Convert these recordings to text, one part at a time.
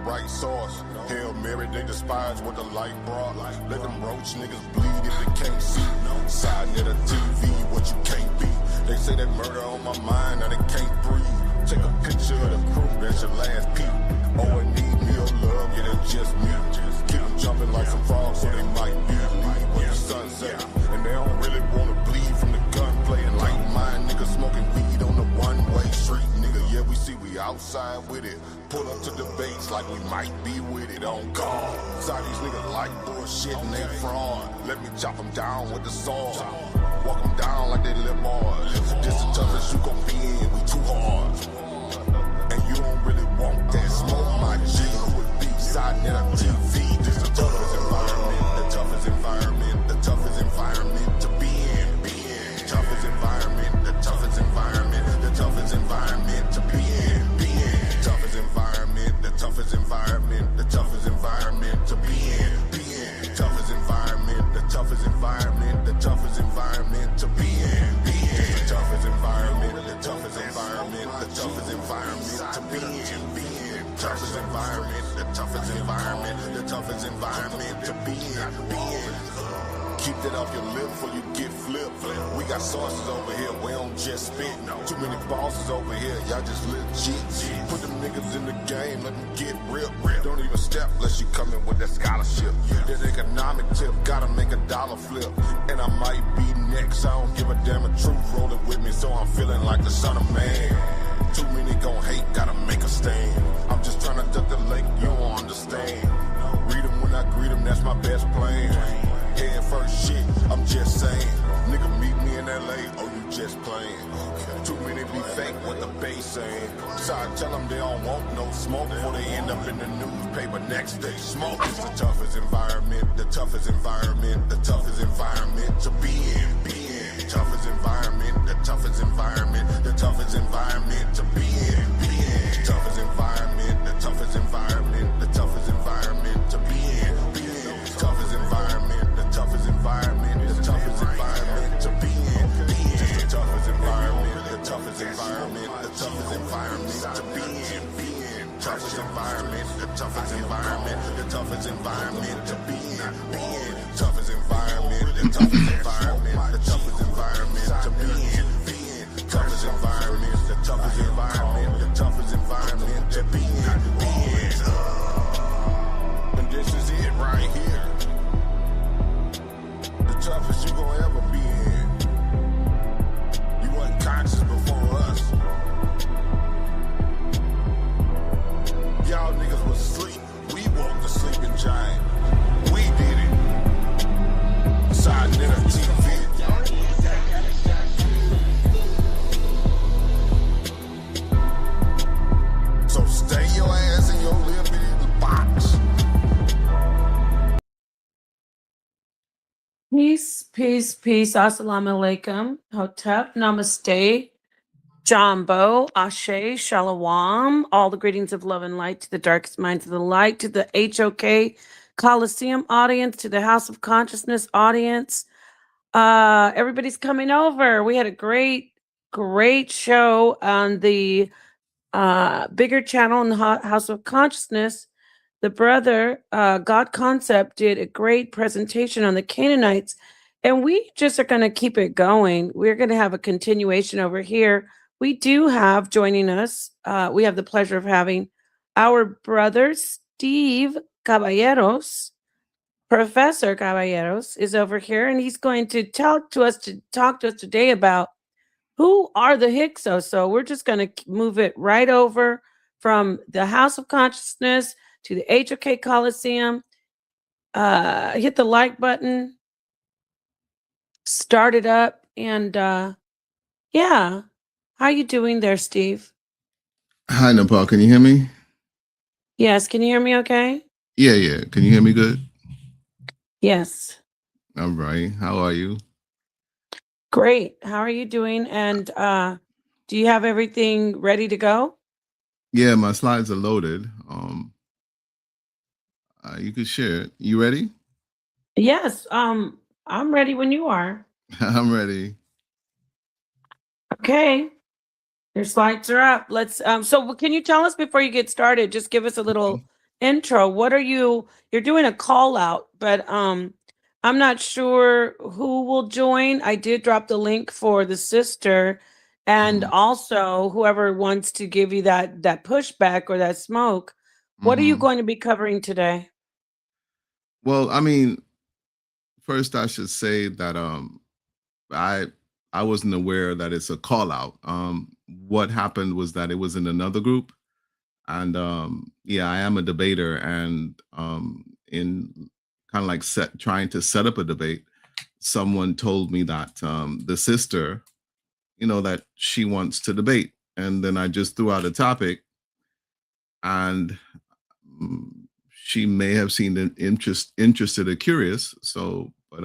right sauce. Hail Mary, they despise what the light brought. Let them roach niggas bleed if they can't see. Side at a TV, what you can't be. They say that murder on my mind, now they can't breathe. Take a picture of the crew, that's your last peep. Oh, I need me your love, yeah, that's just me. Keep them jumping like some frogs, so they might be leave when the sun set. And they don't really wanna bleed from the gunplay. And like mine, niggas smoking weed on the one-way street, nigga. Yeah, we see we outside with it. Pull up to debates like we might be with it on guard. Side these niggas like bullshit and they fraud. Let me chop them down with the sword. Walk them down like they live hard. This the toughest you gon' be in, we too hard. And you don't really want that smoke, my G. Who would be siding at a TV? This the toughest environment, the toughest environment, the toughest environment to be in. Toughest environment, the toughest environment, the toughest environment to be in. Toughest environment, the toughest environment, the toughest environment to be in. Toughest environment, the toughest environment, the toughest environment to be in. The toughest environment, the toughest environment, the toughest environment to be in. Toughest environment, the toughest environment, the toughest environment to be in. Keep that off your lip before you get flipped. We got sources over here, we don't just spit. Too many bosses over here, y'all just legit. Put them niggas in the game, let them get real. Don't even step unless you come in with that scholarship. That economic tip, gotta make a dollar flip. And I might be next, I don't give a damn, a truth rolling with me, so I'm feeling like the son of man. Too many gon' hate, gotta make a stand. I'm just trying to duck the lake, you don't understand. Read them when I greet them, that's my best plan. Head first shit, I'm just saying. Nigga meet me in LA, oh you just playing. Too many be fake, what the base saying. So I tell them they don't want no smoke before they end up in the newspaper next day. Smoke is the toughest environment, the toughest environment, the toughest environment to be in. Toughest environment, the toughest environment, the toughest environment to be in. Toughest environment, the toughest environment, the toughest environment to be in. Toughest environment, the toughest environment, the toughest environment to be in. The toughest environment, the toughest environment, the toughest environment to be in. Toughest environment, the toughest environment, the toughest environment to be in. Toughest environment, the toughest environment, the toughest environment to be in. Toughest environment, the toughest environment, the toughest environment to be in. And this is it right here. The toughest you gon' ever be in. You wasn't conscious before us. Y'all niggas was asleep. We woke the sleeping giant. We did it. Side dinner TV. So stay your ass in your little box. Peace, peace, peace. Assalamu alaikum. Hotep, namaste. Jambo, Ashe, Shalom. All the greetings of love and light to the darkest minds of the light, to the HOK Colosseum audience, to the House of Consciousness audience. Everybody's coming over. We had a great show on the bigger channel in the House of Consciousness. The brother, God Concept, did a great presentation on the Canaanites, and we just are going to keep it going. We're going to have a continuation over here. We do have joining us, we have the pleasure of having our brother, Steve Caballeros. Professor Caballeros is over here, and he's going to talk to us today about who are the Hyksos. So we're just going to move it right over from the House of Consciousness to the HOK Colosseum. Hit the like button, start it up, and yeah. How you doing there, Steve? Hi, Nepal. Can you hear me? Yes. Can you hear me okay? Yeah. Can you hear me good? Yes. All right. How are you? Great. How are you doing? And do you have everything ready to go? Yeah, my slides are loaded. You can share it. You ready? Yes. I'm ready when you are. I'm ready. Okay. Your slides are up. Let's so can you tell us before you get started, just give us a little intro. What are you're doing a call out, but I'm not sure who will join. I did drop the link for the sister, and Hmm. also whoever wants to give you that pushback or that smoke. What are you Hmm. going to be covering today? Well, I mean, first I should say that I I wasn't aware that it's a call out. What happened was that it was in another group, and yeah, I am a debater, and in kind of like trying to set up a debate, someone told me that the sister, that she wants to debate, and then I just threw out a topic, and mm, she may have seen an interested or curious. So, but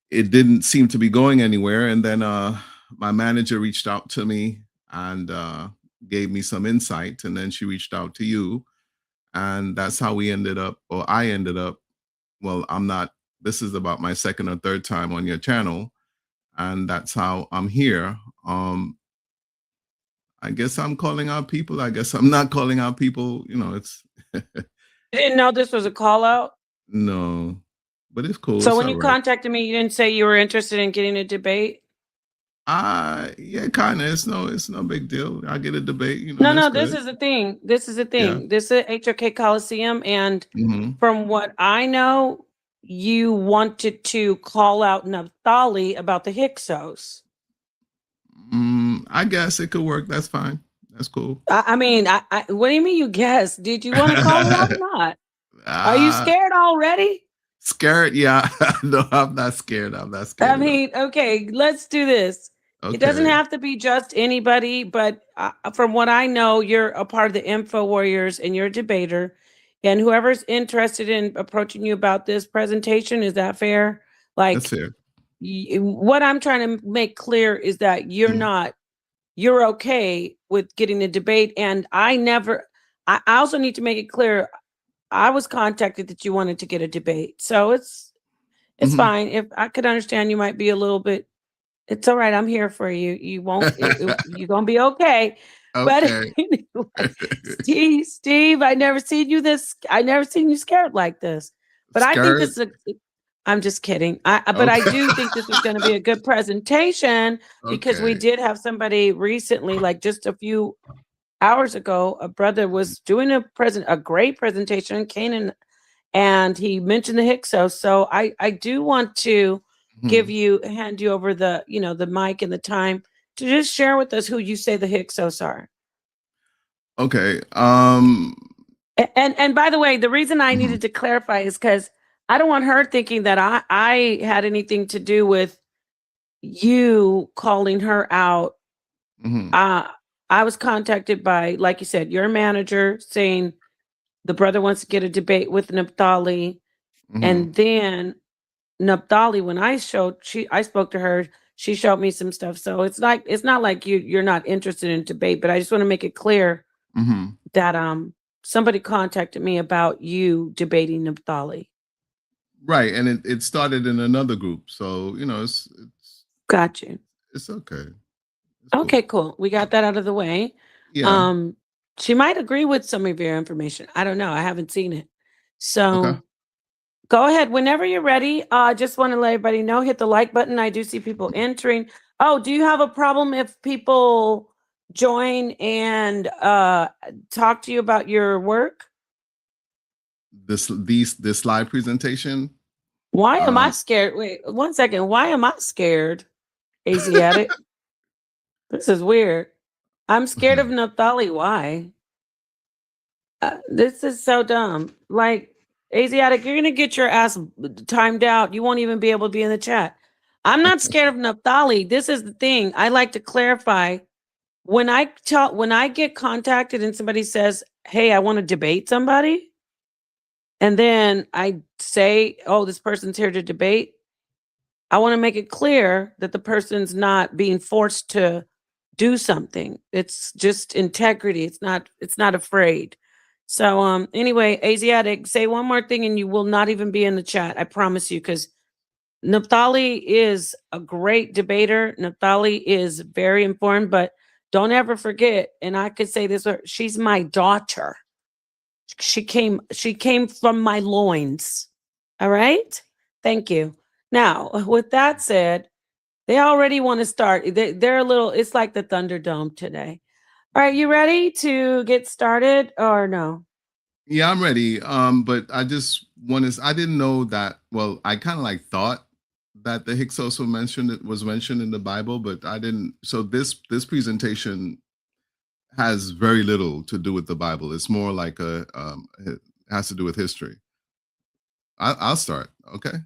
it didn't seem to be going anywhere. And then my manager reached out to me and gave me some insight, and then she reached out to you, and that's how we ended up, or I ended up. Well, I'm not. This is about my second or third time on your channel, and that's how I'm here. I guess I'm calling out people. I guess I'm not calling out people. It's Didn't know this was a call out. no, but it's cool. So It's when all you right. contacted me, you didn't say you were interested in getting a debate. Yeah, kind of. It's no big deal. I get a debate. No, That's no, this good. is the thing. This is the Yeah. thing. This is HOK Coliseum. And Hmm. from what I know, you wanted to call out Naphtali about the Hyksos. I guess it could work. That's fine. That's cool. I mean, what do you mean you guess? Did you want to call it out or not? Are you uh, scared already? Scared? Yeah. No, I'm not scared. I'm not I scared at all. mean, okay, let's do this. It doesn't Okay. have to be just anybody, but from what I know, you're a part of the Info Warriors and you're a debater. And whoever's interested in approaching you about this presentation, is that fair? That's Like, fair. what I'm trying to make clear is that Mhm. you're okay with getting a debate. And I also need to make it clear, I was contacted that you wanted to get a debate. So it's Mhm. fine. If I could understand, you might be a little bit, it's all right. I'm here for you. You won't. You're gonna be okay. But Okay. anyway, Steve, I never seen you this. I never seen you scared like this. But I think Scared? this is a. I'm just kidding. But I Okay. do think this is going to be a good presentation because we Okay. did have somebody recently, like just a few hours ago, a brother was doing a great presentation, Canaan, and he mentioned the Hyksos. So I do want to Mhm. hand you over the mic and the time to just share with us who you say the Hyksos are. Okay. And by the way, the reason I Mhm. needed to clarify is because I don't want her thinking that I had anything to do with you calling her out. Mhm. Uh I was contacted by, like you said, your manager saying the brother wants to get a debate with Naphtali. Mhm. And then Naphtali, when I spoke to her, she showed me some stuff. So it's not like you're not interested in debate, but I just want to make it clear Mhm. that somebody contacted me about you debating Naphtali. Right, and it started in another group, so Got you. it's okay. It's cool. Okay, cool. We got that out of the way. Yeah. Um, she might agree with some of your information. I don't know. I haven't seen it. Okay. So go ahead whenever you're ready. I just want to let everybody know, hit the like button. I do see people entering. Oh, do you have a problem if people join and talk to you about your work? This live presentation. Why am I Um. scared? Wait, 1 second. Why am I scared? Asiatic. This is weird. I'm scared of Naphtali. Why? This is so dumb. Like, Asiatic, you're gonna get your ass timed out. You won't even be able to be in the chat. I'm not scared of Naphtali. This is the thing. I like to clarify. When I get contacted and somebody says, "Hey, I want to debate somebody," and then I say, "Oh, this person's here to debate," I want to make it clear that the person's not being forced to do something. It's just integrity. It's not afraid. So anyway, Asiatic, say one more thing and you will not even be in the chat. I promise you, because Naphtali is a great debater. Naphtali is very informed, but don't ever forget, and I could say this, she's my daughter. She came from my loins. All right? Thank you. Now, with that said, they already want to start. They're a little, it's like the Thunderdome today. All right, you ready to get started or no? Yeah, I'm ready. But I just want to. I didn't know that. Well, I kind of like thought that the Hyksos was mentioned in the Bible, but I didn't. So this presentation has very little to do with the Bible. It's more like it has to do with history. I'll start. Okay.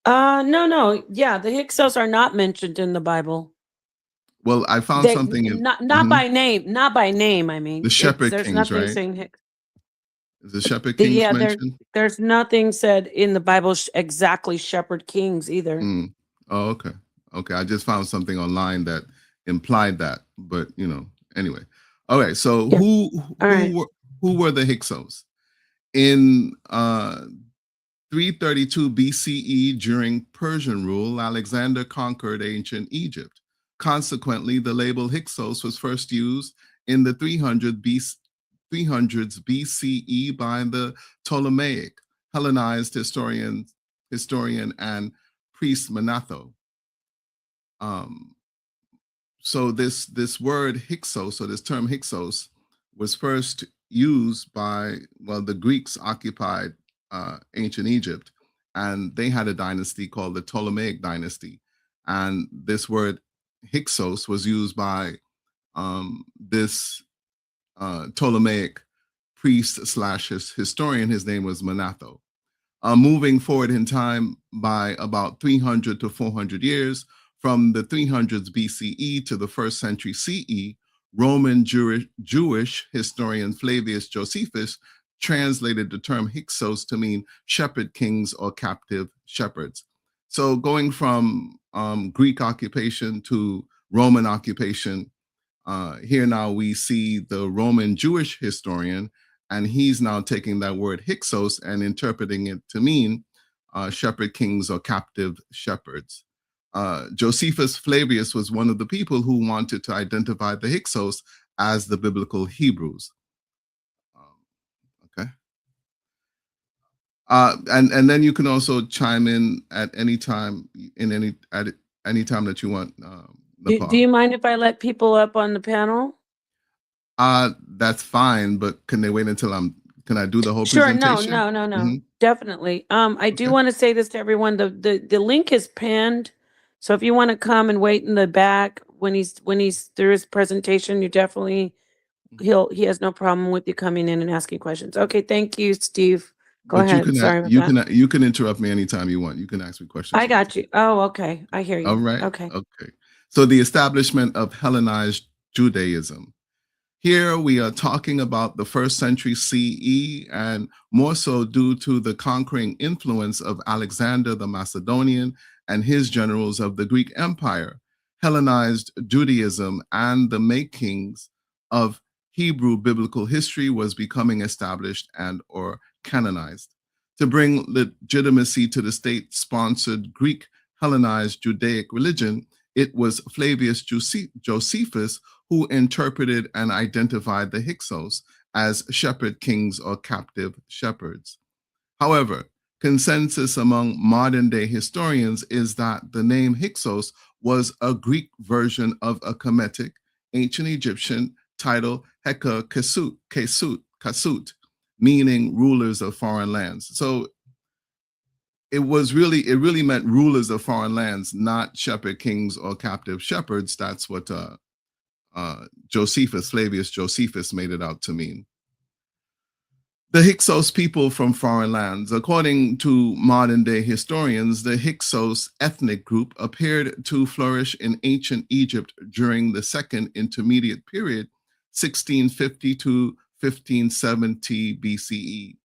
No. Yeah, the Hyksos are not mentioned in the Bible. Well, I found They something in not by name, not by name. I mean, the Shepherd there's Kings, nothing right? saying Is the Shepherd Kings yeah. mentioned? There's nothing said in the Bible exactly shepherd kings either. Mm. Oh, okay. Okay. I just found something online that implied that, but anyway. All right. So Yeah. All right. who were the Hyksos? In 332 BCE, during Persian rule, Alexander conquered ancient Egypt. Consequently, the label Hyksos was first used in the 300s BCE by the Ptolemaic Hellenized historian and priest Manetho. So this word Hyksos, or this term Hyksos, was first used by, well, the Greeks occupied ancient Egypt, and they had a dynasty called the Ptolemaic dynasty. And this word Hyksos was used by this Ptolemaic priest slash historian. His name was Manetho. Moving forward in time by about 300 to 400 years, from the 300s BCE to the first century CE, Roman Jewish historian Flavius Josephus translated the term Hyksos to mean shepherd kings or captive shepherds. So going from Greek occupation to Roman occupation, here now we see the Roman Jewish historian, and he's now taking that word Hyksos and interpreting it to mean shepherd kings or captive shepherds. Josephus Flavius was one of the people who wanted to identify the Hyksos as the biblical Hebrews. Okay. And then you can also chime in at any time at any time that you want, Do you mind if I let people up on the panel? That's fine, but can they wait until can I do the whole Sure. presentation? No. Mm-hmm. Definitely. I do Okay. want to say this to everyone. The link is pinned. So if you want to come and wait in the back when he's through his presentation, you definitely he has no problem with you coming in and asking questions. Okay, thank you, Steve. Go But ahead. Sorry about that. you can interrupt me anytime you want. You can ask me questions. I got you. Oh, okay. I hear you. All right. Okay. Okay. So the establishment of Hellenized Judaism. Here we are talking about the first century CE, and more so due to the conquering influence of Alexander the Macedonian and his generals of the Greek Empire. Hellenized Judaism and the makings of Hebrew biblical history was becoming established and or canonized. To bring legitimacy to the state-sponsored Greek Hellenized Judaic religion, it was Flavius Josephus who interpreted and identified the Hyksos as shepherd kings or captive shepherds. However, consensus among modern day historians is that the name Hyksos was a Greek version of a Kemetic, ancient Egyptian title Heka Kasut, meaning rulers of foreign lands. So it really meant rulers of foreign lands, not shepherd kings or captive shepherds. That's what Flavius Josephus made it out to mean. The Hyksos people from foreign lands. According to modern day historians, the Hyksos ethnic group appeared to flourish in ancient Egypt during the Second Intermediate Period, 1650 to 1570 BCE.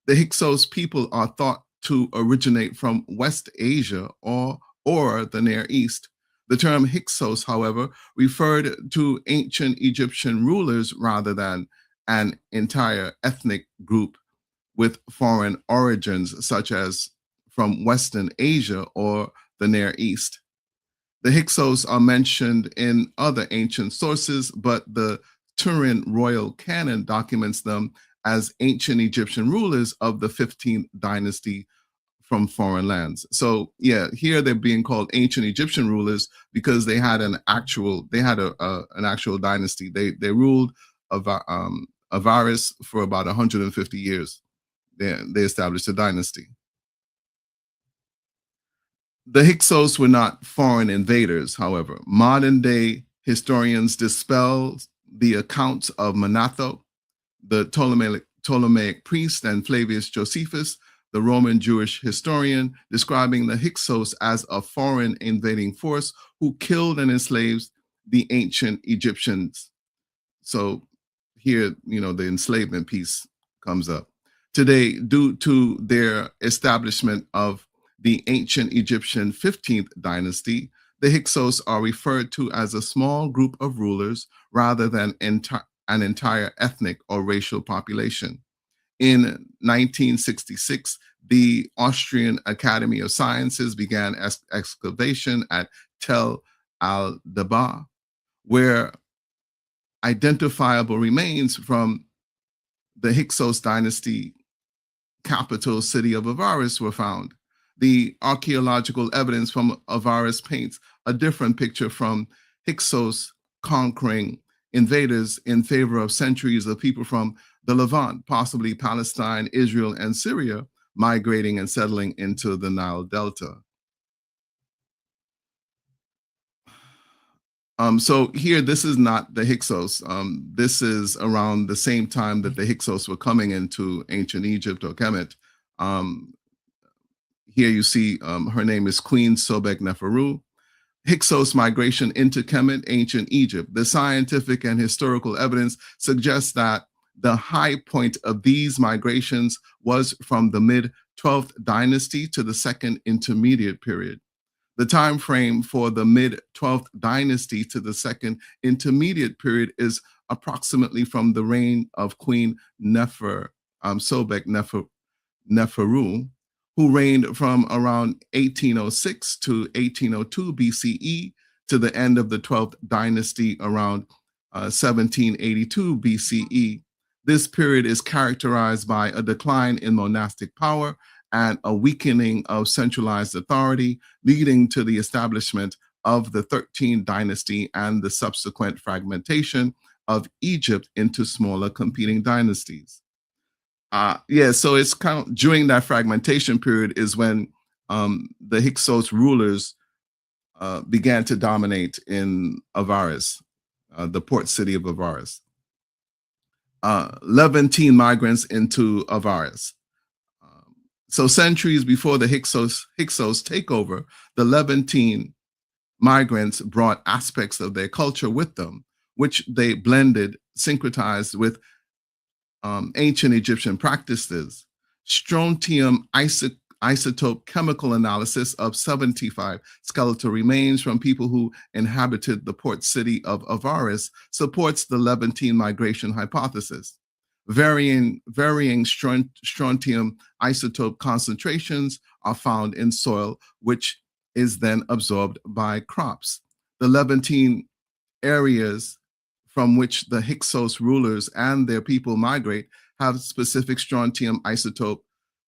The Hyksos people are thought to originate from West Asia or the Near East. The term Hyksos, however, referred to ancient Egyptian rulers rather than an entire ethnic group with foreign origins, such as from Western Asia or the Near East. The Hyksos are mentioned in other ancient sources, but the Turin royal canon documents them as ancient Egyptian rulers of the 15th dynasty from foreign lands. So yeah, here they're being called ancient Egyptian rulers because they had an actual dynasty. They ruled R.I.S.E for about 150 years. They established a dynasty. The Hyksos were not foreign invaders, however. Modern day historians dispel the accounts of Manetho, the Ptolemaic priest, and Flavius Josephus, the Roman Jewish historian, describing the Hyksos as a foreign invading force who killed and enslaved the ancient Egyptians. So here, the enslavement piece comes up. Today, due to their establishment of the ancient Egyptian 15th dynasty, the Hyksos are referred to as a small group of rulers rather than an entire ethnic or racial population. In 1966, the Austrian Academy of Sciences began excavation at Tel al-Dabaa, where identifiable remains from the Hyksos dynasty capital city of Avaris were found. The archaeological evidence from Avaris paints a different picture from Hyksos conquering invaders in favor of centuries of people from the Levant, possibly Palestine, Israel, and Syria, migrating and settling into the Nile Delta. So here, this is not the Hyksos. This is around the same time that the Hyksos were coming into ancient Egypt or Kemet. Here you see her name is Queen Sobek Neferu. Hyksos migration into Kemet, ancient Egypt. The scientific and historical evidence suggests that the high point of these migrations was from the mid-12th dynasty to the second intermediate period. The time frame for the mid-12th dynasty to the second intermediate period is approximately from the reign of Queen Sobek Neferu, who reigned from around 1806 to 1802 BCE to the end of the 12th dynasty around 1782 BCE. This period is characterized by a decline in monastic power and a weakening of centralized authority, leading to the establishment of the 13th dynasty and the subsequent fragmentation of Egypt into smaller competing dynasties. So it's kind of during that fragmentation period is when the Hyksos rulers began to dominate in Avaris, the port city of Avaris. Levantine migrants into Avaris. So centuries before the Hyksos takeover, the Levantine migrants brought aspects of their culture with them, which they blended, syncretized with ancient Egyptian practices. Strontium isotope chemical analysis of 75 skeletal remains from people who inhabited the port city of Avaris supports the Levantine migration hypothesis. Varying strontium isotope concentrations are found in soil, which is then absorbed by crops. The Levantine areas from which the Hyksos rulers and their people migrate have specific strontium isotope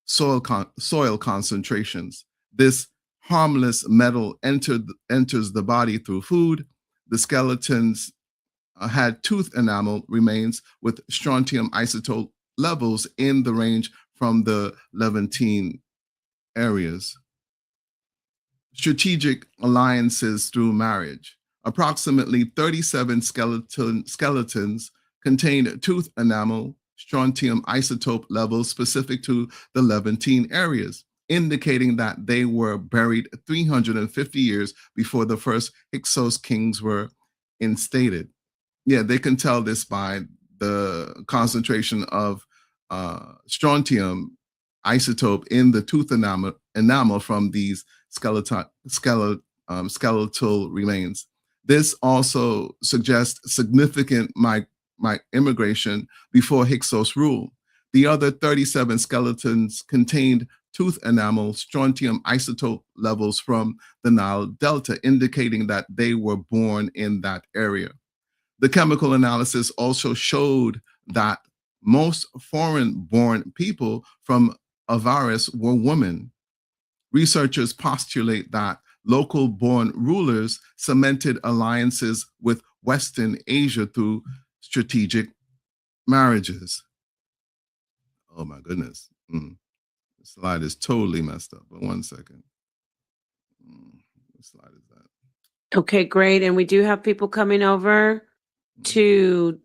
soil concentrations. This harmless metal enters the body through food. The skeletons had tooth enamel remains with strontium isotope levels in the range from the Levantine areas. Strategic alliances through marriage. Approximately 37 skeletons contained tooth enamel strontium isotope levels specific to the Levantine areas, indicating that they were buried 350 years before the first Hyksos kings were instated. Yeah, they can tell this by the concentration of strontium isotope in the tooth enamel from these skeletal remains. This also suggests significant immigration before Hyksos rule. The other 37 skeletons contained tooth enamel strontium isotope levels from the Nile Delta, indicating that they were born in that area. The chemical analysis also showed that most foreign-born people from R.I.S.E were women. Researchers postulate that local-born rulers cemented alliances with Western Asia through strategic marriages. Oh my goodness. The slide is totally messed up, but 1 second. What slide is that? Okay, great. And we do have people coming over to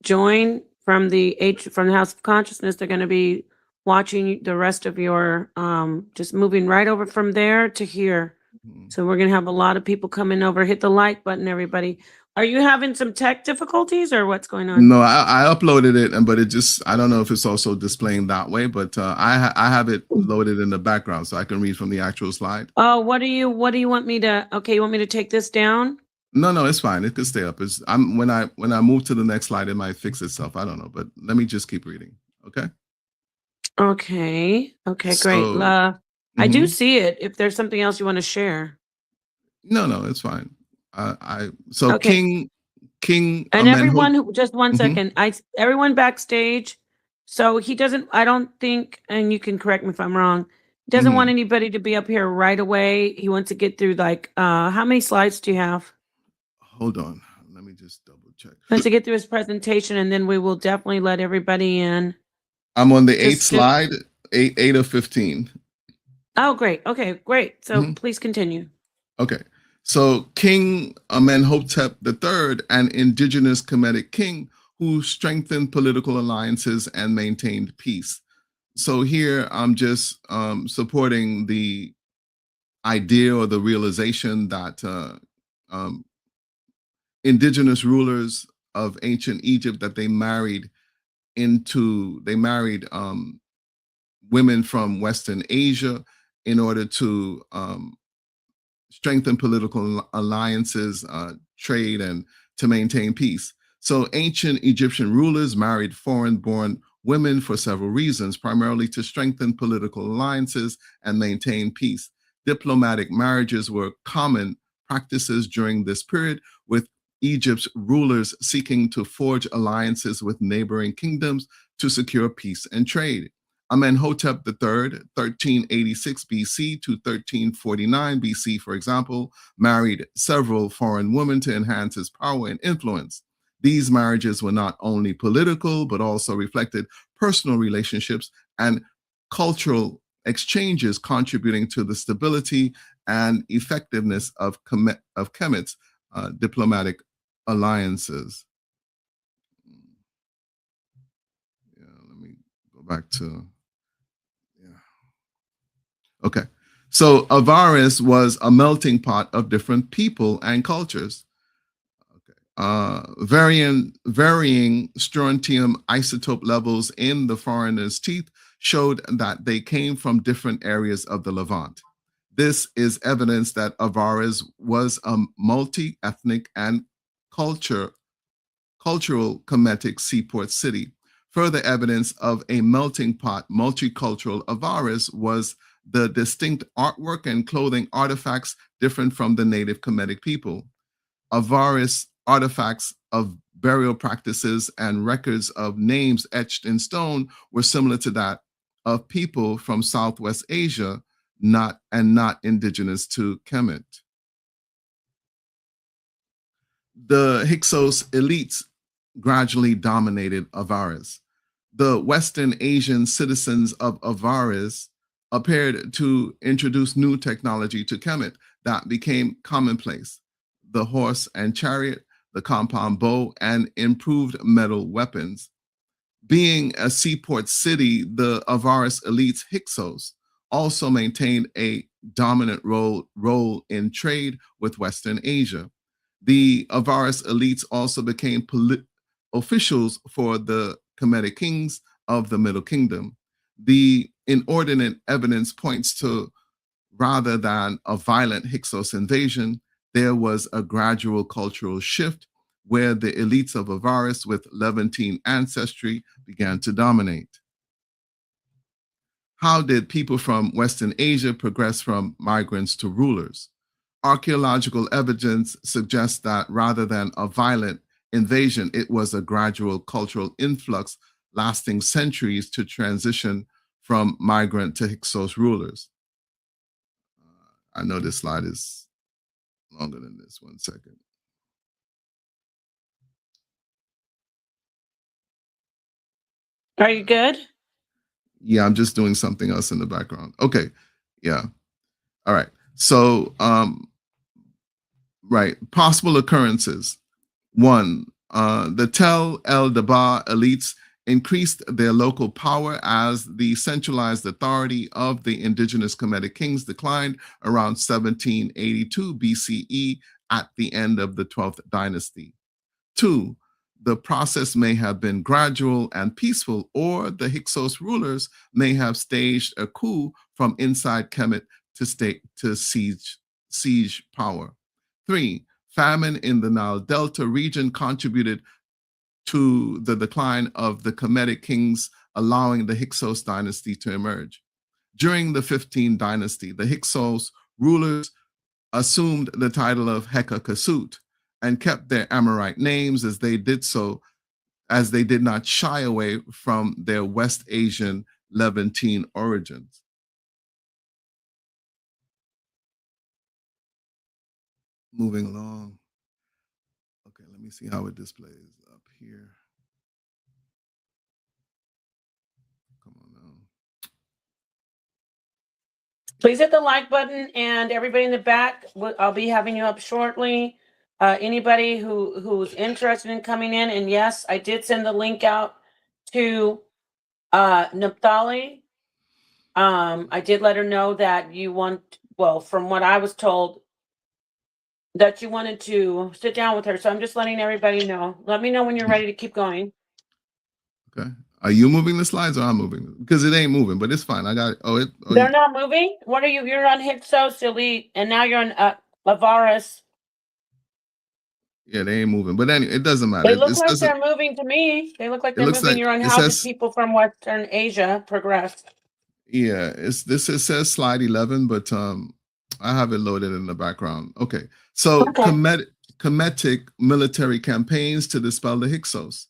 join from the House of Consciousness. They're going to be watching the rest of your just moving right over from there to here. So we're going to have a lot of people coming over. Hit the like button, everybody. Are you having some tech difficulties or what's going on? No, I uploaded it, but it just, I don't know if it's also displaying that way, but I have it loaded in the background so I can read from the actual slide. Oh, what do you want me to, okay, you want me to take this down? No, it's fine. It could stay up. When I move to the next slide, it might fix itself. I don't know, but let me just keep reading. Okay. Okay, great. I do see it. If there's something else you want to share. No, it's fine. Okay. King and everyone who, just 1 second, everyone backstage. So he doesn't, I don't think, and you can correct me if I'm wrong, he doesn't want anybody to be up here right away. He wants to get through like, how many slides do you have? Hold on, let me just double check. He wants to get through his presentation and then we will definitely let everybody in. I'm on the 8th slide, 8 of 15. Oh, great. Okay, great. So please continue. Okay. So King Amenhotep III, an indigenous Kemetic king who strengthened political alliances and maintained peace. So here I'm just supporting the idea or the realization that indigenous rulers of ancient Egypt, that they married women from Western Asia in order to strengthen political alliances, trade, and to maintain peace. So ancient Egyptian rulers married foreign-born women for several reasons, primarily to strengthen political alliances and maintain peace. Diplomatic marriages were common practices during this period, with Egypt's rulers seeking to forge alliances with neighboring kingdoms to secure peace and trade. Amenhotep III, 1386 BC to 1349 BC, for example, married several foreign women to enhance his power and influence. These marriages were not only political, but also reflected personal relationships and cultural exchanges, contributing to the stability and effectiveness of Kemet's diplomatic alliances. Yeah, let me go back to... Okay, so R.I.S.E was a melting pot of different people and cultures. Varying strontium isotope levels in the foreigners' teeth showed that they came from different areas of the Levant. This is evidence that R.I.S.E was a multi-ethnic and cultural Kemetic seaport city. Further evidence of a melting pot, multicultural R.I.S.E was the distinct artwork and clothing artifacts different from the native Kemetic people. R.I.S.E artifacts of burial practices and records of names etched in stone were similar to that of people from Southwest Asia, not indigenous to Kemet. The Hyksos elites gradually dominated R.I.S.E. The Western Asian citizens of R.I.S.E appeared to introduce new technology to Kemet that became commonplace: the horse and chariot, the compound bow, and improved metal weapons. Being a seaport city, the R.I.S.E elites Hyksos also maintained a dominant role in trade with Western Asia. The R.I.S.E elites also became officials for the Kemetic kings of the Middle Kingdom. The inordinate evidence points to, rather than a violent Hyksos invasion, there was a gradual cultural shift where the elites of R.I.S.E with Levantine ancestry began to dominate. How did people from Western Asia progress from migrants to rulers? Archaeological evidence suggests that rather than a violent invasion. It was a gradual cultural influx lasting centuries to transition from migrant to Hyksos rulers. I know this slide is longer than this. 1 second. Are you good? Yeah, I'm just doing something else in the background. Okay. Yeah. All right. So, right. Possible occurrences. One, the Tel El Dabar elites increased their local power as the centralized authority of the indigenous Kemetic kings declined around 1782 BCE at the end of the 12th dynasty. Two, the process may have been gradual and peaceful, or the Hyksos rulers may have staged a coup from inside Kemet to siege power. Three, famine in the Nile Delta region contributed to the decline of the Kemetic kings, allowing the Hyksos dynasty to emerge. During the 15th dynasty, the Hyksos rulers assumed the title of Heka Kasut and kept their Amorite names as they did so, as they did not shy away from their West Asian Levantine origins. Moving along. Okay, let me see how it displays up here. Come on now. Please hit the like button, and everybody in the back, I'll be having you up shortly. Anybody who's interested in coming in, and yes, I did send the link out to Naphtali. I did let her know that you want, well, from what I was told, that you wanted to sit down with her. So I'm just letting everybody know. Let me know when you're ready to keep going. Okay. Are you moving the slides or I'm moving? Because it ain't moving, but it's fine. I got it. They're not moving? What are you? You're on Hyksos Elite, and now you're on R.I.S.E. Yeah, they ain't moving. But anyway, it doesn't matter. They look like they're moving to me. They look like they're moving. You're on how did people from Western Asia progress? Yeah, it says slide 11, but I have it loaded in the background. Okay. So Kemetic military campaigns to dispel the Hyksos.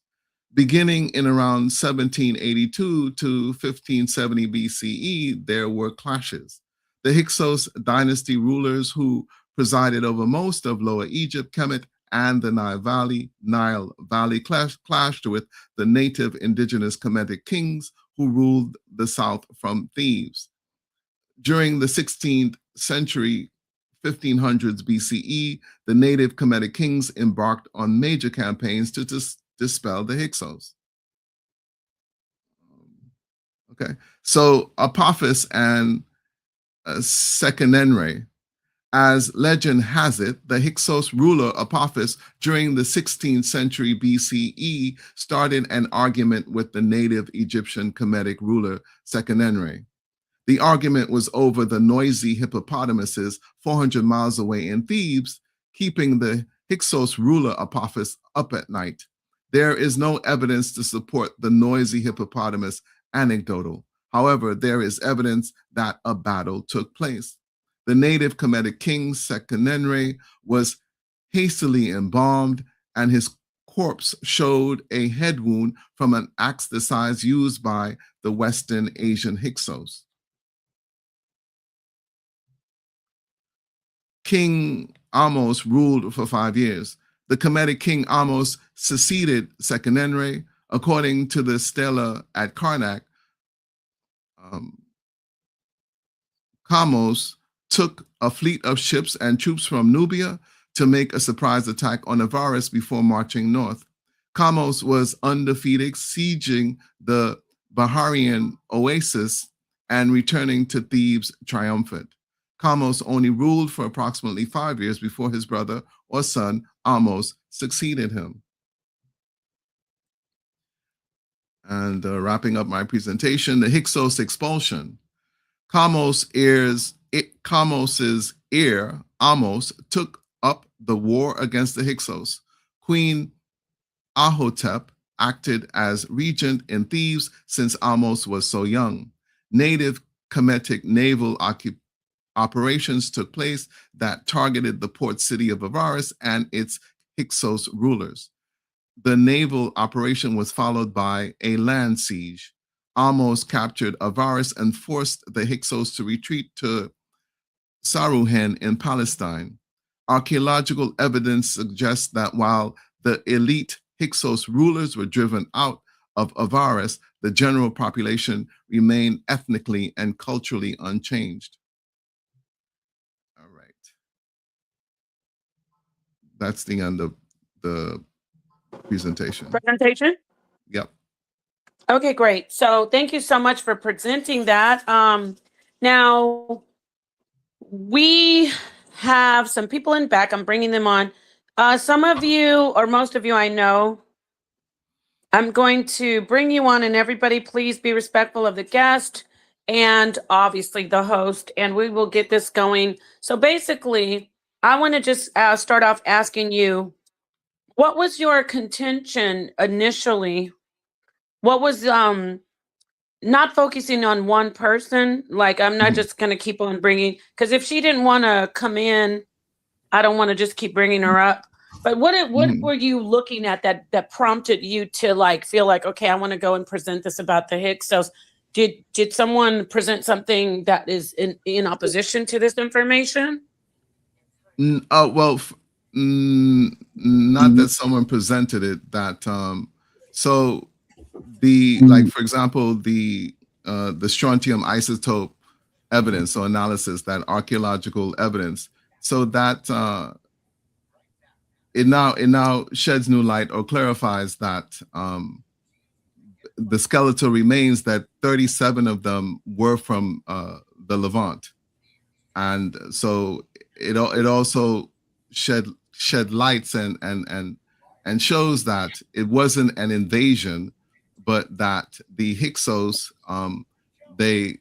Beginning in around 1782 to 1570 BCE, there were clashes. The Hyksos dynasty rulers who presided over most of Lower Egypt, Kemet, and the Nile Valley clashed with the native indigenous Kemetic kings who ruled the south from Thebes. During the 16th century, 1500s BCE, the native Kemetic kings embarked on major campaigns to dispel the Hyksos. Okay, so Apophis and Sekenenre. As legend has it, the Hyksos ruler Apophis during the 16th century BCE started an argument with the native Egyptian Kemetic ruler Sekenenre. The argument was over the noisy hippopotamuses 400 miles away in Thebes, keeping the Hyksos ruler Apophis up at night. There is no evidence to support the noisy hippopotamus anecdotal. However, there is evidence that a battle took place. The native Kemetic king Sekenenre was hastily embalmed, and his corpse showed a head wound from an axe the size used by the Western Asian Hyksos. King Ahmose ruled for 5 years. The Kemetic king Ahmose succeeded Sekenenre. According to the stela at Karnak, Ahmose took a fleet of ships and troops from Nubia to make a surprise attack on Avaris before marching north. Ahmose was undefeated, sieging the Baharian oasis and returning to Thebes triumphant. Ahmose only ruled for approximately 5 years before his brother or son, Ahmose, succeeded him. And wrapping up my presentation, the Hyksos expulsion. Ahmose's heir, Ahmose, took up the war against the Hyksos. Queen Ahotep acted as regent in Thebes since Ahmose was so young. Native Kemetic naval operations took place that targeted the port city of Avaris and its Hyksos rulers. the naval operation was followed by a land siege, almost captured Avaris and forced the Hyksos to retreat to Saruhen in Palestine. Archaeological evidence suggests that while the elite Hyksos rulers were driven out of Avaris, the general population remained ethnically and culturally unchanged. All right. That's the end of the presentation. Yep. Okay, great. So thank you so much for presenting that. Now, we have some people in back. I'm bringing them on. Some of you, or most of you I know, I'm going to bring you on, and everybody please be respectful of the guest and obviously the host, and we will get this going. So basically, I want to just start off asking you, what was your contention initially? What was not focusing on one person? Like, I'm not just going to keep on bringing, because if she didn't want to come in, I don't want to just keep bringing her up. But what were you looking at that prompted you to like feel like, okay, I want to go and present this about the Hyksos? Did someone present something that is in opposition to this information? Well, not that someone presented it. That so the like, for example, the strontium isotope evidence or analysis, that archaeological evidence, so that it now sheds new light or clarifies that the skeletal remains, that 37 of them were from the Levant, and so it also shed lights and shows that it wasn't an invasion, but that the Hyksos, they,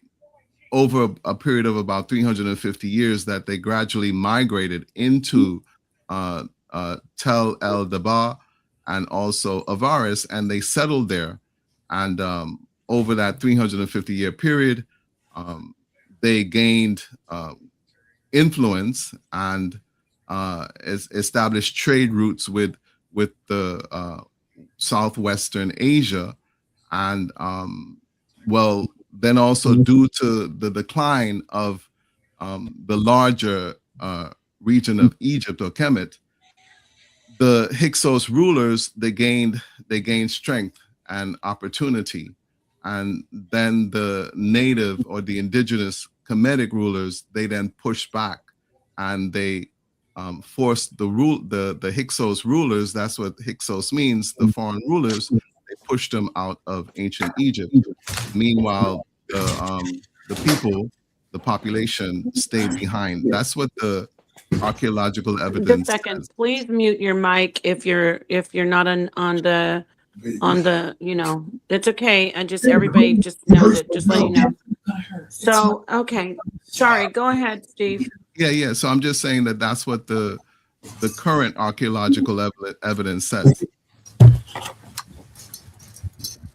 over a period of about 350 years, that they gradually migrated into Tel El Daba and also Avaris, and they settled there. And over that 350-year period, they gained influence and established trade routes with the southwestern Asia, and well, then also due to the decline of the larger region of Egypt or Kemet, the Hyksos rulers, they gained strength and opportunity, and then the native or the indigenous Kemetic rulers, they then pushed back, and they forced the Hyksos rulers. That's what Hyksos means, the foreign rulers. They pushed them out of ancient Egypt. Meanwhile, the people, the population, stayed behind. That's what the archaeological evidence. Just a second, please mute your mic if you're not on the you know, it's okay. And just everybody just knows it, just let you know. So okay, sorry, go ahead, Steve. Yeah. So I'm just saying that that's what the current archaeological evidence says.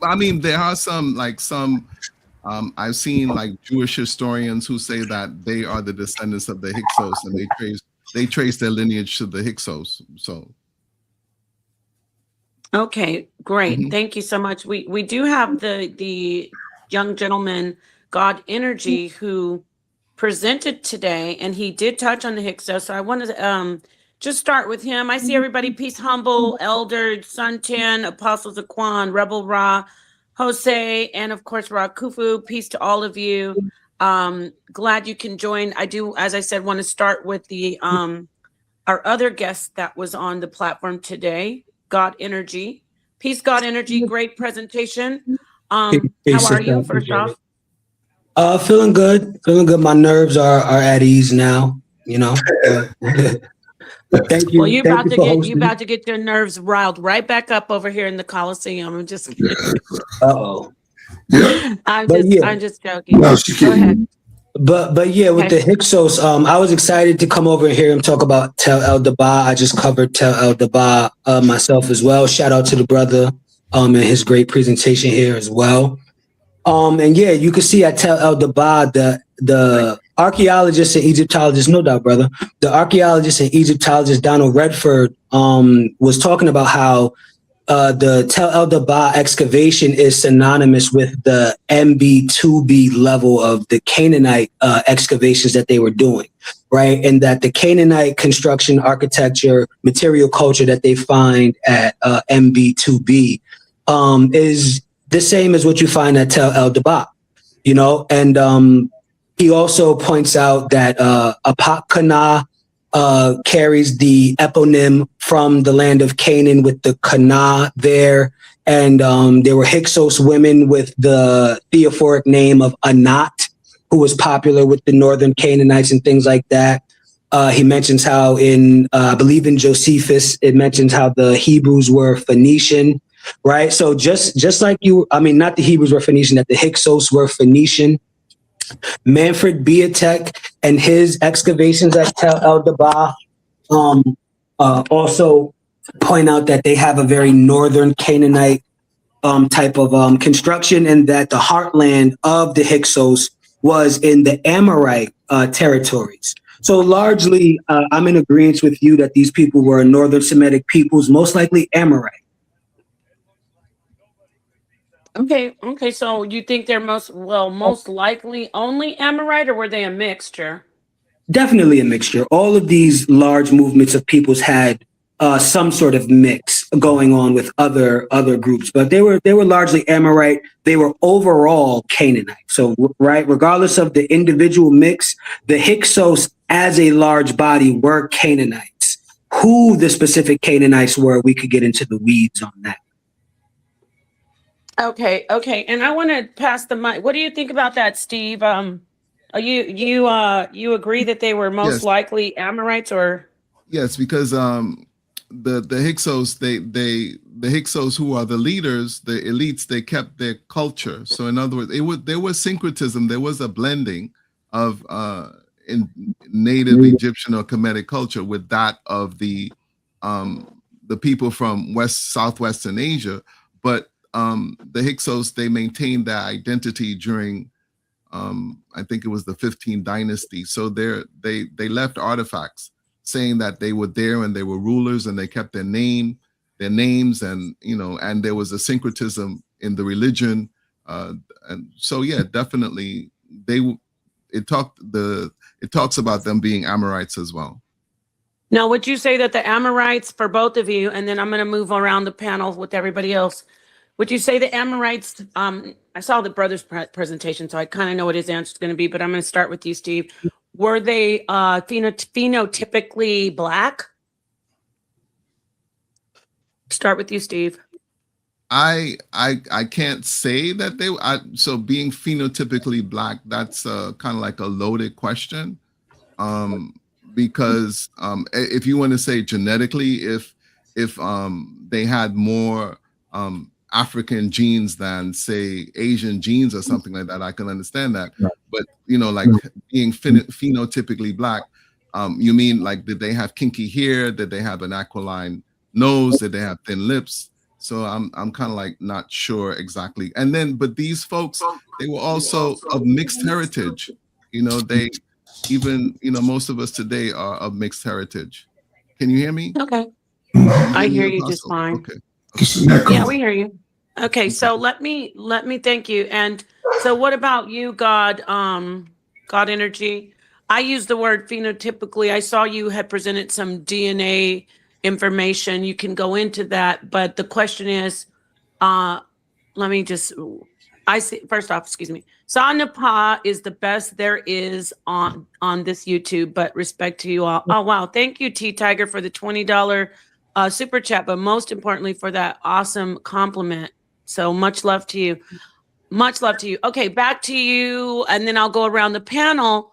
I mean, there are some I've seen like Jewish historians who say that they are the descendants of the Hyksos, and they trace their lineage to the Hyksos. So okay, great. Thank you so much. We do have the young gentleman, God Energy, who presented today, and he did touch on the Hyksos. So I wanted to just start with him. I see everybody. Peace, Humble, Elder, Suntan, Apostle Zaquan, Rebel Ra, Jose, and of course Ra Kufu. Peace to all of you. Glad you can join. I do, as I said, want to start with the our other guest that was on the platform today, God Energy. Peace, God Energy. Great presentation. How are you, first off? Feeling good. My nerves are at ease now, you know. Thank you. Well, you're about to get your nerves riled right back up over here in the Colosseum. I'm just kidding. I'm just joking. No, go ahead. But yeah, with the Hyksos, I was excited to come over and hear him talk about Tel El Daba. I just covered Tel El Daba myself as well. Shout out to the brother and his great presentation here as well. And yeah, you can see at Tel El Daba, the archaeologists and Egyptologists, no doubt, brother. The archaeologist and Egyptologist Donald Redford was talking about how the Tel El Daba excavation is synonymous with the MB2B level of the Canaanite excavations that they were doing, right? And that the Canaanite construction, architecture, material culture that they find at MB2B is the same as what you find at Tel El Daba, you know? And he also points out that Apakana carries the eponym from the land of Canaan with the Kana there. And there were Hyksos women with the theophoric name of Anat, who was popular with the northern Canaanites and things like that. He mentions how I believe in Josephus, it mentions how the Hebrews were Phoenician, right? So just like not the Hebrews were Phoenician, that the Hyksos were Phoenician. Manfred Biatek and his excavations at Tel El Daba also point out that they have a very northern Canaanite type of construction, and that the heartland of the Hyksos was in the Amorite territories. So largely, I'm in agreement with you that these people were northern Semitic peoples, most likely Amorite. Okay. So you think they're most likely only Amorite, or were they a mixture? Definitely a mixture. All of these large movements of peoples had some sort of mix going on with other groups, but they were largely Amorite. They were overall Canaanite. So right, regardless of the individual mix, the Hyksos as a large body were Canaanites. Who the specific Canaanites were, we could get into the weeds on that. Okay. And I want to pass the mic. What do you think about that, Steve? You agree that they were most Yes. likely Amorites, or? Yes, because the Hyksos, the Hyksos who are the leaders, the elites, they kept their culture. So in other words, there was syncretism, there was a blending of in native Egyptian or Kemetic culture with that of the people from southwestern Asia. But the Hyksos, they maintained their identity during I think it was the 15th dynasty. So they left artifacts saying that they were there and they were rulers and they kept their names, and and there was a syncretism in the religion. And so yeah, definitely it talks about them being Amorites as well. Now, would you say that the Amorites, for both of you, and then I'm going to move around the panel with everybody else, would you say the Amorites, I saw the brother's presentation, so I kind of know what his answer is going to be, but I'm going to start with you, Steve. Were they phenotypically Black? Start with you, Steve. I can't say that so being phenotypically Black, that's kind of like a loaded question, because if you want to say genetically, if they had more African genes than say Asian genes or something like that, I can understand that. Right. But like being phenotypically Black, you mean like, did they have kinky hair? Did they have an aquiline nose? Did they have thin lips? So I'm kind of like not sure exactly. And then, but these folks, they were also of mixed heritage. They even most of us today are of mixed heritage. Can you hear me? Okay. I hear you just fine. Okay. Yeah, we hear you. Okay, so let me thank you. And so what about you, God Energy? I use the word phenotypically. I saw you had presented some DNA information. You can go into that, but the question is, first off, excuse me. Sanapa is the best there is on this YouTube, but respect to you all. Oh, wow. Thank you, T Tiger, for the $20 super chat, but most importantly for that awesome compliment. So much love to you. Much love to you. Okay, back to you, and then I'll go around the panel.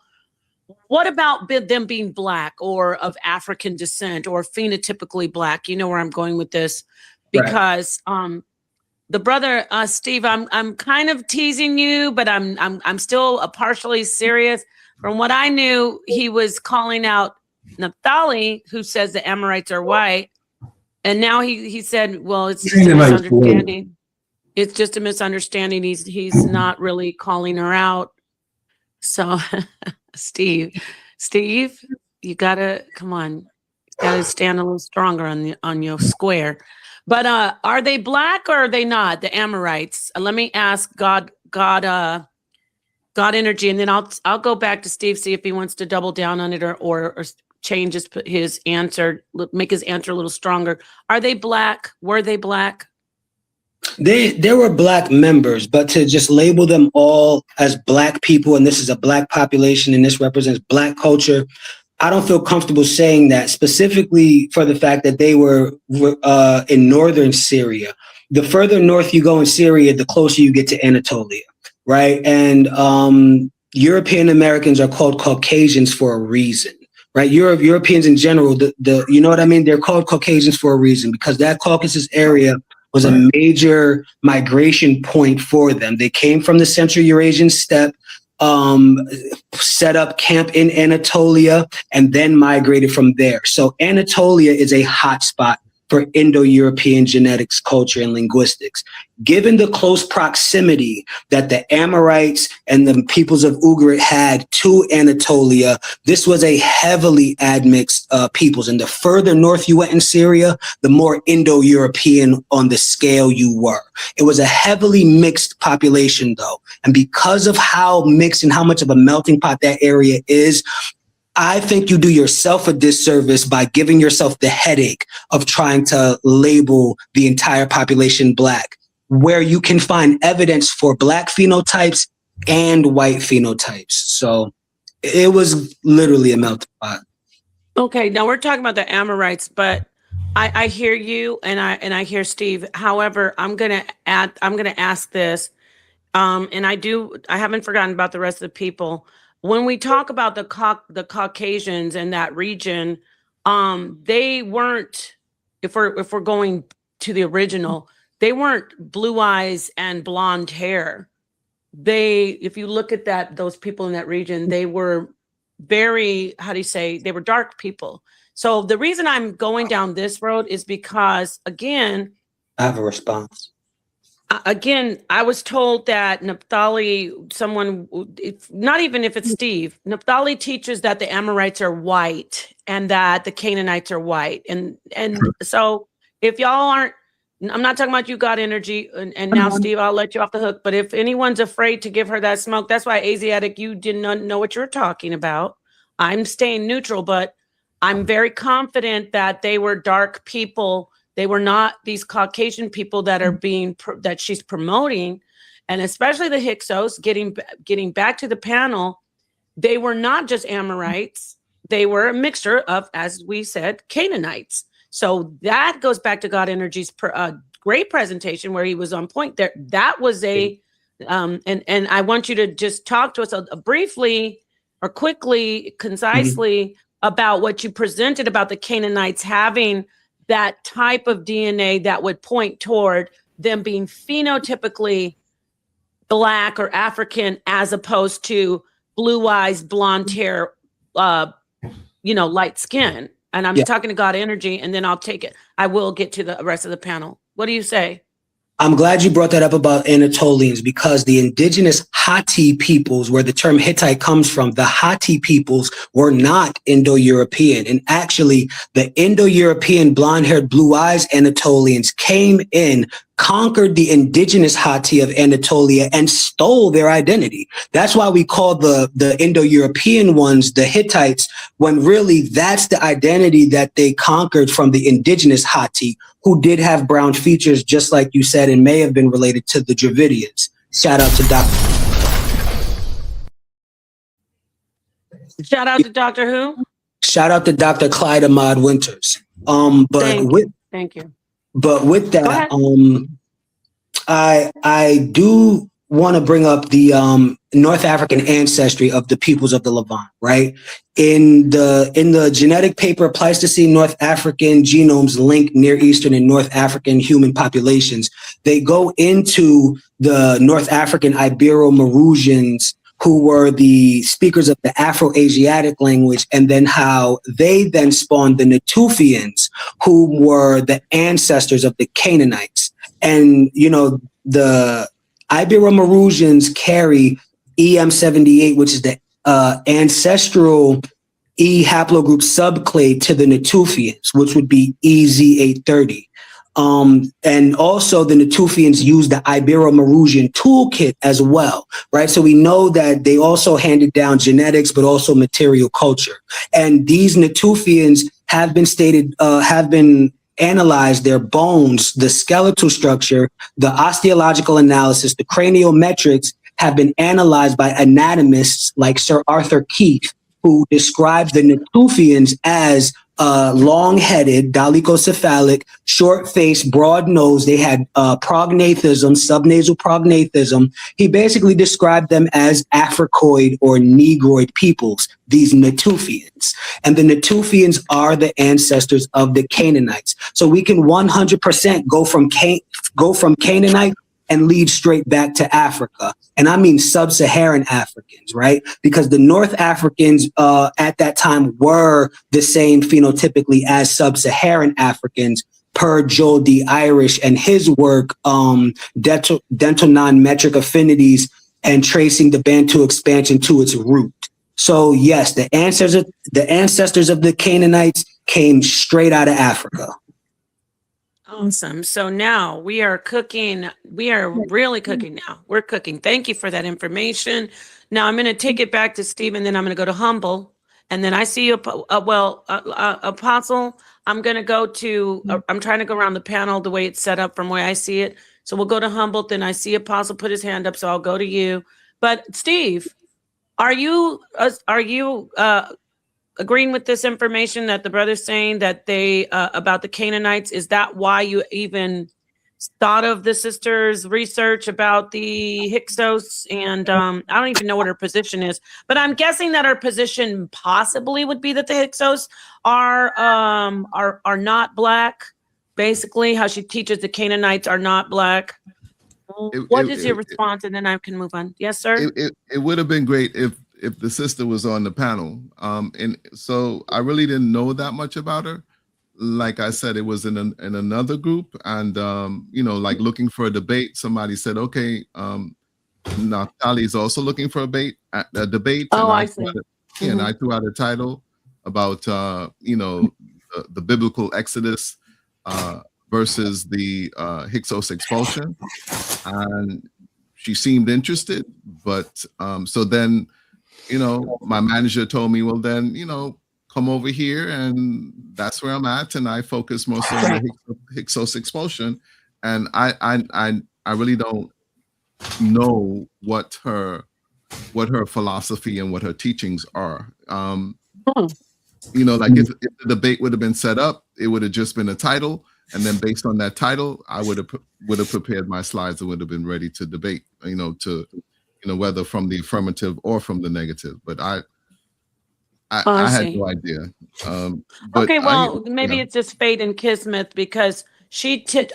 What about them being Black or of African descent or phenotypically Black? You know where I'm going with this, because the brother Steve, I'm kind of teasing you, but I'm still partially serious. From what I knew, he was calling out Naphtali, who says the Amorites are white, and now he said, well, it's just a misunderstanding. It's just a misunderstanding. He's not really calling her out. So, Steve, you gotta come on. You gotta stand a little stronger on your square. But are they black or are they not? The Amorites. Let me ask God energy, and then I'll go back to Steve, see if he wants to double down on it or change his answer, make his answer a little stronger. Are they black? Were they black? There were black members, but to just label them all as black people, and this is a black population, and this represents black culture, I don't feel comfortable saying that, specifically for the fact that they were in northern Syria. The further north you go in Syria, the closer you get to Anatolia, right? And European Americans are called Caucasians for a reason, right? Europeans in general, you know what I mean? They're called Caucasians for a reason because that Caucasus area was a major migration point for them. They came from the Central Eurasian steppe, set up camp in Anatolia, and then migrated from there. So Anatolia is a hotspot for Indo-European genetics, culture, and linguistics. Given the close proximity that the Amorites and the peoples of Ugarit had to Anatolia, this was a heavily admixed peoples. And the further north you went in Syria, the more Indo-European on the scale you were. It was a heavily mixed population, though. And because of how mixed and how much of a melting pot that area is, I think you do yourself a disservice by giving yourself the headache of trying to label the entire population black, where you can find evidence for black phenotypes and white phenotypes. So it was literally a melting pot. Okay, now we're talking about the Amorites, but I hear you and I hear Steve. However, I'm gonna ask this, and I haven't forgotten about the rest of the people. When we talk about the Caucasians in that region, they weren't, if we're going to the original, they weren't blue eyes and blonde hair. If you look at those people in that region, they were very, they were dark people. So the reason I'm going down this road is because, again, I have a response. Again, I was told that Naphtali, not even if it's Steve, Naphtali teaches that the Amorites are white and that the Canaanites are white. And so if y'all aren't, I'm not talking about you, God energy, and now Steve, I'll let you off the hook. But if anyone's afraid to give her that smoke, that's why Asiatic, you did not know what you're talking about. I'm staying neutral, but I'm very confident that they were dark people. They were not these Caucasian people that are that she's promoting, and especially the Hyksos. Getting back to the panel, they were not just Amorites; they were a mixture of, as we said, Canaanites. So that goes back to God Energy's great presentation where he was on point there. That was and I want you to just talk to us briefly or quickly, concisely about what you presented about the Canaanites having that type of DNA that would point toward them being phenotypically black or African, as opposed to blue eyes, blonde hair, light skin. And I'm talking to God Energy, and then I will get to the rest of the panel. What do you say? I'm glad you brought that up about Anatolians, because the indigenous Hatti peoples, where the term Hittite comes from, the Hatti peoples were not Indo-European. And actually, the Indo-European blonde-haired, blue-eyes Anatolians came in, conquered the indigenous Hatti of Anatolia, and stole their identity. That's why we call the Indo-European ones the Hittites, when really that's the identity that they conquered from the indigenous Hatti, who did have brown features, just like you said, and may have been related to the Dravidians. Shout out to Dr. Shout out to Dr. Who? Shout out to Dr. Clyde Ahmad Winters. Thank you. But with that, I do want to bring up the North African ancestry of the peoples of the Levant, right? In the genetic paper Pleistocene North African Genomes Link Near Eastern and North African Human Populations, they go into the North African Ibero-Maurutians, who were the speakers of the Afro-Asiatic language, and then how they then spawned the Natufians, who were the ancestors of the Canaanites. And, the Ibero-Maurutians carry EM78, which is the ancestral E haplogroup subclade to the Natufians, which would be EZ830. And also the Natufians used the Ibero-Maurutian toolkit as well, right? So we know that they also handed down genetics, but also material culture. And these Natufians have been analyzed, their bones, the skeletal structure, the osteological analysis, the craniometrics have been analyzed by anatomists like Sir Arthur Keith, who described the Natufians as long-headed, dolichocephalic, short-faced, broad nose. They had prognathism, subnasal prognathism. He basically described them as Africoid or Negroid peoples, these Natufians. And the Natufians are the ancestors of the Canaanites. So we can 100% go from Canaanite and lead straight back to Africa. And I mean sub-Saharan Africans, right? Because the North Africans at that time were the same phenotypically as sub-Saharan Africans per Joel D. Irish and his work, Dental Non-Metric Affinities and Tracing the Bantu Expansion to its Root. So yes, the ancestors of the Canaanites came straight out of Africa. Awesome. So now we are cooking. We are really cooking now. We're cooking. Thank you for that information. Now I'm going to take it back to Steve, and then I'm going to go to Humble. And then I see you, Apostle. I'm going to go to, I'm trying to go around the panel the way it's set up from where I see it. So we'll go to Humble. Then I see Apostle put his hand up. So I'll go to you. But Steve, are you agreeing with this information that the brother's saying that they about the Canaanites? Is that why you even thought of the sister's research about the Hyksos? And I don't even know what her position is, but I'm guessing that her position possibly would be that the Hyksos are not black. Basically, how she teaches the Canaanites are not black. What is your response? And then I can move on. Yes, sir. It would have been great if the sister was on the panel. And so I really didn't know that much about her. Like I said, it was in another group, and like looking for a debate. Somebody said, okay, Naftali's also looking for a debate. Oh, I see. And I threw out a title about the biblical Exodus versus the Hyksos expulsion, and she seemed interested. But so then, my manager told me, well, then, come over here, and that's where I'm at. And I focus mostly on the Hyksos expulsion. And I really don't know what her philosophy and what her teachings are. Like if the debate would have been set up, it would have just been a title. And then based on that title, I would have prepared my slides and would have been ready to debate, whether from the affirmative or from the negative. But I had no idea. Okay, well, maybe it's just fate and kismet, because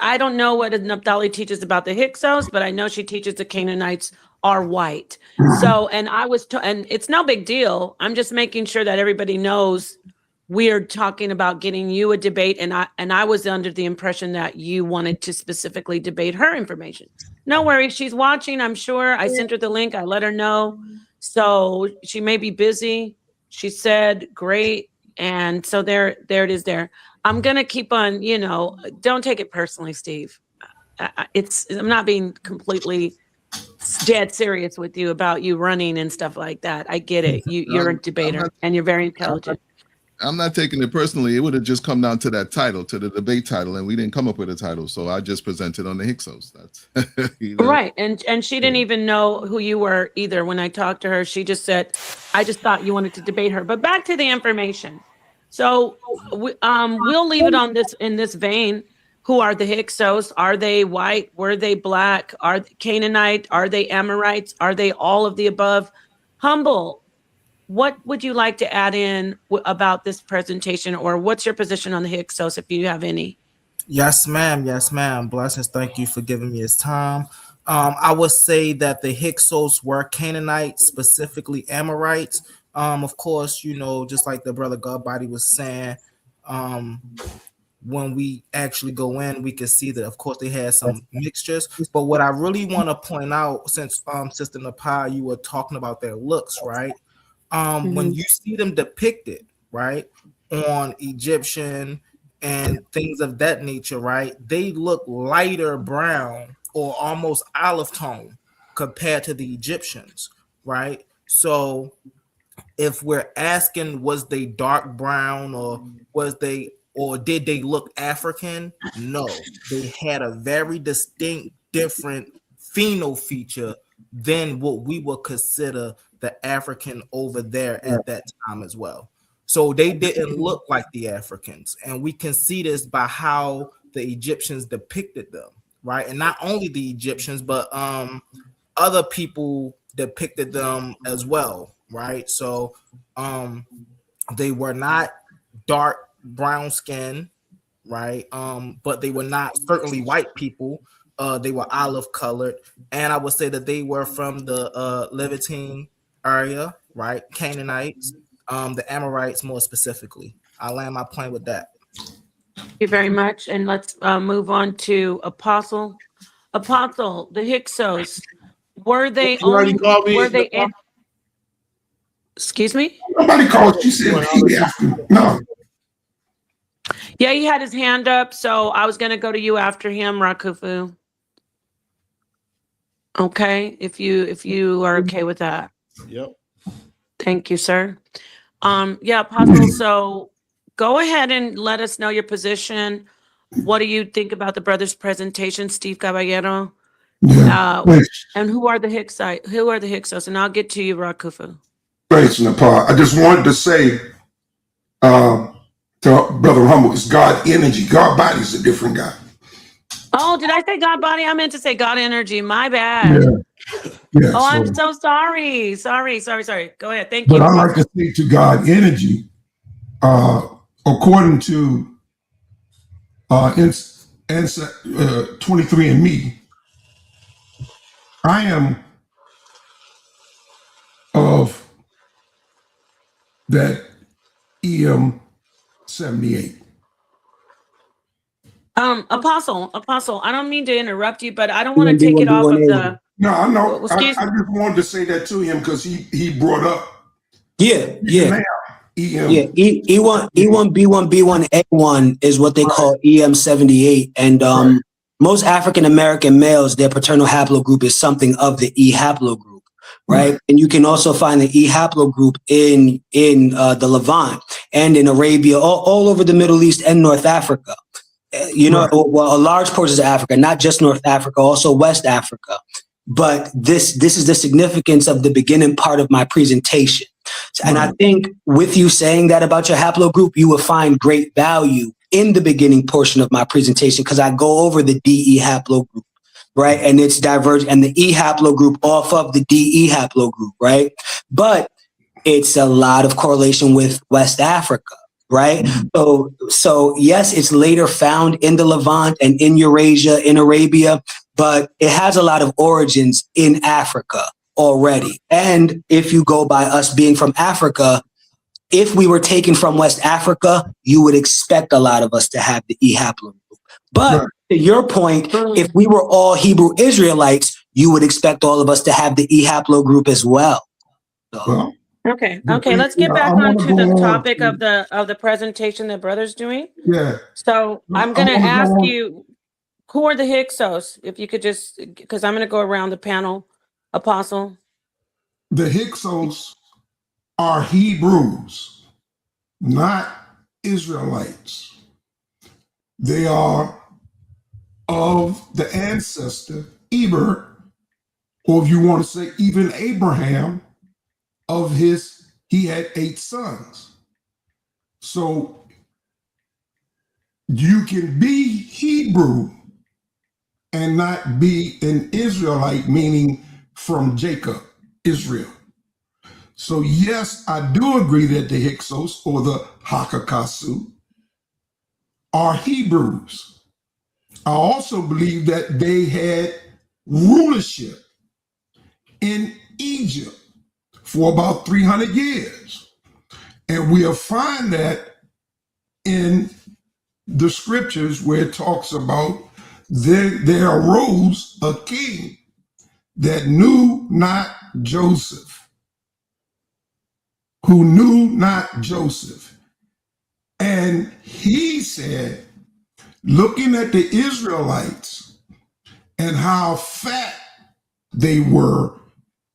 I don't know what Naphtali teaches about the Hyksos, but I know she teaches the Canaanites are white. So, and and it's no big deal. I'm just making sure that everybody knows we're talking about getting you a debate, and I was under the impression that you wanted to specifically debate her information. No worries, she's watching, I'm sure. I sent her the link, I let her know. So she may be busy. She said, great. And so there it is there. I'm going to keep on, don't take it personally, Steve. I'm not being completely dead serious with you about you running and stuff like that. I get it. You're a debater and you're very intelligent. I'm not taking it personally. It would have just come down to that title, to the debate title, and we didn't come up with a title. So I just presented on the Hyksos. That's right. And she didn't even know who you were either. When I talked to her, she just said, I just thought you wanted to debate her. But back to the information. So we'll leave it on in this vein. Who are the Hyksos? Are they white? Were they black? Are they Canaanite? Are they Amorites? Are they all of the above? Humble, what would you like to add in about this presentation, or what's your position on the Hyksos, if you have any? Yes, ma'am. Yes, ma'am. Blessings. Thank you for giving me this time. I would say that the Hyksos were Canaanites, specifically Amorites. Of course, just like the brother Godbody was saying, when we actually go in, we can see that, of course, they had some mixtures. But what I really want to point out, since Sister Napal, you were talking about their looks, right? When you see them depicted, right, on Egyptian and things of that nature, right? They look lighter brown or almost olive tone compared to the Egyptians, right? So if we're asking, was they dark brown or did they look African? No, they had a very distinct different pheno feature than what we would consider the African over there at that time as well. So they didn't look like the Africans, and we can see this by how the Egyptians depicted them, right? And not only the Egyptians, but other people depicted them as well, right? So they were not dark brown skin, right? But they were not certainly white people. They were olive colored, and I would say that they were from the Levantine area, right? Canaanites, the Amorites more specifically. I land my plane with that. Thank you very much. And let's move on to Apostle. Apostle, the Hyksos, were they You already only, called me. were they, excuse me? Nobody called you. Said he after. No. Yeah, he had his hand up, so I was going to go to you after him, Rakufu. Okay, if you are okay with that. Yep. Thank you, sir. Yeah, Apostle, so go ahead and let us know your position. What do you think about the brother's presentation, Steve Caballero? Yeah. And who are the Hyksos? Who are the Hyksos? And I'll get to you, Rakufu. Thanks, Nepal. I just wanted to say to Brother Humble, it's God energy. God body is a different guy. Oh, did I say God body? I meant to say God energy. My bad. Yeah. Oh, I'm so sorry. Sorry. Go ahead. Thank But you. I like to say to God energy, according to 23andMe, I am of that EM 78. Apostle, I don't mean to interrupt you, but I don't want to take it off of the. No, I know. I Excuse me. just wanted to say that to him because he brought up. Yeah. EM. Yeah, E1, B1, B1, A1 is what they call EM78. And most African American males, their paternal haplogroup is something of the E haplogroup, right? And you can also find the E haplogroup in the Levant and in Arabia, all over the Middle East and North Africa. Well, a large portion of Africa, not just North Africa, also West Africa. But this is the significance of the beginning part of my presentation. And I think with you saying that about your haplogroup, you will find great value in the beginning portion of my presentation because I go over the DE haplogroup, right? And it's divergent and the E haplogroup off of the DE haplogroup, right? But it's a lot of correlation with West Africa, right? So yes, it's later found in the Levant and in Eurasia, in Arabia, but it has a lot of origins in Africa already. And if you go by us being from Africa, if we were taken from West Africa, you would expect a lot of us to have the E haplogroup. But to your point, if we were all Hebrew Israelites, you would expect all of us to have the E haplogroup as well. So. Okay. Let's get back onto the topic of the presentation that brother's doing. Yeah. So I'm going to ask you, who are the Hyksos? If you could just, because I'm going to go around the panel, Apostle. The Hyksos are Hebrews, not Israelites. They are of the ancestor Eber, or if you want to say even Abraham, he had 8 sons. So you can be Hebrew and not be an Israelite, meaning from Jacob, Israel. So yes, I do agree that the Hyksos or the Hakakasu are Hebrews. I also believe that they had rulership in Egypt for about 300 years. And we'll find that in the scriptures where it talks about there arose a king that knew not Joseph, who knew not Joseph. And he said, looking at the Israelites and how fat they were,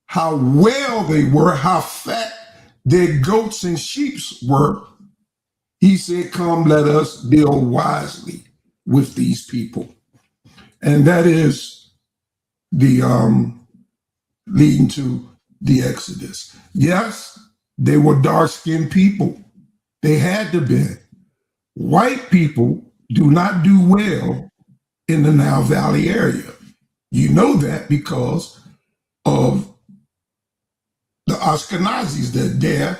how well they were, how fat their goats and sheep were, he said, come, let us deal wisely with these people. And that is the leading to the Exodus. Yes, they were dark-skinned people. They had to be. White people do not do well in the Nile Valley area. You know that because of the Ashkenazis that there.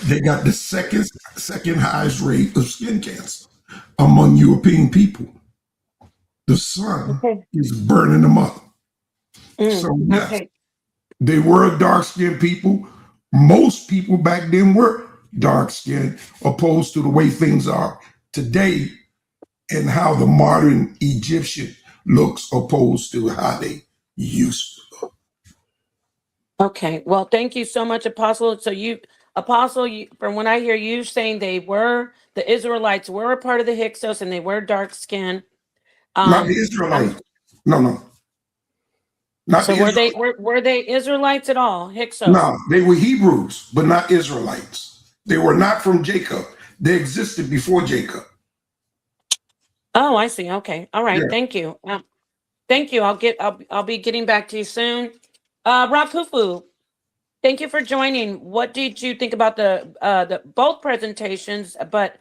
They got the second highest rate of skin cancer among European people. The sun Okay. is burning them up. So yes, Okay. they were dark-skinned people. Most people back then were dark-skinned, opposed to the way things are today and how the modern Egyptian looks opposed to how they used to look. Okay. Well, thank you so much, Apostle. So Apostle, from when I hear you saying the Israelites were a part of the Hyksos and they were dark skinned. Not the Israelites. No. Not So the Israelites. were they Israelites at all? Hyksos. No, they were Hebrews, but not Israelites. They were not from Jacob. They existed before Jacob. Oh, I see. Okay. All right. Yeah. Thank you. Thank you. I'll be getting back to you soon. Rakufu, thank you for joining. What did you think about the both presentations? But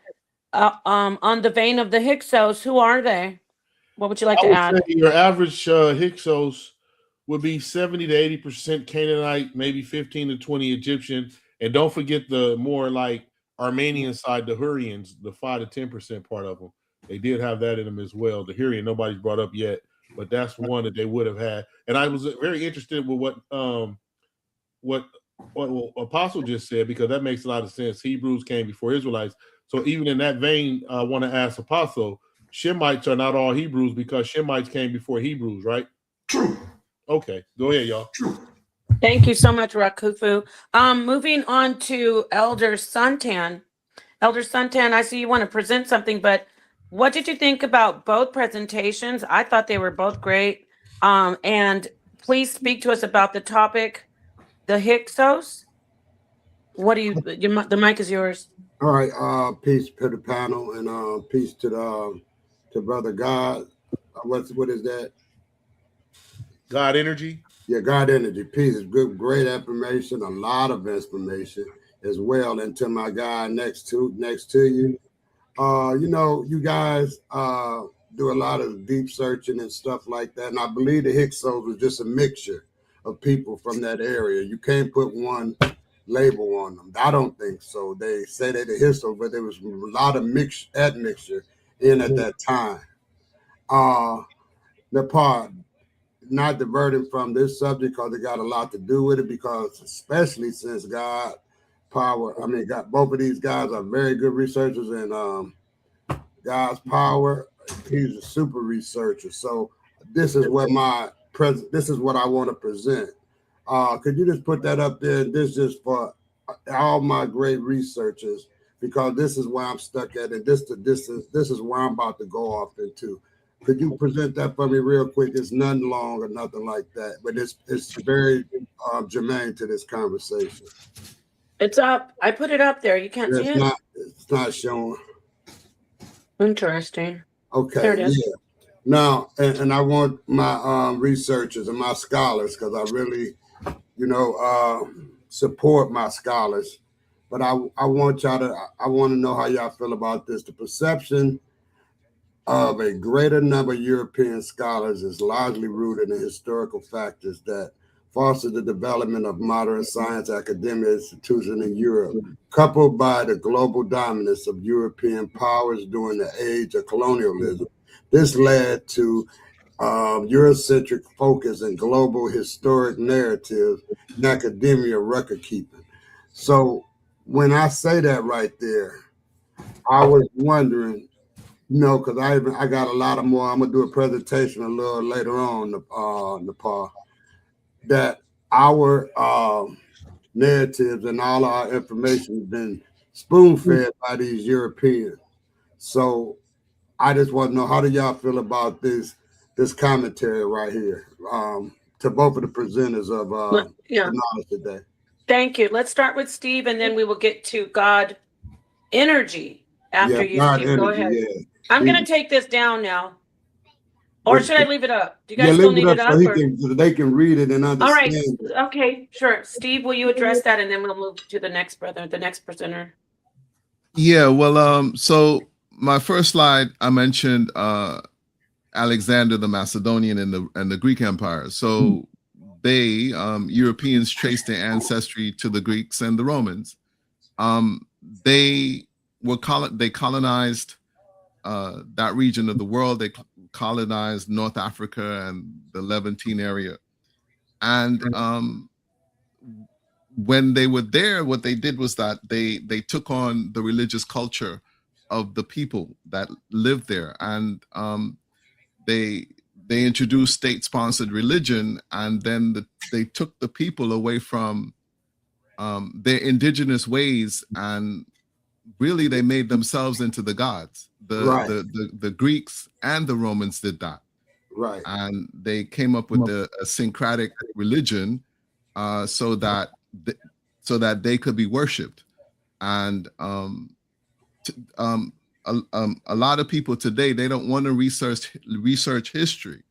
on the vein of the Hyksos, who are they? What would you like I to would add? say your average Hyksos would be 70 to 80% Canaanite, maybe 15 to 20 Egyptian. And don't forget the more like Armenian side, the Hurrians, the 5 to 10% part of them. They did have that in them as well. The Hurrian, nobody's brought up yet, but that's one that they would have had. And I was very interested with what Apostle just said, because that makes a lot of sense. Hebrews came before Israelites. So even in that vein, I want to ask Apostle, Shemites are not all Hebrews because Shemites came before Hebrews, right? True. Okay, go ahead, y'all. True. Thank you so much, Rakufu. Moving on to Elder Suntan. Elder Suntan, I see you want to present something, but what did you think about both presentations? I thought they were both great. And please speak to us about the topic, the Hyksos. What do you? The mic is yours. All right, peace to the panel and peace to the to brother God. What is that? God energy. Yeah, God energy. Peace is good, great information, a lot of information as well. And to my guy next to you, you know, you guys do a lot of deep searching and stuff like that. And I believe the Hyksos was just a mixture of people from that area. You can't put one label on them. I don't think so. They say they're the Hyksos, but there was a lot of admixture in at that time. The part, not diverting from this subject because it got a lot to do with it, because especially since God power, I mean, both of these guys are very good researchers, and God's power, he's a super researcher. So this is what this is what I want to present. Could you just put that up there? This is for all my great researchers, because this is where I'm stuck at, and this is where I'm about to go off into. Could you present that for me real quick? It's nothing long or nothing like that, but it's very germane to this conversation. It's up. I put it up there. You can't see it? It's not showing. Interesting. Okay. There it is. Yeah. Now, and I want my researchers and my scholars, because I really, support my scholars. But I want I want to know how y'all feel about this. The perception of a greater number of European scholars is largely rooted in historical factors that foster the development of modern science academic institutions in Europe, coupled by the global dominance of European powers during the age of colonialism. This led to Eurocentric focus and global historic narratives in academia record keeping. So when I say that right there, I was wondering, because I got a lot of more. I'm gonna do a presentation a little later on, Nepal, that our narratives and all our information has been spoon-fed by these Europeans. So I just want to know, how do y'all feel about this commentary right here, to both of the presenters of Yeah. the knowledge today? Thank you. Let's start with Steve, and then we will get to God energy after you, God Steve. Go energy, ahead. yeah. I'm going to take this down now. Or should I leave it up? Do you guys Yeah, still leave need it it up up? so they can read it and All understand right. it. Okay, sure. Steve, will you address that, and then we'll move to the next presenter. Yeah, well, so my first slide, I mentioned Alexander the Macedonian and the Greek Empire. So they Europeans traced their ancestry to the Greeks and the Romans. They colonized that region of the world. They colonized North Africa and the Levantine area. And when they were there, what they did was that they took on the religious culture of the people that lived there, and they introduced state-sponsored religion, and then they took the people away from their indigenous ways, and really they made themselves into the gods. The Greeks and the Romans did that, Right. and they came up with a syncretic religion, so that they could be worshipped. And a lot of people today, they don't want to research history.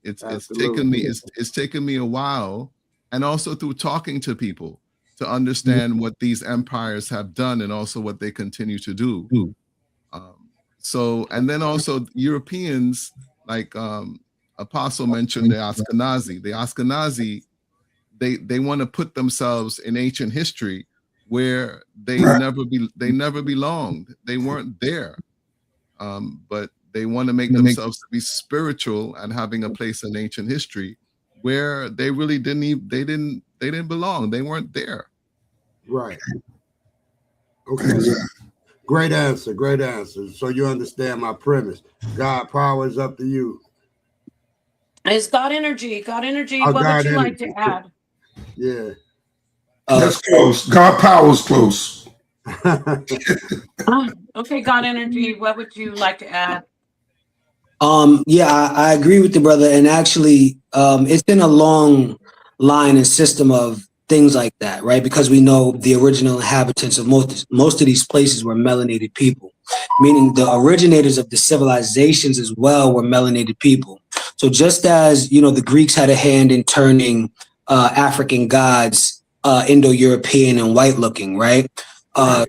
It's taken me a while, and also through talking to people, to understand what these empires have done and also what they continue to do. So, and then also Europeans, like Apostle mentioned, the Ashkenazi, they want to put themselves in ancient history where they never belonged. They weren't there, but they want to make themselves to be spiritual and having a place in ancient history where they really didn't belong. They weren't there. Right. Okay. Great answer. Great answer. So you understand my premise. God power is up to you. Is God energy? God energy. Oh, What God would you like energy. to add? Yeah. That's close. God power is close. Okay, God energy. What would you like to add? Yeah, I agree with the brother, and actually, it's been a long line and system of things like that, right? Because we know the original inhabitants of most of these places were melanated people, meaning the originators of the civilizations as well were melanated people. So just as the Greeks had a hand in turning African gods Indo-European and white-looking, right? An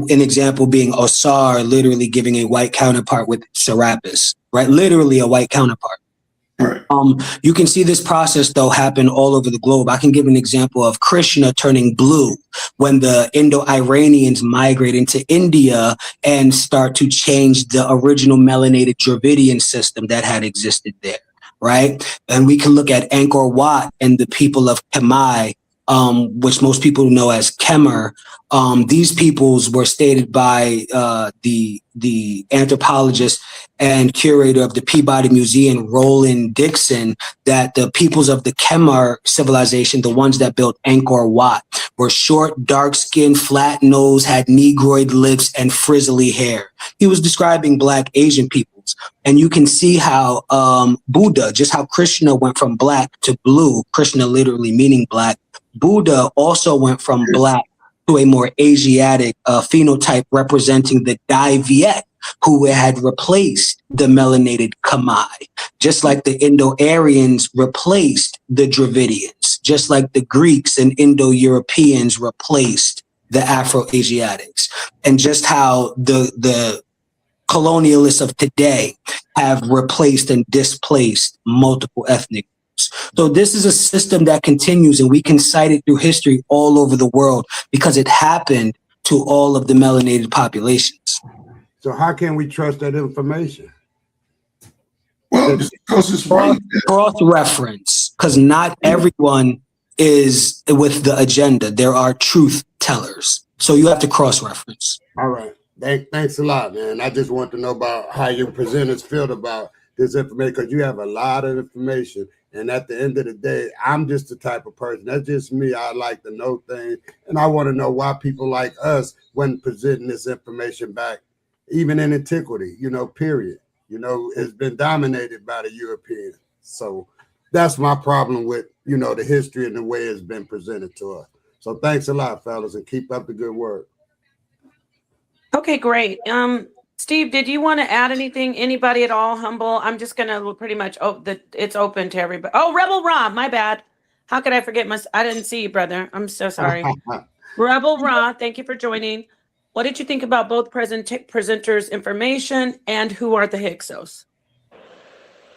example being Osar literally giving a white counterpart with Serapis, right? Literally a white counterpart. Right. You can see this process though happen all over the globe. I can give an example of Krishna turning blue when the Indo-Iranians migrate into India and start to change the original melanated Dravidian system that had existed there, right? And we can look at Angkor Wat and the people of Khmer, which most people know as Khmer. These peoples were stated by the anthropologist and curator of the Peabody Museum, Roland Dixon, that the peoples of the Khmer civilization, the ones that built Angkor Wat, were short, dark-skinned, flat-nosed, had negroid lips, and frizzly hair. He was describing Black Asian peoples. And you can see how Buddha, just how Krishna went from black to blue, Krishna literally meaning black, Buddha also went from black to a more Asiatic phenotype representing the Dai Viet, who had replaced the melanated Khmer, just like the Indo-Aryans replaced the Dravidians, just like the Greeks and Indo-Europeans replaced the Afro-Asiatics, and just how the colonialists of today have replaced and displaced multiple ethnic groups. So this is a system that continues, and we can cite it through history all over the world because it happened to all of the melanated populations. So how can we trust that information? Well, because it's right. Cross-reference, because not everyone is with the agenda. There are truth tellers. So you have to cross-reference. All right. Thanks a lot, man. I just want to know about how your presenters feel about this information, because you have a lot of information And at the end of the day, I'm just the type of person. That's just me. I like to know things, and I want to know why people like us when presenting this information back, even in antiquity. Period. It's been dominated by the Europeans. So that's my problem with the history and the way it's been presented to us. So thanks a lot, fellas, and keep up the good work. Okay, great. Steve, did you want to add anything? Anybody at all? Humble? I'm just gonna pretty much it's open to everybody. Oh, Rebel Rob, my bad. How could I forget I didn't see you, brother. I'm so sorry. Rebel Rob, thank you for joining. What did you think about both presenters' information and who are the Hyksos?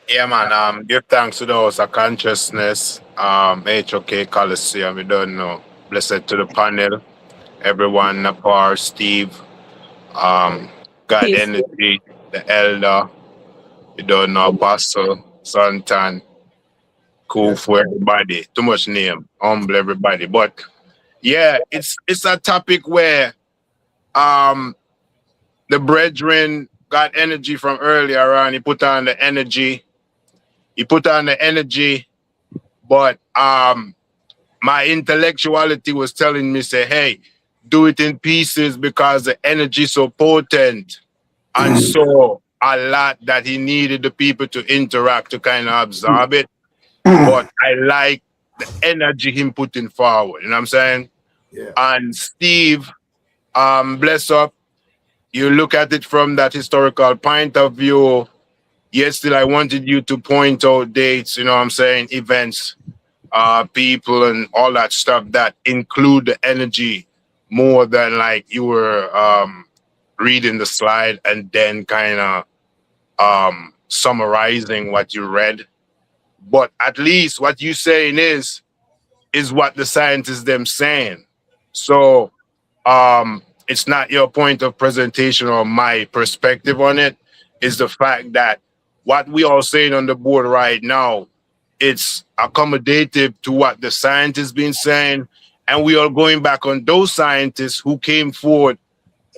Yeah, man. Give thanks to those of consciousness. HOK Colosseum. We don't know. Blessed to the panel. Everyone, Napar, Steve. God Peace. Energy, the Elder. We don't know Apostle, Santan. Cool for everybody. Too much name. Humble everybody. But yeah, it's a topic where the brethren got energy from earlier on. He put on the energy. But my intellectuality was telling me, say, hey, do it in pieces because the energy is so potent and so a lot that he needed the people to interact to kind of absorb it. But I like the energy him putting forward. You know what I'm saying? Yeah. And Steve, bless up, you look at it from that historical point of view. Yes, still I wanted you to point out dates, you know what I'm saying, events, people and all that stuff that include the energy more than like you were reading the slide and then kind of summarizing what you read. But at least what you're saying is what the scientists them saying. So it's not your point of presentation or my perspective on it. Is the fact that what we are saying on the board right now, it's accommodative to what the scientists been saying, and we are going back on those scientists who came forward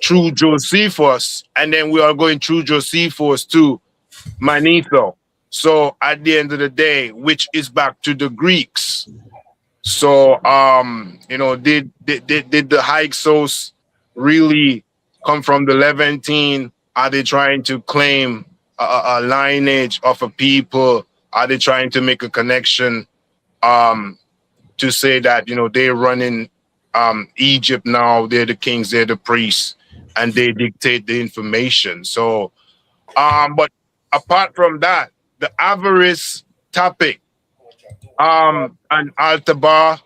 through Josephus, and then we are going through Josephus to Manetho. So at the end of the day, which is back to the Greeks. So did the Hyksos really come from the Levantine? Are they trying to claim a lineage of a people? Are they trying to make a connection to say that they're running Egypt now? They're the kings, they're the priests, and they dictate the information. So, but apart from that, the avarice topic, and Altabar,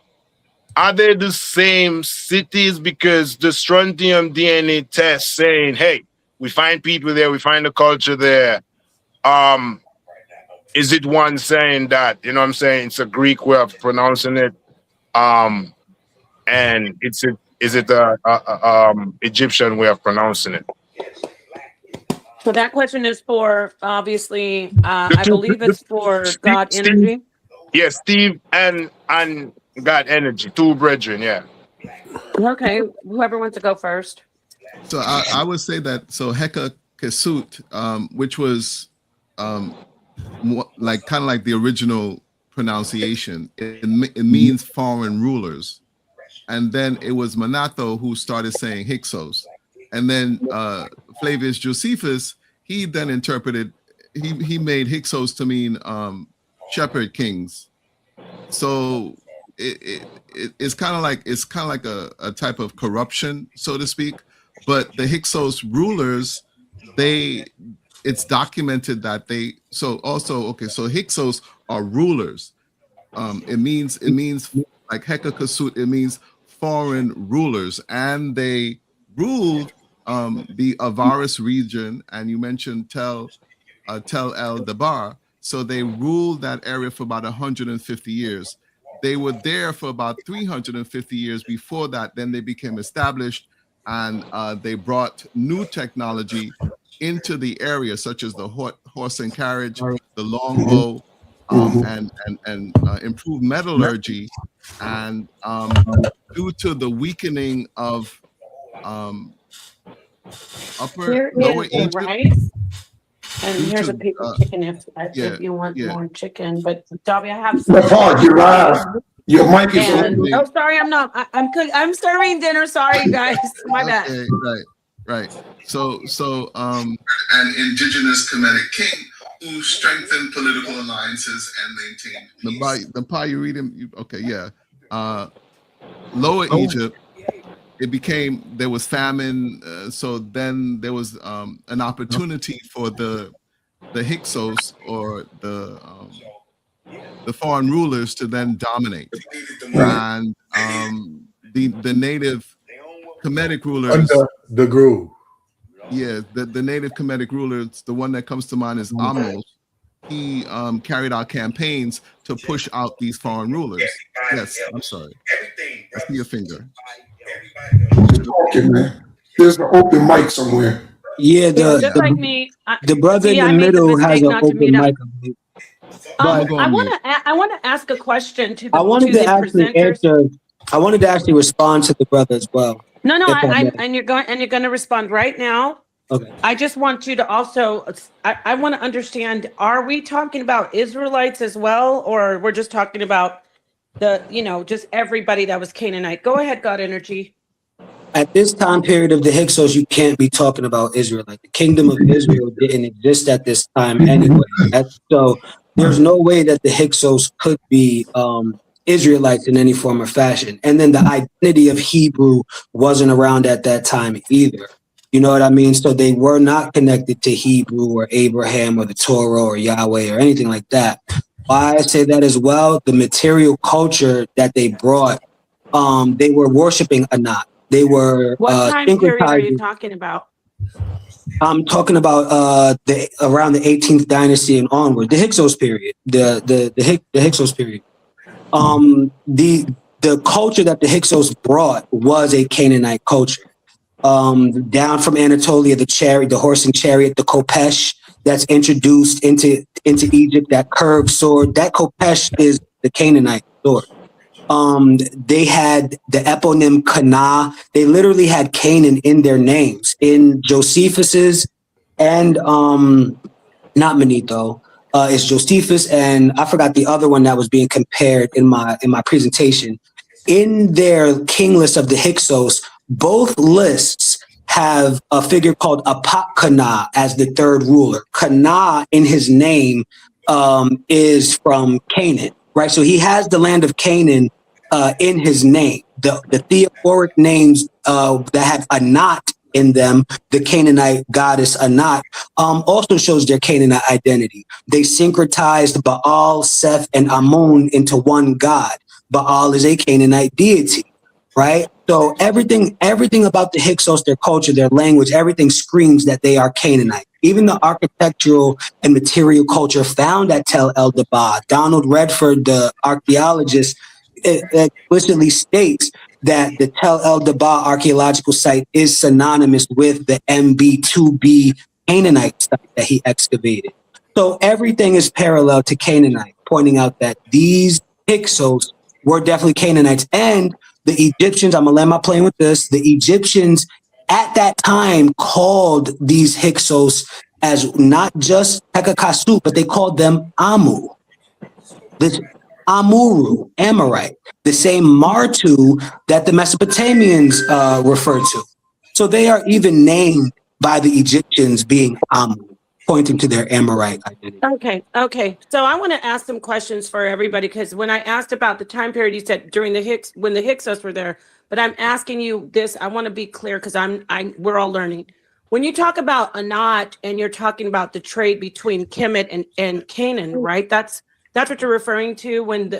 are they the same cities? Because the strontium DNA test saying, hey, we find people there, we find the culture there. Is it one saying that, you know what I'm saying, it's a Greek way of pronouncing it? And is it a Egyptian way of pronouncing it? So that question is for, obviously, I believe it's for God Energy. Yes, Steve and God Energy, two brethren, yeah. Okay, whoever wants to go first. So I would say that, so Heka Kesut, which was more like kind of like the original pronunciation, it means foreign rulers. And then it was Manetho who started saying Hyksos. And then Flavius Josephus, he then interpreted, he made Hyksos to mean shepherd kings. So it's kind of like a type of corruption, so to speak. But the Hyksos rulers, it's documented that so Hyksos are rulers. It means like Heka Kasut, it means foreign rulers, and they ruled the Avaris region, and you mentioned Tel El Dabar. So they ruled that area for about 150 years. They were there for about 350 years before that. Then they became established, and they brought new technology into the area, such as the horse and carriage, the longbow, and improved metallurgy. And due to the weakening of lower Egypt, R.I.S.E. And You here's a too. piece of chicken Yeah, if you want yeah. more chicken. But Dobby, I have But some. Paul, you're live. Your mic is And open. oh, sorry, I'm not. I'm serving dinner. Sorry, guys. My bad. Okay, right. So, an indigenous Kemetic king who strengthened political alliances and maintained peace. The pie you read him. Okay, yeah. Lower Egypt, there was famine. So then there was an opportunity for the Hyksos or the foreign rulers to then dominate, and the native Kemetic rulers. Under the groove. Yeah, the native Kemetic rulers. The one that comes to mind is Amos. He carried out campaigns to push out these foreign rulers. Yes, I'm sorry. I see your finger. Who's talking, man? There's an open mic somewhere. Yeah, Just like me. the brother in the I made the middle has mistake an not to open mute up. mic. But I want to ask a question to the I wanted to actually presenters. answer. I wanted to actually respond to the brother as well. No, and you're going to respond right now. Okay. I just want you to also. I want to understand. Are we talking about Israelites as well, or we're just talking about just everybody that was Canaanite? Go ahead, God Energy. At this time period of the Hyksos, you can't be talking about Israel. Like the kingdom of Israel didn't exist at this time anyway. So there's no way that the Hyksos could be Israelites in any form or fashion. And then the identity of Hebrew wasn't around at that time either. You know what I mean? So they were not connected to Hebrew or Abraham or the Torah or Yahweh or anything like that. Why I say that as well, the material culture that they brought, they were worshiping Anat. They were what time period are you talking about? I'm talking about around the 18th dynasty and onward, the Hyksos period, the Hyksos period. The culture that the Hyksos brought was a Canaanite culture. Down from Anatolia, the horse and chariot, the Kopesh that's introduced into Egypt, that curved sword, that Kopesh is the Canaanite sword. They had the eponym Kana. They literally had Canaan in their names. In Josephus's and not Manetho, it's Josephus and I forgot the other one that was being compared in my presentation. In their king list of the Hyksos, both lists have a figure called Apakana as the third ruler. Kana in his name is from Canaan, right? So he has the land of Canaan in his name. The theophoric names that have Anat in them, the Canaanite goddess Anat, also shows their Canaanite identity. They syncretized Baal, Seth, and Amun into one god. Baal is a Canaanite deity, right? So everything about the Hyksos, their culture, their language, everything screams that they are Canaanite. Even the architectural and material culture found at Tel El-Daba. Donald Redford, the archaeologist, explicitly states that the Tel El-Daba archaeological site is synonymous with the MB2B Canaanite site that he excavated. So everything is parallel to Canaanite, pointing out that these Hyksos were definitely Canaanites. And the Egyptians, I'm gonna land my plane with this, the Egyptians at that time called these Hyksos as not just Hekakasu, but they called them Amu. This Amuru, Amorite, the same Martu that the Mesopotamians referred to. So they are even named by the Egyptians being Amu, pointing to their Amorite identity. Okay. So I want to ask some questions for everybody, because when I asked about the time period, you said during when the Hyksos were there, but I'm asking you this, I want to be clear because we're all learning. When you talk about Anat and you're talking about the trade between Kemet and Canaan, right? That's what you're referring to when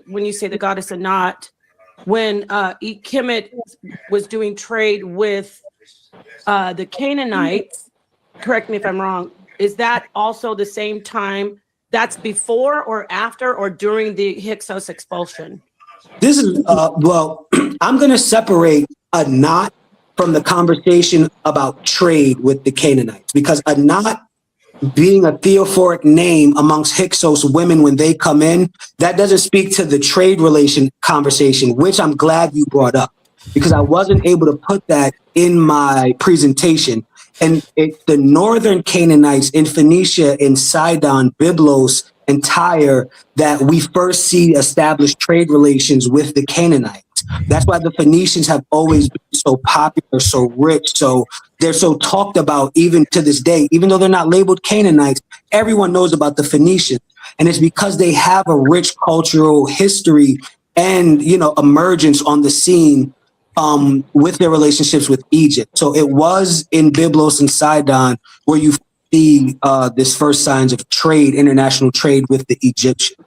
when you say the goddess Anat, when Kemet was doing trade with the Canaanites. Correct me if I'm wrong. Is that also the same time? That's before or after or during the Hyksos expulsion? This is, well, I'm going to separate Anat from the conversation about trade with the Canaanites, because Anat being a theophoric name amongst Hyksos women when they come in, that doesn't speak to the trade relation conversation, which I'm glad you brought up, because I wasn't able to put that in my presentation. And the northern Canaanites in Phoenicia, in Sidon, Byblos, and Tyre, that we first see establish trade relations with the Canaanites. That's why the Phoenicians have always been so popular, so rich, so they're so talked about even to this day. Even though they're not labeled Canaanites, everyone knows about the Phoenicians. And it's because they have a rich cultural history and, emergence on the scene with their relationships with Egypt. So it was in Byblos and Sidon where you see this first signs of trade, international trade with the Egyptians.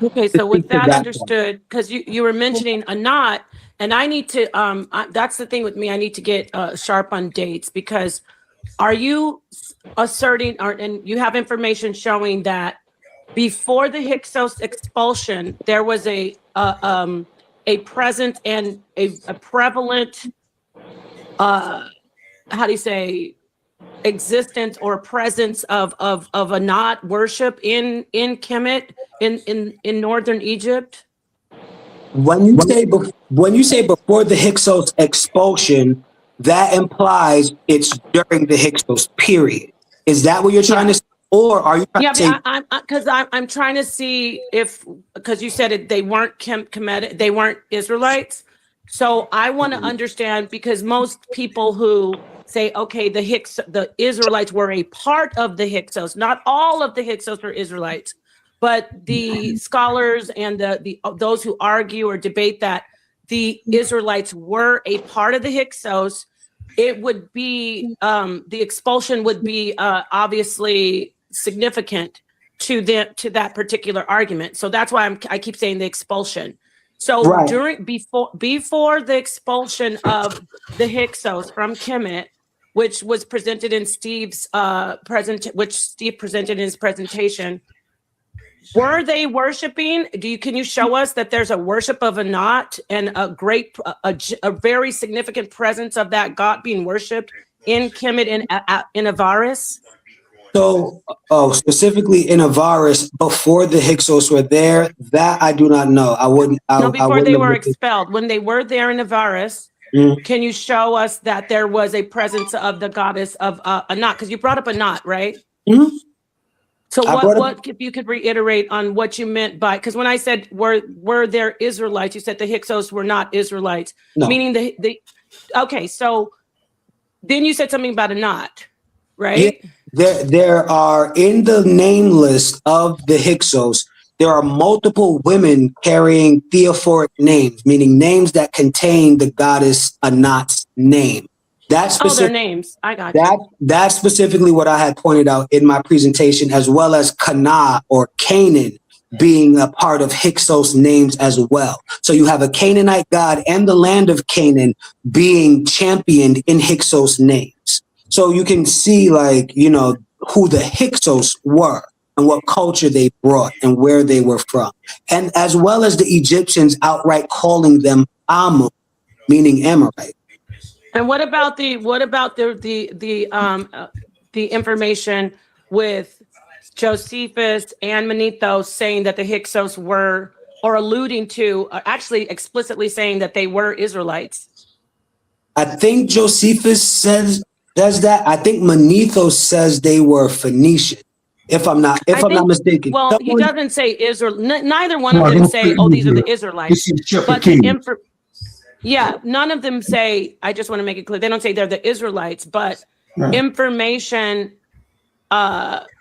Okay, so with that understood, because you were mentioning a knot, and I need to, that's the thing with me, I need to get sharp on dates, because are you asserting, and you have information showing that before the Hyksos expulsion, there was a present and a prevalent, how do you say, existence or presence of a knot worship in Kemet in northern Egypt? When you say before the Hyksos expulsion, that implies it's during the Hyksos period. Is that what you're trying to say? Or are you trying to say? I'm trying to see because you said they weren't Kemetic, they weren't Israelites. So I want to understand, because most people who say, okay, the Israelites were a part of the Hyksos, not all of the Hyksos were Israelites, but the scholars and those who argue or debate that the Israelites were a part of the Hyksos, it would be the expulsion would be obviously significant to that particular argument. So that's why I keep saying the expulsion. So right. before the expulsion of the Hyksos from Kemet, which was presented in Steve's which Steve presented in his presentation, were they worshiping? Can you show us that there's a worship of a knot and a very significant presence of that god being worshipped in Kemet in Avaris? So, specifically in Avaris, before the Hyksos were there, that I do not know. Before they were expelled, when they were there in Avaris, can you show us that there was a presence of the goddess of a knot? Because you brought up a knot, right? Mm-hmm. So what if you could reiterate on what you meant by, because when I said were there Israelites, you said the Hyksos were not Israelites, no. Meaning okay, so then you said something about a knot, right? Yeah, there are, in the name list of the Hyksos, there are multiple women carrying theophoric names, meaning names that contain the goddess Anat's name. Their names. I got you. That's specifically what I had pointed out in my presentation, as well as Cana or Canaan being a part of Hyksos names as well. So you have a Canaanite god and the land of Canaan being championed in Hyksos names. So you can see, who the Hyksos were and what culture they brought and where they were from. And as well as the Egyptians outright calling them Amu, meaning Amorite. And what about the information with Josephus and Manetho saying that the Hyksos were, or alluding to, actually explicitly saying that they were Israelites? I think Josephus says that. I think Manetho says they were Phoenician, if I'm not mistaken. Well, he doesn't say Israel. Neither one of them say, "Oh, these are the Israelites." But none of them say. I just want to make it clear. They don't say they're the Israelites, but information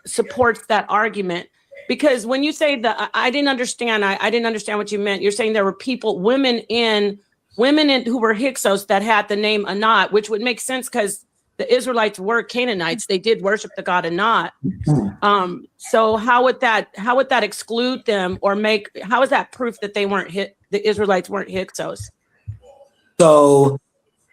supports that argument. Because when you say that, I didn't understand. I didn't understand what you meant. You're saying there were women who were Hyksos that had the name Anat, which would make sense because the Israelites were Canaanites. They did worship the god Anat. So how would that exclude them, or how is that proof that the Israelites weren't Hyksos? So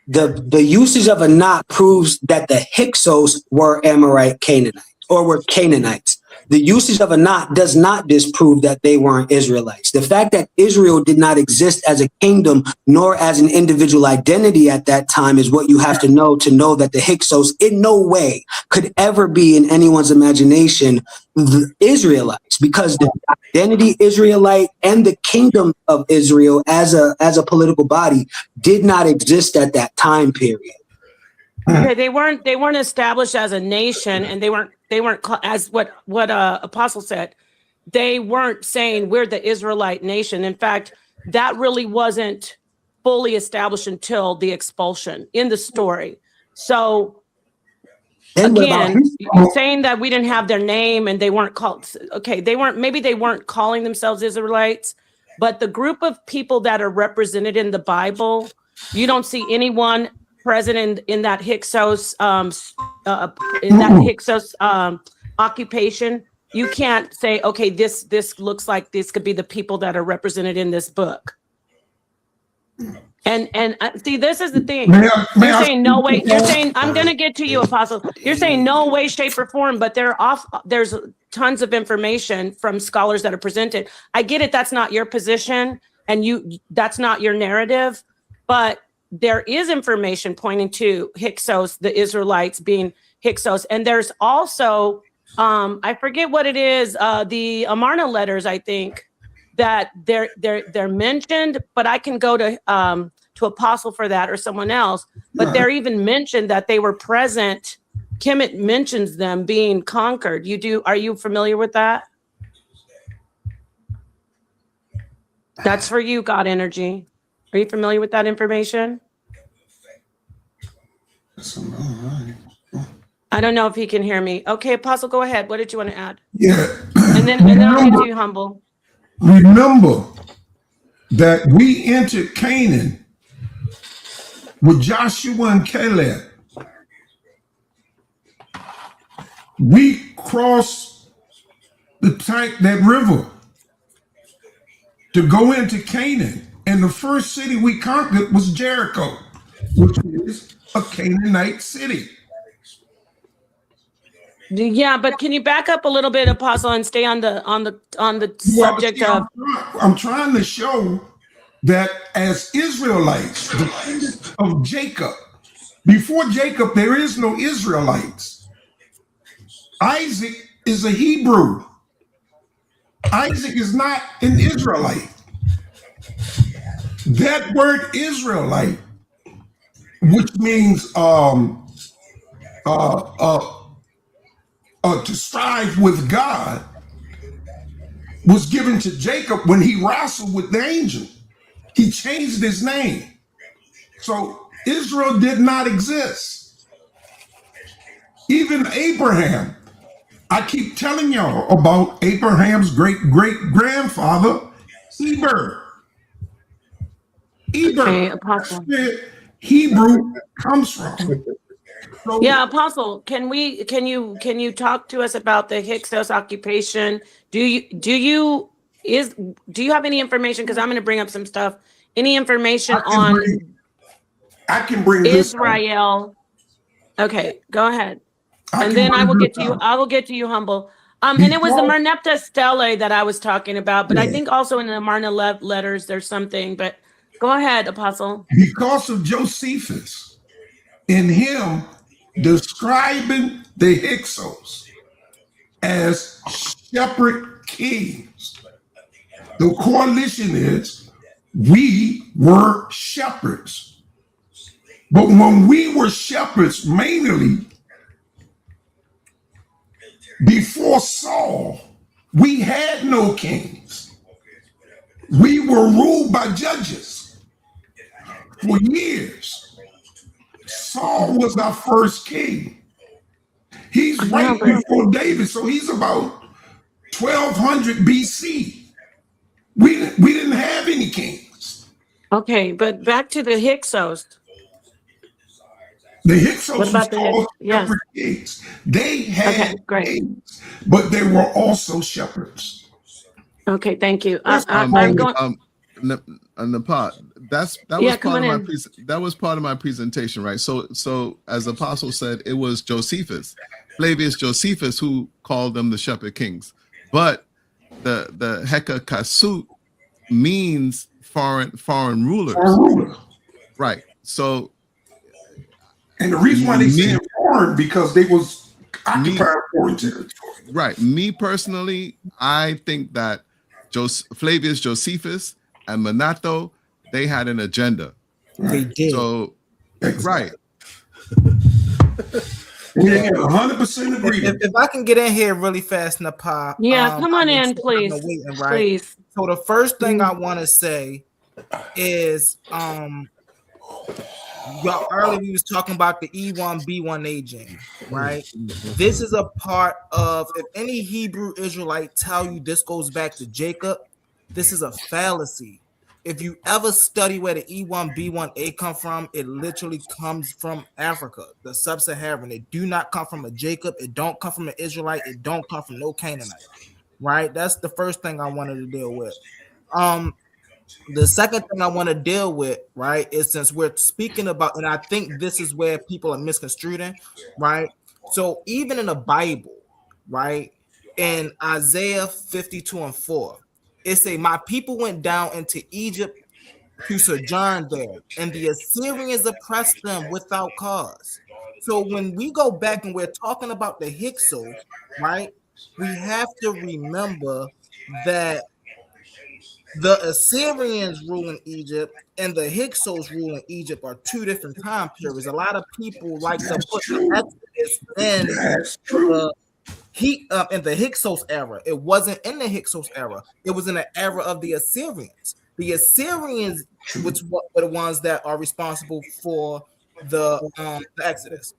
the usage of Anat proves that the Hyksos were Amorite Canaanites or were Canaanites. The usage of Anat does not disprove that they weren't Israelites. The fact that Israel did not exist as a kingdom nor as an individual identity at that time is what you have to know that the Hyksos in no way could ever be in anyone's imagination the Israelites, because the identity Israelite and the kingdom of Israel as a political body did not exist at that time period. Okay, they weren't established as a nation, and they weren't as what Apostle said. They weren't saying we're the Israelite nation. In fact, that really wasn't fully established until the expulsion in the story. So And what about again, you're saying that we didn't have their name and they weren't called. Okay, maybe they weren't calling themselves Israelites, but the group of people that are represented in the Bible, you don't see anyone present in that Hyksos occupation. You can't say, okay, this looks like this could be the people that are represented in this book. And see, this is the thing. You're saying no way. You're saying, I'm going to get to you, Apostle. You're saying no way, shape, or form, but there's tons of information from scholars that are presented. I get it. That's not your position, and that's not your narrative, but there is information pointing to Hyksos, the Israelites being Hyksos. And there's also, I forget what it is, the Amarna letters, I think, that they're mentioned, but I can go to Apostle for that or someone else. But they're even mentioned that they were present. Kemet mentions them being conquered. Are you familiar with that? That's for you, God Energy. Are you familiar with that information? I don't know if he can hear me. Okay, Apostle, go ahead. What did you want to add? Yeah. And then I'll get to you, Humble. Remember that we entered Canaan with Joshua and Caleb. We crossed that river to go into Canaan. And the first city we conquered was Jericho, which is a Canaanite city. Yeah, but can you back up a little bit, Apostle, and stay on the subject of? I'm trying to show that as Israelites, descendants of Jacob, before Jacob, there is no Israelites. Isaac is a Hebrew. Isaac is not an Israelite. That word Israelite, which means to strive with God, was given to Jacob when he wrestled with the angel. He changed his name. So Israel did not exist. Even Abraham. I keep telling y'all about Abraham's great-great-grandfather, Eber. Okay, Apostle. Where Hebrew comes from. So, yeah, Apostle, can you talk to us about the Hyksos occupation? Do you have any information? Because I'm going to bring up some stuff. Any information I can bring Israel? Okay, go ahead. And then I will get to you. I will get to you, Humble. And it was the Merneptah Stele that I was talking about, but I think also in the Amarna letters there's something. But go ahead, Apostle. Because of Josephus, in him describing the Hyksos as shepherd kings, the coalition is we were shepherds. But when we were shepherds, mainly before Saul, we had no kings. We were ruled by judges for years. Saul was our first king. He's right before David, so he's about 1200 BC. We didn't have any kings. Okay, but back to the Hyksos. The Hyksos was called shepherd kings. They had kings, but they were also shepherds. Okay, thank you. I'm going. Napat, that was part of my presentation, right? So as Apostle said, it was Josephus, Flavius Josephus, who called them the shepherd kings. But the Hekakasut means foreign rulers, right? So, and the reason why they say foreign because they was occupied foreign territory. Right. Me personally, I think that Flavius Josephus and Manato, they had an agenda. They did. So, right. Yeah, 100% agreement. If I can get in here really fast, Napa. Yeah, come on in, I've been please. waiting, right? Please. So the first thing I want to say is, y'all earlier we was talking about the E1B1 aging, right? This is a part of, if any Hebrew Israelite tell you this goes back to Jacob, this is a fallacy. If you ever study where the E1B1A come from, it literally comes from Africa, the sub-Saharan. It do not come from a Jacob. It don't come from an Israelite. It don't come from no Canaanite, right? That's the first thing I wanted to deal with. The second thing I want to deal with, right, is since we're speaking about, and I think this is where people are misconstruing, right? So even in the Bible, right, in Isaiah 52:4, it say, "My people went down into Egypt to sojourn there, and the Assyrians oppressed them without cause." So when we go back and we're talking about the Hyksos, right, we have to remember that the Assyrians ruling Egypt and the Hyksos ruling Egypt are two different time periods. A lot of people like to put the Exodus in the Hyksos era. It wasn't in the Hyksos era. It was in the era of the Assyrians. The Assyrians, which were the ones that are responsible for the Exodus.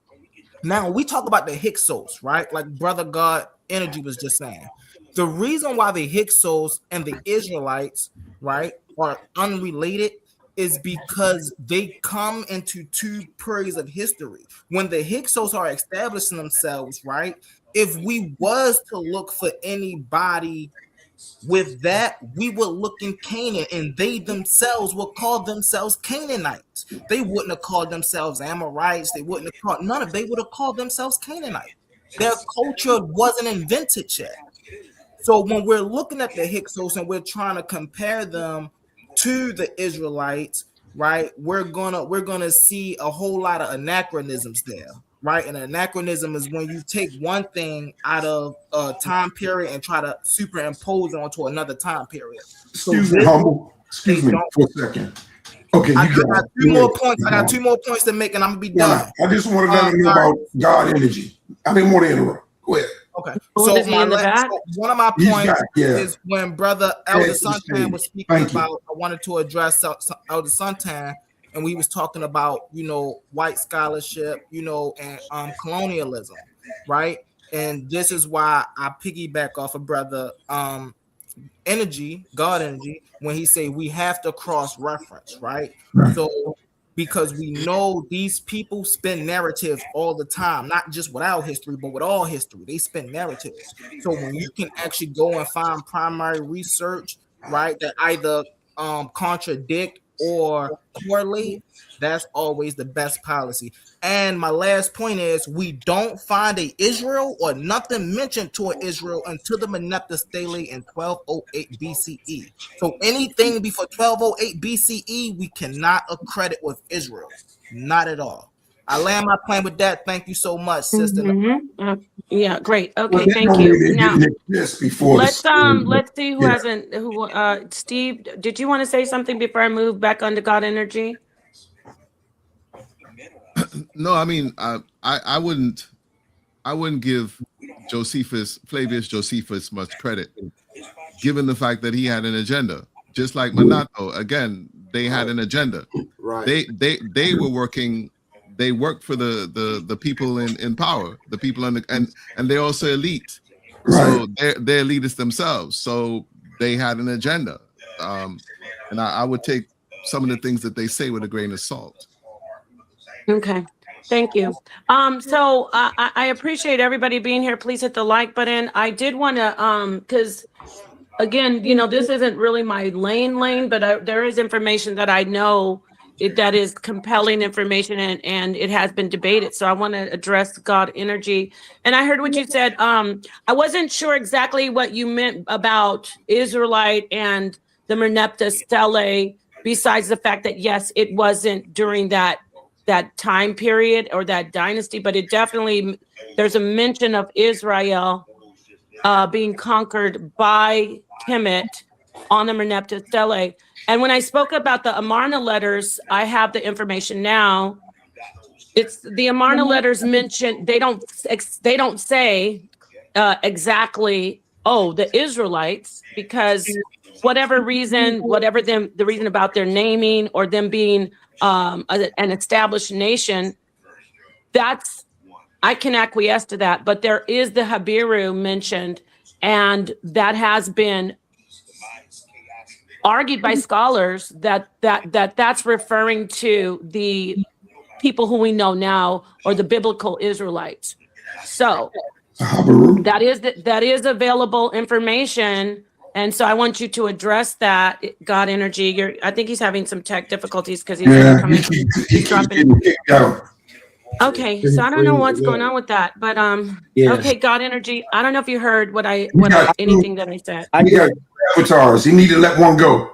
Now we talk about the Hyksos, right? Like Brother God Energy was just saying. The reason why the Hyksos and the Israelites, right, are unrelated is because they come into two periods of history. When the Hyksos are establishing themselves, right, if we was to look for anybody with that, we would look in Canaan, and they themselves would call themselves Canaanites. They wouldn't have called themselves Amorites. They wouldn't have called none of. They would have called themselves Canaanite. Their culture wasn't invented yet. So when we're looking at the Hyksos and we're trying to compare them to the Israelites, right, we're gonna see a whole lot of anachronisms there, right? And an anachronism is when you take one thing out of a time period and try to superimpose it onto another time period. Excuse me, humble. Excuse me for a second. Okay, I got two more points. I got two more points to make, and I'm gonna be done. I just wanted to know about God energy. I didn't want to interrupt. Go ahead. Okay. So one of my points is when Brother Elder Suntan was speaking about, I wanted to address Elder Suntan, and we was talking about, white scholarship, and colonialism, right? And this is why I piggyback off of Brother God energy, when he say we have to cross reference, right? So because we know these people spin narratives all the time, not just with our history, but with all history. They spin narratives. So when you can actually go and find primary research, right, that either contradict or correlate, that's always the best policy. And my last point is, we don't find a Israel or nothing mentioned to an Israel until the Merneptah Stele in 1208 BCE. So anything before 1208 BCE, we cannot accredit with Israel. Not at all. I land my plane with that. Thank you so much, sister. Yeah, great. Okay, thank you. Now let's see who hasn't. Steve, did you want to say something before I move back onto God energy? No, I mean, I wouldn't give Flavius Josephus much credit, given the fact that he had an agenda. Just like Manato, again, they had an agenda. Right. They were working. They worked for the people in power, the people and they're also elite. So they're elitists themselves. So they had an agenda, and I would take some of the things that they say with a grain of salt. Okay, thank you. So I appreciate everybody being here. Please hit the like button. I did want to because again, this isn't really my lane, but there is information that I know that is compelling information, and it has been debated. So I want to address God energy. And I heard what you said. I wasn't sure exactly what you meant about Israelite and the Merneptah Stele, besides the fact that yes, it wasn't during that time period or that dynasty, but it definitely, there's a mention of Israel being conquered by Kemet on the Merneptah Stele. And when I spoke about the Amarna letters, I have the information now. It's the Amarna letters mentioned. They don't say exactly, oh, the Israelites, because whatever reason, the reason about their naming or them being an established nation, I can acquiesce to that. But there is the Habiru mentioned, and that has been argued by scholars that's referring to the people who we know now, or the biblical Israelites. So that is available information, and so I want you to address that. God Energy, I think he's having some tech difficulties because he's coming. He's dropping. Okay, so I don't know what's going on with that, but okay, God Energy. I don't know if you heard anything that I said. I did. Avatars. He need to let one go.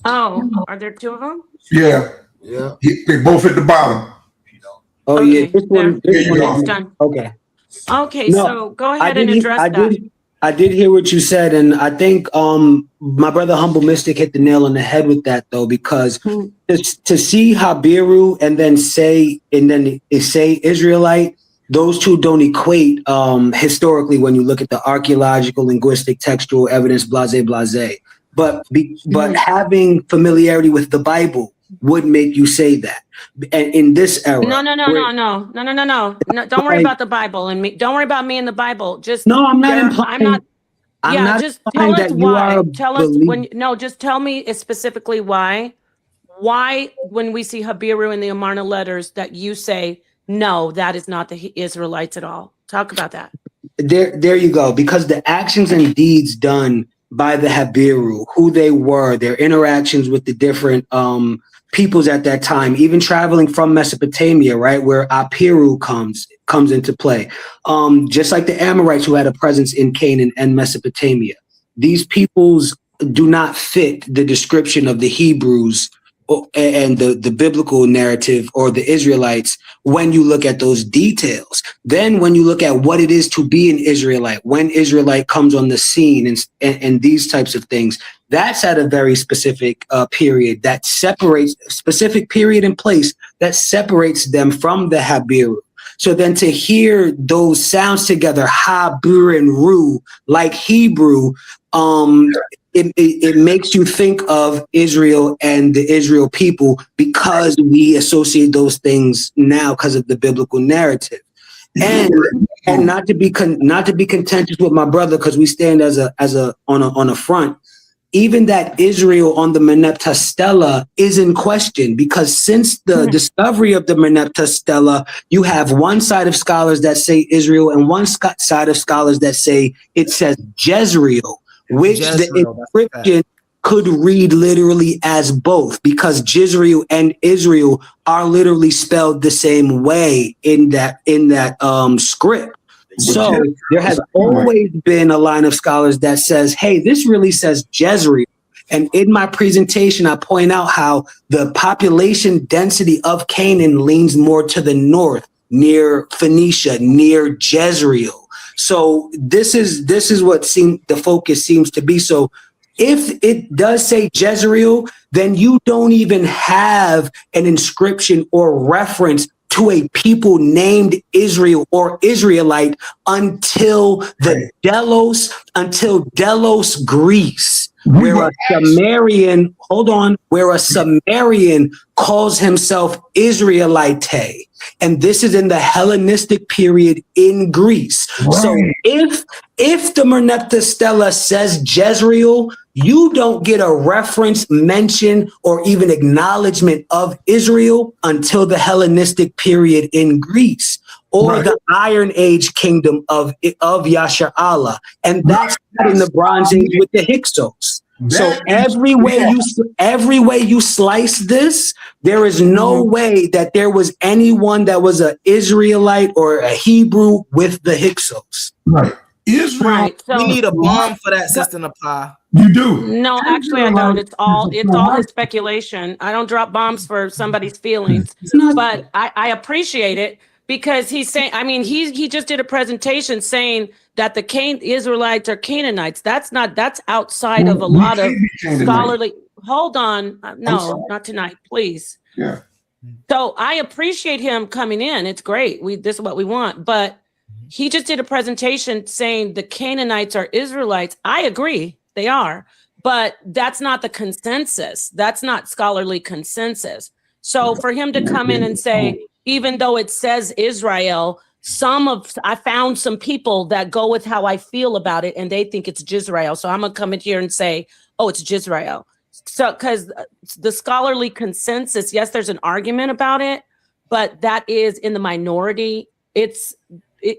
Oh, are there two of them? Yeah. Yeah. They both at the bottom. Oh Okay, yeah, this one it's done. Okay. Okay, No, so go ahead and address that. I did hear what you said, and I think my brother Humble Mystic hit the nail on the head with that, though, because to see Habiru and then say Israelite, those two don't equate historically when you look at the archaeological, linguistic, textual evidence, blase. But having familiarity with the Bible would make you say that. And in this era, No. Don't worry about the Bible and me. Don't worry about me and the Bible. Just no, I'm not implying. Just tell us why. Tell us when. No, just tell me specifically why. Why, when we see Habiru in the Amarna letters, that you say no, that is not the Israelites at all. Talk about that. There you go. Because the actions and deeds done by the Habiru, who they were, their interactions with the different peoples at that time, even traveling from Mesopotamia, right, where Apiru comes into play. Just like the Amorites who had a presence in Canaan and Mesopotamia. These peoples do not fit the description of the Hebrews and the biblical narrative or the Israelites when you look at those details. Then when you look at what it is to be an Israelite, when Israelite comes on the scene and these types of things, that's at a very specific period that separates, specific period and place that separates them from the Habiru. So then to hear those sounds together, Habir and Ru, like Hebrew, it makes you think of Israel and the Israel people because we associate those things now because of the biblical narrative. And not to be contentious with my brother, because we stand on a front. Even that Israel on the Merneptah Stela is in question, because since the discovery of the Merneptah Stela, you have one side of scholars that say Israel and one side of scholars that say it says Jezreel, which the inscription could read literally as both, because Jezreel and Israel are literally spelled the same way in that script. So there has always been a line of scholars that says, hey, this really says Jezreel. And in my presentation, I point out how the population density of Canaan leans more to the north, near Phoenicia, near Jezreel. So this is what the focus seems to be. So if it does say Jezreel, then you don't even have an inscription or reference to a people named Israel or Israelite until Delos, Greece, where a Sumerian calls himself Israelite. And this is in the Hellenistic period in Greece. Right. So if the Merneptah Stela says Jezreel, you don't get a reference, mention, or even acknowledgement of Israel until the Hellenistic period in Greece, or the Iron Age kingdom of Yasha Allah. And that's in the Bronze Age with the Hyksos. So every way you slice this, there is no way that there was anyone that was an Israelite or a Hebrew with the Hyksos. Right. Israel. Right. So we need a bomb for that, Sister Napa. You do. No, actually I don't. It's all his speculation. I don't drop bombs for somebody's feelings, but I appreciate it, because he's saying, I mean, he just did a presentation saying that the Israelites are Canaanites. That's outside of a lot of scholarly. Hold on. No, not tonight, please. Yeah. So I appreciate him coming in. It's great. This is what we want. But he just did a presentation saying the Canaanites are Israelites. I agree, they are. But that's not the consensus. That's not scholarly consensus. So for him to come in and say, even though it says Israel, I found some people that go with how I feel about it, and they think it's Jisrael. So I'm gonna come in here and say, oh, it's Jisrael. So, because the scholarly consensus, yes, there's an argument about it, but that is in the minority. It's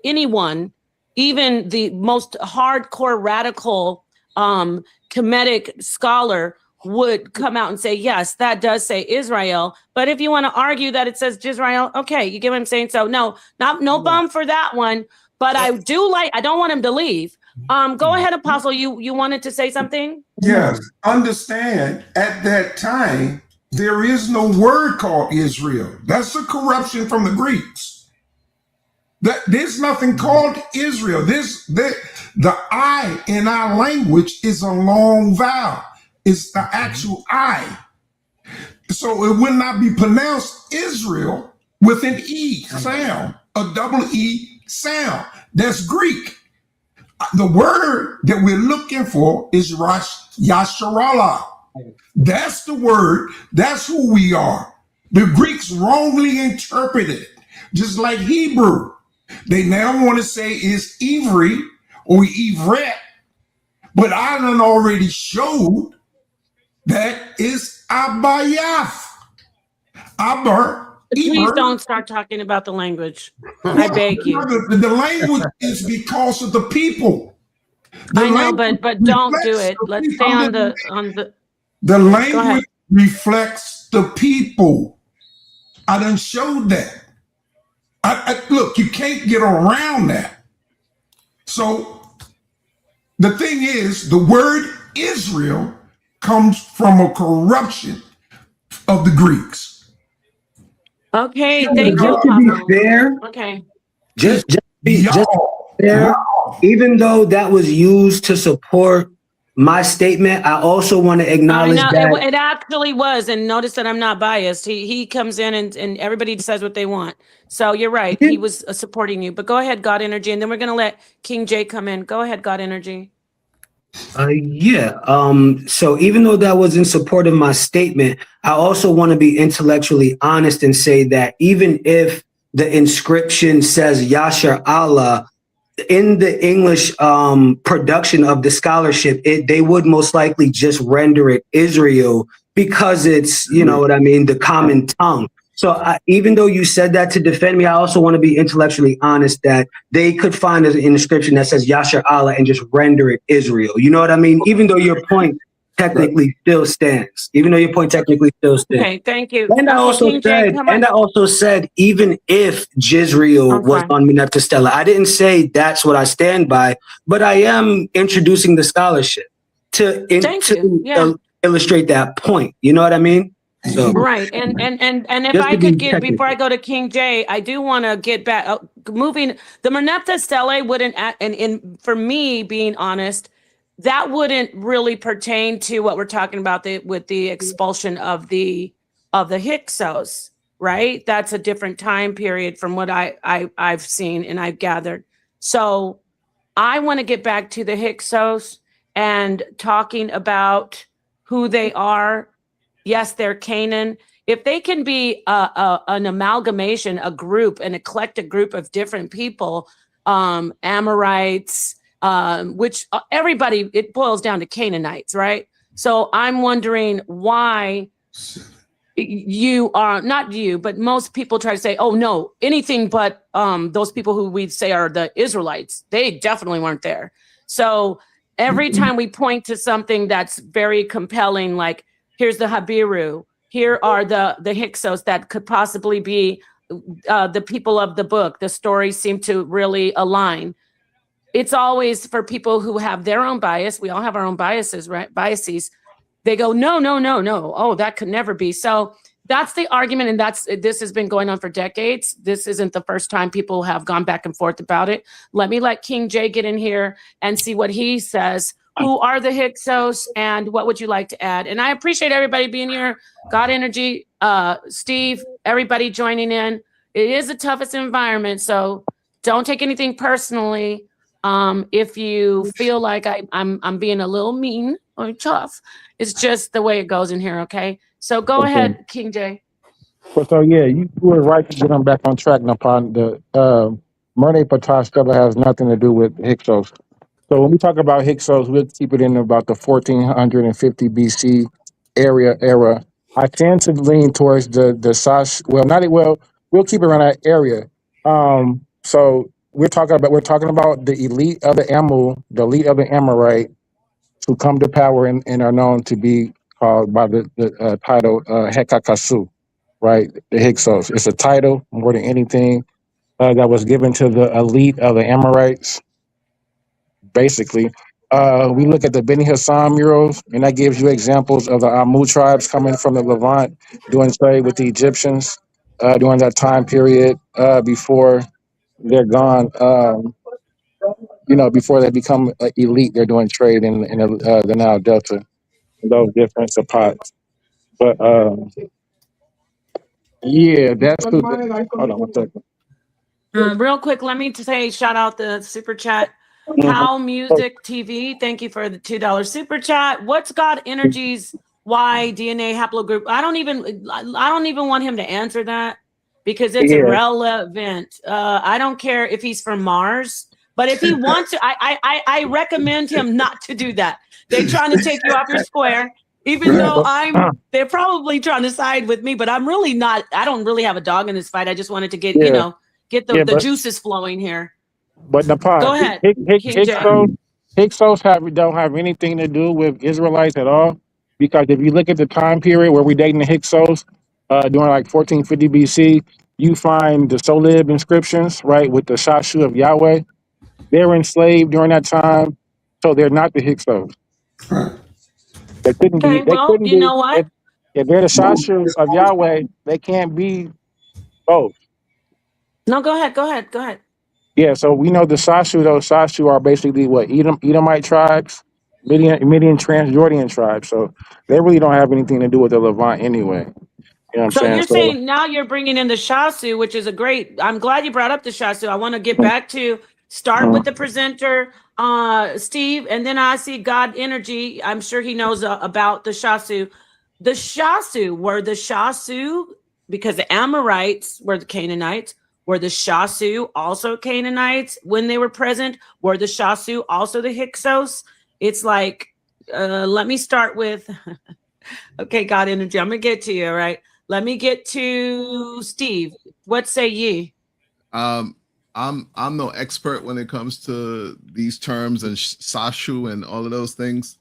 anyone, even the most hardcore radical Kemetic scholar would come out and say, yes, that does say Israel. But if you want to argue that it says Jisrael, okay, you get what I'm saying? So no bum for that one. But I don't want him to leave. Go ahead, Apostle. You wanted to say something? Yes, understand at that time, there is no word called Israel. That's a corruption from the Greeks. There's nothing called Israel. The I in our language is a long vowel. It's the actual I. So it would not be pronounced Israel with an E sound, a double E sound. That's Greek. The word that we're looking for is Yasharallah. That's the word. That's who we are. The Greeks wrongly interpreted it, just like Hebrew. They now want to say it's Ivri or Ivret, but I done already showed that it's Abayaf. Please don't start talking about the language. I beg you. The language is because of the people. I know, but don't do it. Let's stay on the. The language reflects the people. I done showed that. Look, you can't get around that. So the thing is, the word Israel comes from a corruption of the Greeks. Okay, thank you. To be fair, okay. Just fair. Even though that was used to support my statement, I also want to acknowledge that it actually was. And notice that I'm not biased. He comes in and everybody decides what they want. So you're right. He was supporting you. But go ahead, God Energy, and then we're going to let King J come in. Go ahead, God Energy. So even though that was in support of my statement, I also want to be intellectually honest and say that even if the inscription says Yashar Allah, in the English production of the scholarship, they would most likely just render it Israel because it's, you know what I mean, the common tongue. So even though you said that to defend me, I also want to be intellectually honest that they could find an inscription that says Yashar Allah and just render it Israel. You know what I mean? Even though your point technically still stands. Okay, thank you. And I also said, even if Jisrael was on Minetta Stella, I didn't say that's what I stand by, but I am introducing the scholarship to illustrate that point. You know what I mean? So, right. And if I could get, before I go to King J, I do want to get back, moving, the Minetta Stella wouldn't, and for me, being honest, that wouldn't really pertain to what we're talking about with the expulsion of the Hyksos, right? That's a different time period from what I've seen and I've gathered. So I want to get back to the Hyksos and talking about who they are. Yes, they're Canaan. If they can be an amalgamation, an eclectic group of different people, Amorites, which everybody, it boils down to Canaanites, right? So I'm wondering why you are, not you, but most people try to say, oh no, anything but those people who we say are the Israelites, they definitely weren't there. So every time we point to something that's very compelling, like here's the Habiru, here are the Hyksos that could possibly be the people of the book, the stories seem to really align. It's always for people who have their own bias. We all have our own biases, right? Biases. They go, no. Oh, that could never be. So that's the argument. And this has been going on for decades. This isn't the first time people have gone back and forth about it. Let me let King J get in here and see what he says. who are the Hyksos, and what would you like to add? And I appreciate everybody being here. God Energy, Steve, everybody joining in. It is the toughest environment, so don't take anything personally. If you feel like I'm being a little mean or tough, it's just the way it goes in here. Okay, so go ahead, King J. So yeah, you were right to get them back on track, Napon. The Merne Patah Stella has nothing to do with Hyksos. So when we talk about Hyksos, we'll keep it in about the 1450 BC era. I tend to lean towards the Sash. Well, not it. Well, we'll keep it around that area. So we're talking about the elite of the the elite of the Amorite, who come to power and are known to be called by the title Hekakasu, right? The Hyksos. It's a title more than anything that was given to the elite of the Amorites, basically. We look at the Beni Hassan murals, and that gives you examples of the Amu tribes coming from the Levant doing trade with the Egyptians during that time period before they're gone. Before they become elite, they're doing trade in the Nile Delta, those different spots. But yeah, that's hold on one second. Real quick, let me say shout out the super chat. How Music TV, thank you for the $2 super chat. What's God Energy's Y DNA haplogroup? I don't even want him to answer that because it's irrelevant. I don't care if he's from Mars, but if he wants to, I recommend him not to do that. They're trying to take you off your square. Even though they're probably trying to side with me, but I'm really not. I don't really have a dog in this fight. I just wanted to get the juices flowing here. But Nepal, go ahead. Hyksos don't have anything to do with Israelites at all, because if you look at the time period where we're dating the Hyksos, during like 1450 BC, you find the Solib inscriptions, right, with the Shashu of Yahweh. They're enslaved during that time, so they're not the Hyksos. They couldn't be. They couldn't be. Know what? If they're the Shashu of Yahweh, they can't be both. No, go ahead. Yeah, so we know the Shashu. Those Shashu are basically what Edomite tribes, Midian Transjordian tribes. So they really don't have anything to do with the Levant anyway. You know what I'm saying? You're saying now you're bringing in the Shasu, which is I'm glad you brought up the Shasu. I want to get back to start with the presenter, Steve, and then I see God Energy. I'm sure he knows about the Shasu. The Shasu were the Shasu because the Amorites were the Canaanites. Were the Shasu also Canaanites when they were present? Were the Shasu also the Hyksos? It's like, let me start with, okay, God Energy, I'm going to get to you, all right? Let me get to Steve. What say ye? I'm no expert when it comes to these terms and Sashu and all of those things.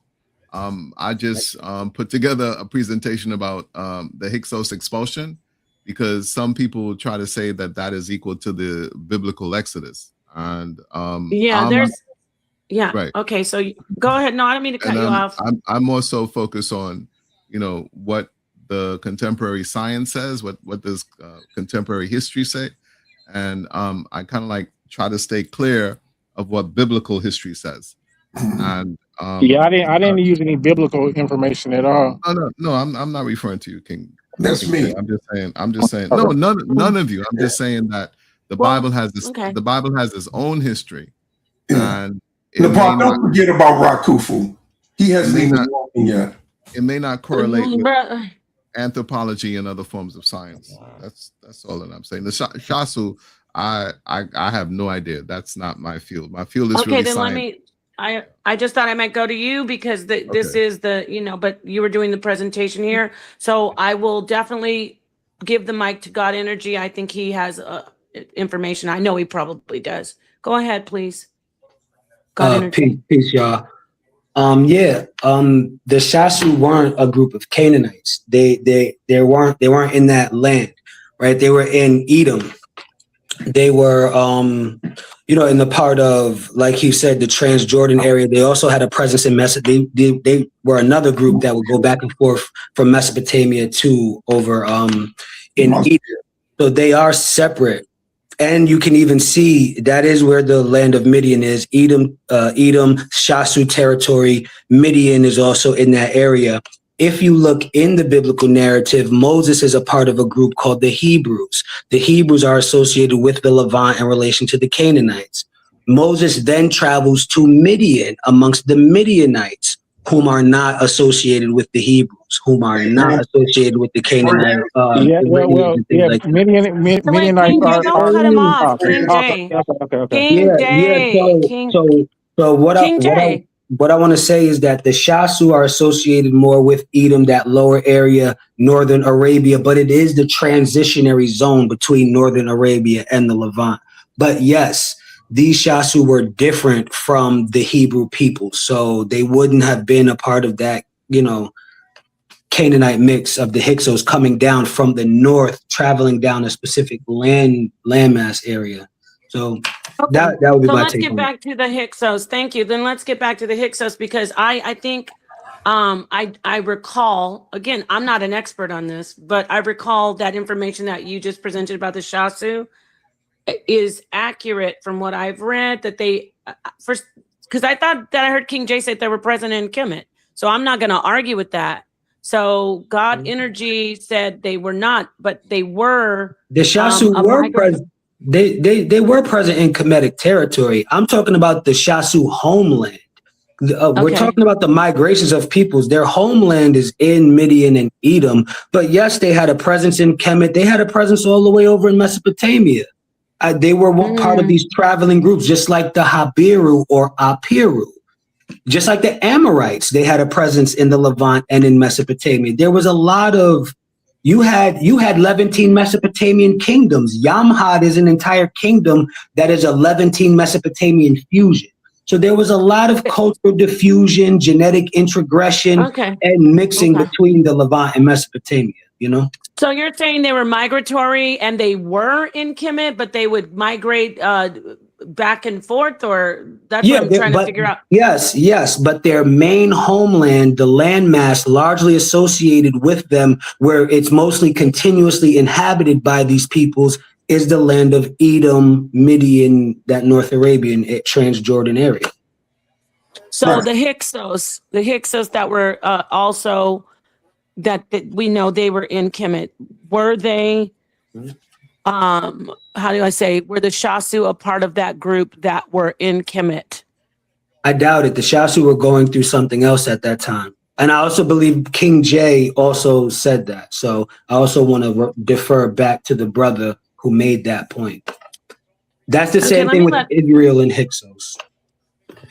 I just put together a presentation about the Hyksos expulsion, because some people try to say that is equal to the biblical Exodus. And right. Okay, so go ahead. No, I don't mean to cut you off. I'm more so focused on, what the contemporary science says, what does contemporary history say, and I kind of like try to stay clear of what biblical history says. And I didn't use any biblical information at all. No, I'm not referring to you, King. That's me. I'm just saying. No, none of you. I'm just saying that the Bible has this. Okay. The Bible has its own history, and Nepal, don't forget about Rakufu. He hasn't even walking yet. It may not correlate with anthropology and other forms of science. That's all that I'm saying. The Shasu, I have no idea. That's not my field. My field is really science. I just thought I might go to you because this is but you were doing the presentation here. So I will definitely give the mic to God Energy. I think he has information. I know he probably does. Go ahead, please. God Energy. Peace, y'all. The Shasu weren't a group of Canaanites. They weren't in that land, right? They were in Edom. They were, in the part of, like he said, the Transjordan area. They also had a presence in Mesopotamia. They were another group that would go back and forth from Mesopotamia to over in Edom. So they are separate And you can even see that is where the land of Midian is. Edom, Shasu territory. Midian is also in that area. If you look in the biblical narrative, Moses is a part of a group called the Hebrews. The Hebrews are associated with the Levant in relation to the Canaanites. Moses then travels to Midian amongst the Midianites, whom are not associated with the Hebrews, whom are not associated with the Canaanite Yeah, lineage and things yeah. like that. So wait, Midianites King J, don't cut him off. okay, King J. okay. King J. So King J. what I want to say is that the Shasu are associated more with Edom, that lower area, northern Arabia, but it is the transitionary zone between northern Arabia and the Levant. But yes, these Shasu were different from the Hebrew people, so they wouldn't have been a part of that, Canaanite mix of the Hyksos coming down from the north, traveling down a specific landmass area. So Okay. that would be So my let's take get on it. back to the Hyksos. Thank you. Then let's get back to the Hyksos because I think I recall, again, I'm not an expert on this, but I recall that information that you just presented about the Shasu is accurate from what I've read, that they first, because I thought that I heard King J say they were present in Kemet. So I'm not going to argue with that. So God Energy said they were not, but they were. The Shasu were present. They were present in Kemetic territory. I'm talking about the Shasu homeland. We're talking about the migrations of peoples. Their homeland is in Midian and Edom, but yes, they had a presence in Kemet. They had a presence all the way over in Mesopotamia. They were part of these traveling groups, just like the Habiru or Apiru. Just like the Amorites, they had a presence in the Levant and in Mesopotamia. There was a lot of you had Levantine Mesopotamian kingdoms. Yamhad is an entire kingdom that is a Levantine Mesopotamian fusion. So there was a lot of cultural diffusion, genetic introgression, and mixing between the Levant and Mesopotamia, So you're saying they were migratory and they were in Kemet, but they would migrate back and forth, or that's what I'm trying to figure out. Yes, but their main homeland, the landmass largely associated with them, where it's mostly continuously inhabited by these peoples, is the land of Edom, Midian, that North Arabian, Transjordan area. So the Hyksos that were also that we know they were in Kemet, were they? How do I say? Were the Shasu a part of that group that were in Kemet? I doubt it. The Shasu were going through something else at that time. And I also believe King J also said that. So I also want to defer back to the brother who made that point. That's the same thing with Israel and Hyksos.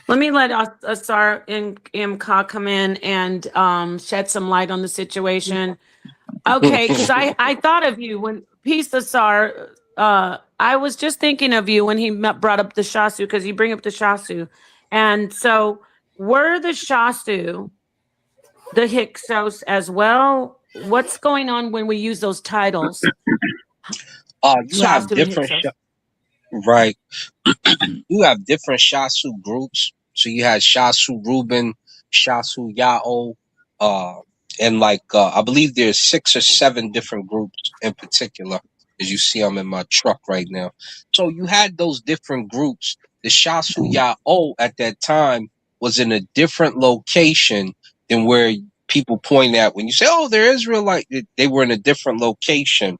Let me let Asar and Imka come in and shed some light on the situation. Okay, because I thought of you when Peace Asar. I was just thinking of you when he brought up the Shasu, because you bring up the Shasu. And so were the Shasu the Hyksos as well? What's going on when we use those titles? You have different right. You have different Shasu groups. So you had Shasu Reuben, Shasu Yao, and I believe there's 6 or 7 different groups in particular, as you see them in my truck right now. So you had those different groups. The Shasu Yao at that time was in a different location than where people point at when you say, "Oh, they're Israelite." They were in a different location.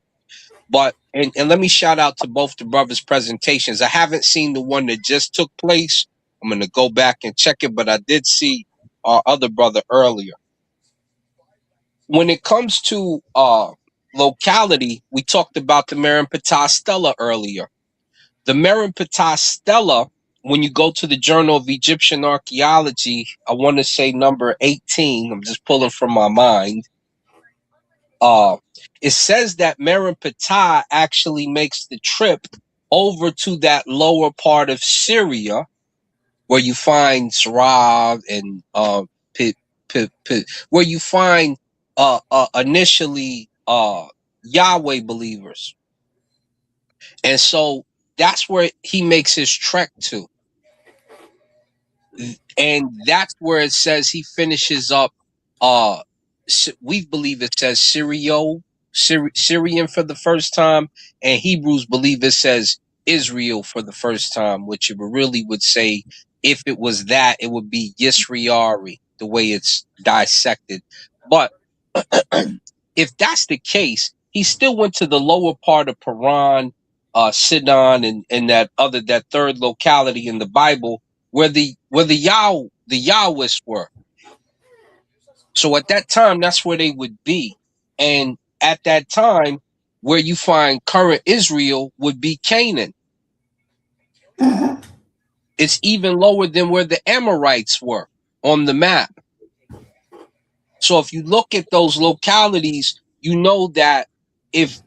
But and let me shout out to both the brothers' presentations. I haven't seen the one that just took place. I'm gonna go back and check it, but I did see our other brother earlier. When it comes to locality, we talked about the Merenptah Stela earlier. The Merenptah Stela, when you go to the Journal of Egyptian Archaeology, I want to say number 18. I'm just pulling from my mind. It says that Merenptah actually makes the trip over to that lower part of Syria, where you find Sarav and where you find initially Yahweh believers, and so that's where he makes his trek to, and that's where it says he finishes up. We believe it says Syrian for the first time, and Hebrews believe it says Israel for the first time, which it really would say, if it was that, it would be Yisraeli, the way it's dissected. But if that's the case, he still went to the lower part of Paran, Sidon, and that third locality in the Bible where the Yahwists were. So at that time, that's where they would be. And at that time, where you find current Israel would be Canaan. It's even lower than where the Amorites were on the map. So if you look at those localities, you know that if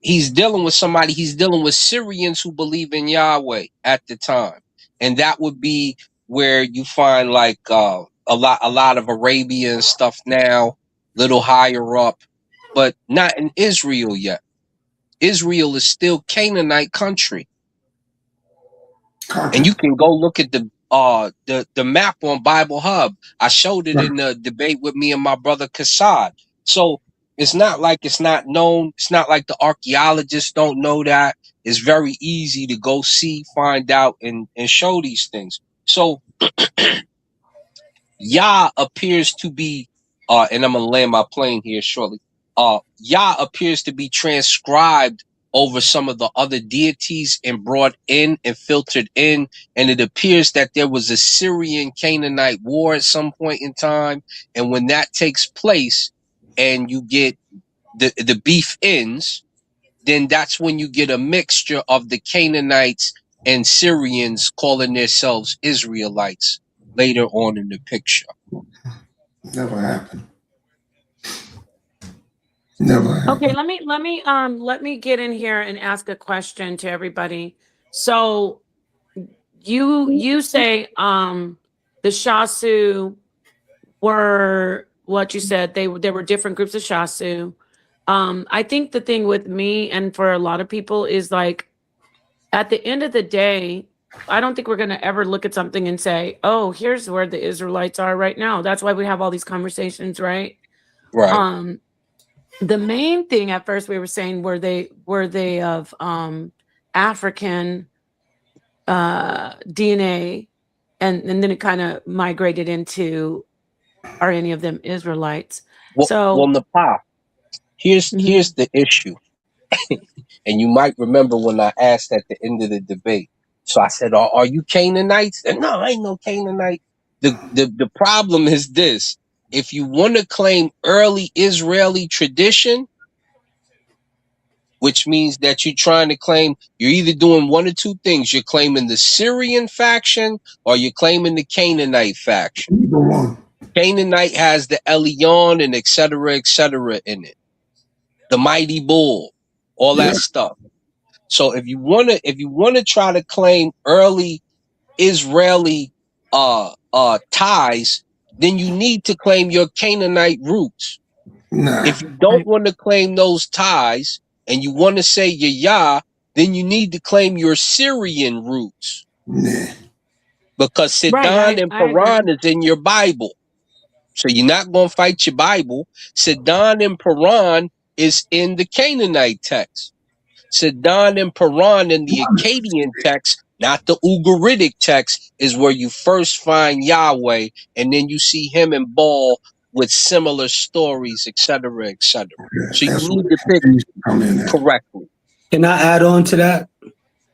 he's dealing with somebody, he's dealing with Syrians who believe in Yahweh at the time. And that would be where you find like a lot of Arabia and stuff now, little higher up, but not in Israel yet. Israel is still Canaanite country. And you can go look at the map on Bible Hub. I showed it in the debate with me and my brother Kassad. So it's not like it's not known. It's not like the archaeologists don't know that. It's very easy to go see, find out, and show these things. So Yah appears to be, and I'm gonna land my plane here shortly. Yah appears to be transcribed over some of the other deities and brought in and filtered in, and it appears that there was a Syrian Canaanite war at some point in time, and when that takes place, and you get the beef ends, then that's when you get a mixture of the Canaanites and Syrians calling themselves Israelites later on in the picture. Never happened. Never happened. Okay, let me get in here and ask a question to everybody. So you say the Shasu were what you said, there were different groups of Shasu. I think the thing with me and for a lot of people is like, at the end of the day, I don't think we're going to ever look at something and say, oh, here's where the Israelites are right now. That's why we have all these conversations, right? Right. The main thing at first we were saying, were they of African DNA, and then it kind of migrated into, are any of them Israelites? Well, Nepal, here's the issue. And you might remember when I asked at the end of the debate. So I said, are you Canaanites? And no, I ain't no Canaanite. The problem is this. If you want to claim early Israeli tradition, which means that you're trying to claim, you're either doing one or two things. You're claiming the Syrian faction or you're claiming the Canaanite faction. Either one. Canaanite has the Elion and et cetera in it. The mighty bull, all that stuff. So if you wanna try to claim early Israeli ties, then you need to claim your Canaanite roots. Nah. If you don't want to claim those ties and you want to say Yah, then you need to claim your Syrian roots. Nah. Because Sidon and Paran is in your Bible. So you're not going to fight your Bible. Sidon and Paran is in the Canaanite text. Sidon and Paran in the Akkadian text, not the Ugaritic text, is where you first find Yahweh, and then you see him and Baal with similar stories, et cetera, et cetera. So you need to pick correctly. Can I add on to that?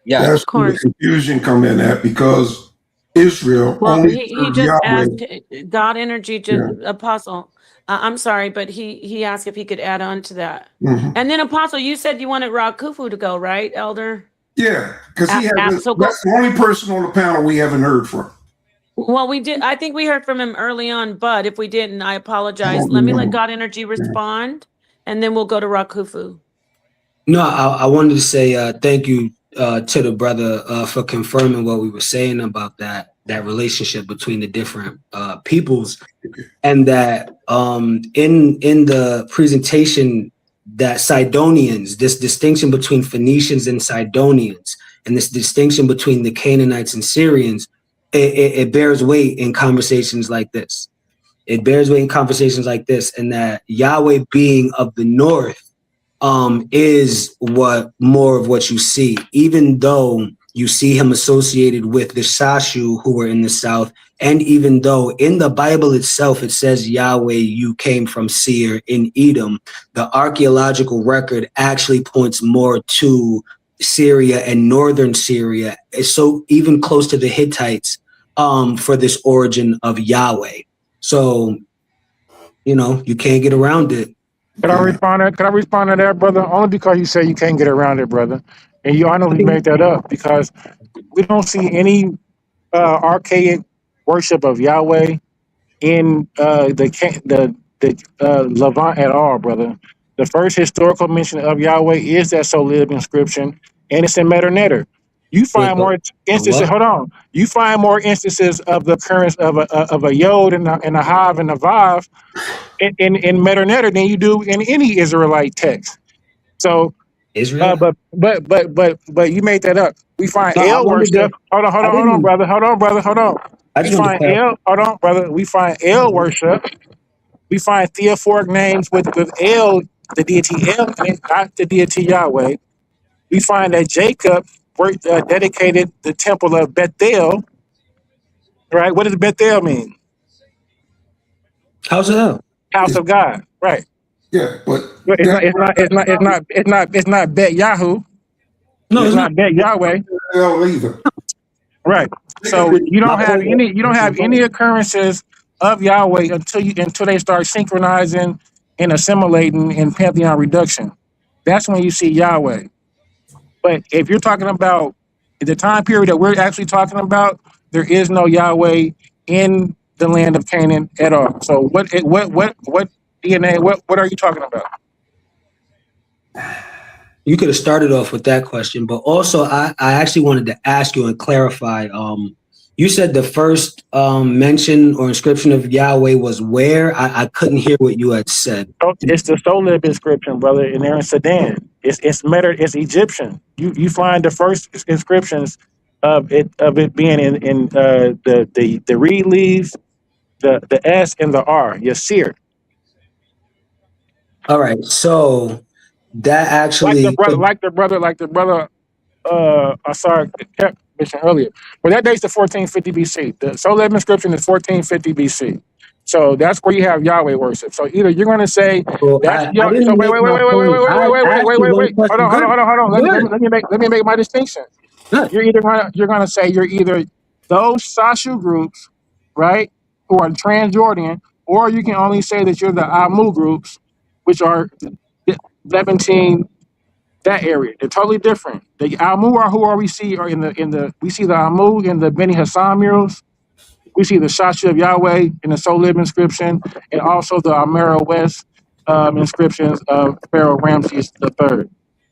Yeah, that's where the confusion come in at, because Israel only he just asked God Energy, Apostle. I'm sorry, but he asked if he could add on to that. And then Apostle, you said you wanted Rakufu to go, right, Elder? Yeah, because that's the only person on the panel we haven't heard from. Well, we did. I think we heard from him early on, but if we didn't, I apologize. Let me let God Energy respond, and then we'll go to Rakufu. No, I wanted to say thank you to the brother for confirming what we were saying about that relationship between the different peoples, and that in the presentation, that Sidonians, this distinction between Phoenicians and Sidonians, and this distinction between the Canaanites and Syrians, it bears weight in conversations like this. It bears weight in conversations like this, and that Yahweh being of the north is what more of what you see, even though you see him associated with the Shashu who were in the south. And even though in the Bible itself, it says, Yahweh, you came from Seir in Edom, the archaeological record actually points more to Syria and northern Syria. So even close to the Hittites for this origin of Yahweh. So, you know, you can't get around it. Can I respond to that, brother? Only because you say you can't get around it, brother. And you honestly made that up because we don't see any archaic worship of Yahweh in the Levant at all, brother. The first historical mention of Yahweh is that Solib inscription, and it's in Meter. You find more instances. Hold on. You find more instances of the occurrence of a yod and a hav and a vav in Meter than you do in any Israelite text. So, Israel, but you made that up. We find El worship. Hold on, brother. Hold on. We find El. Hold on, brother. We find El worship. We find theophoric names with El, the deity El, not the deity Yahweh. We find that Jacob dedicated the temple of Bethel. Right? What does Bethel mean? House of hell. House of God. Right. Yeah, but it's not Bet Yahoo. No, it's not Bet Yahweh. Either. Right. So you don't have any occurrences of Yahweh until they start synchronizing and assimilating in pantheon reduction. That's when you see Yahweh. But if you're talking about the time period that we're actually talking about, there is no Yahweh in the land of Canaan at all. So what DNA? What are you talking about? You could have started off with that question, but also I actually wanted to ask you and clarify. You said the first mention or inscription of Yahweh was where? I couldn't hear what you had said. It's the Solib inscription, brother, and they're in Sudan. It's Egyptian. You find the first inscriptions of it being in the reed leaves, the S and the R, Yasir. All right, so that actually like the brother Asar kept mentioning earlier. Well, that dates to 1450 BC. The Soleb inscription is 1450 BC. So that's where you have Yahweh worship. So either you're going to say that's wait. Hold on. Let me make my distinction. You're going to say you're either those Sashu groups, right, who are Transjordan, or you can only say that you're the Amu groups, which are Levantine. That area, they're totally different. The Amu are who are we see are in the we see the Amu in the Beni Hassan murals. We see the Shashu of Yahweh in the Solib inscription, and also the Amera West inscriptions of Pharaoh Ramses III.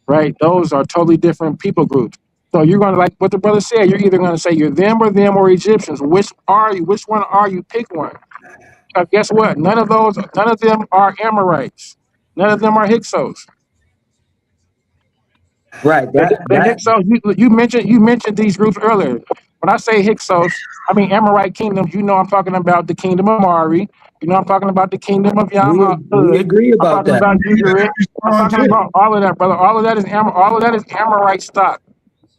Right, those are totally different people groups. So you're gonna, like what the brother said, you're either gonna say you're them or Egyptians. Which are you? Which one are you? Pick one. Guess what? None of them are Amorites. None of them are Hyksos. Right. Hyksos, you mentioned these groups earlier. When I say Hyksos, I mean Amorite kingdoms. You know I'm talking about the kingdom of Mari. You know I'm talking about the kingdom of Yama. We agree about that. I'm talking about all of that, brother. All of that is Amorite stock.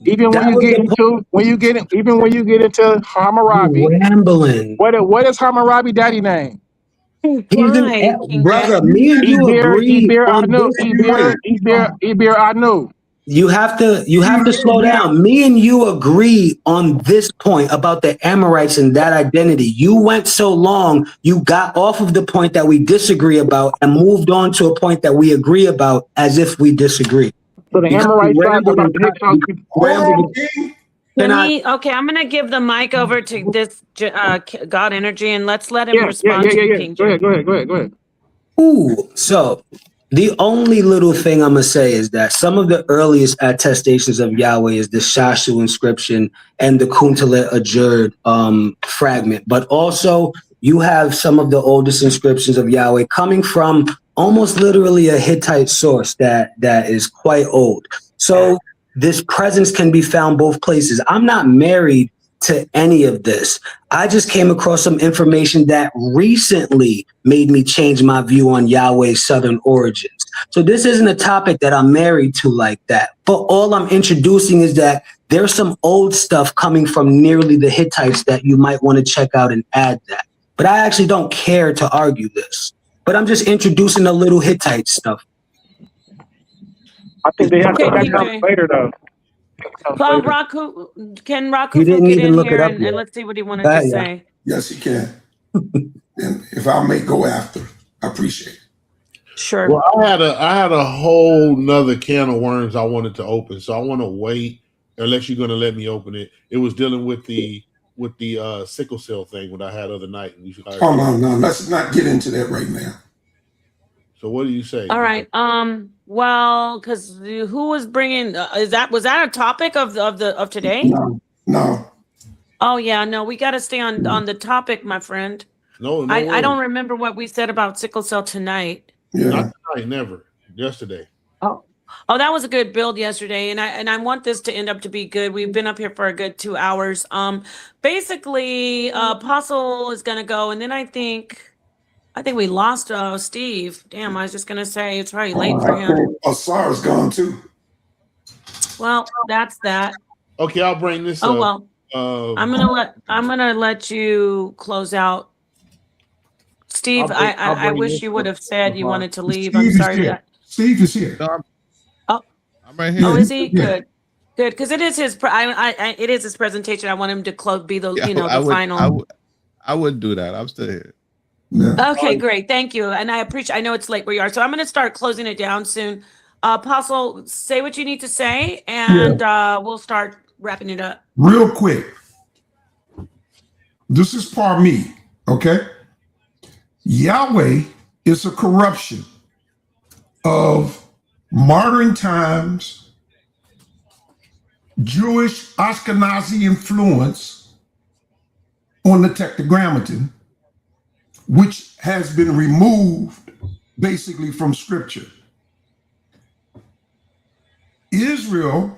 Even when you get into Hammurabi, rambling. What is Hammurabi daddy name? Brother, me and you agree on this. Ibir Anu. You have to slow down. Me and you agree on this point about the Amorites and that identity. You went so long, you got off of the point that we disagree about and moved on to a point that we agree about as if we disagree. So the Amorites talk about the Hyksos. Okay, I'm gonna give the mic over to this God Energy, and let's let him respond to King James. Go ahead. Ooh, so the only little thing I'm gonna say is that some of the earliest attestations of Yahweh is the Shashu inscription and the Kuntalet Ajur fragment, but also you have some of the oldest inscriptions of Yahweh coming from almost literally a Hittite source that is quite old. So this presence can be found both places. I'm not married to any of this. I just came across some information that recently made me change my view on Yahweh's southern origins. So this isn't a topic that I'm married to like that. But all I'm introducing is that there's some old stuff coming from nearly the Hittites that you might want to check out and add that. But I actually don't care to argue this. But I'm just introducing a little Hittite stuff. I think they have Okay, to come PJ. later though. Well, Raku, can He Rakufu didn't get even in look it here up and yet. let's see what he wanted to say? Yes, he can. And if I may go after, I appreciate it. Sure. Well, I had a whole nother can of worms I wanted to open, so I want to wait unless you're going to let me open it. It was dealing with the sickle cell thing what I had other night. And Oh no, let's not get into that right now. So what do you say? All right. Well, because who was bringing? Was that a topic of today? No. Oh yeah, no. We got to stay on the topic, my friend. No. I don't remember what we said about sickle cell tonight. Yeah. Not tonight, never. Yesterday. Oh, that was a good build yesterday, and I want this to end up to be good. We've been up here for a good 2 hours. Basically, Apostle is gonna go, and then I think we lost Steve. Damn, I was just gonna say it's probably late for him. Asar's gone too. Well, that's that. Okay, I'll bring this Oh up. well, I'm gonna let you close out. Steve, I wish you would have said you wanted to leave. I'm sorry. Steve is here. I'm right here. Oh, is he? Good. Good, because it is his. It is his presentation. I want him to be the the final. I would do that. I'm still here. Yeah. Okay, great. Thank you. And I appreciate. I know it's late where you are, so I'm going to start closing it down soon. Apostle, say what you need to say, and we'll start wrapping it up. Real quick. This is par me. Okay. Yahweh is a corruption of modern times, Jewish Ashkenazi influence on the Tetragrammaton, which has been removed basically from scripture. Israel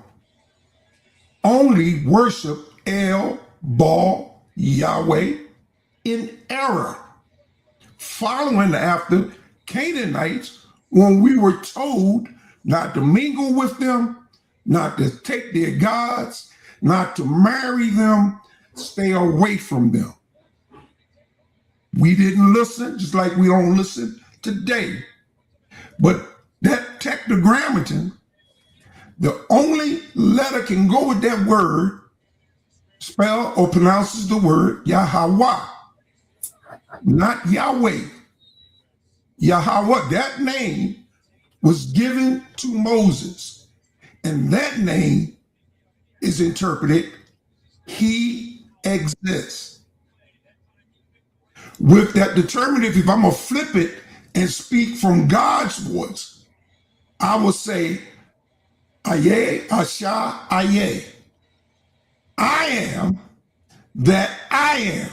only worshiped El, Baal, Yahweh in error, following after Canaanites when we were told not to mingle with them, not to take their gods, not to marry them, stay away from them. We didn't listen, just like we don't listen today. But that Tetragrammaton, the only letter can go with that word, spell or pronounces the word Yahweh, not Yahweh. Yahweh, that name was given to Moses, and that name is interpreted, he exists. With that determinative, if I'm gonna flip it and speak from God's voice, I will say, Aye, Asha, Aye. I am that I am.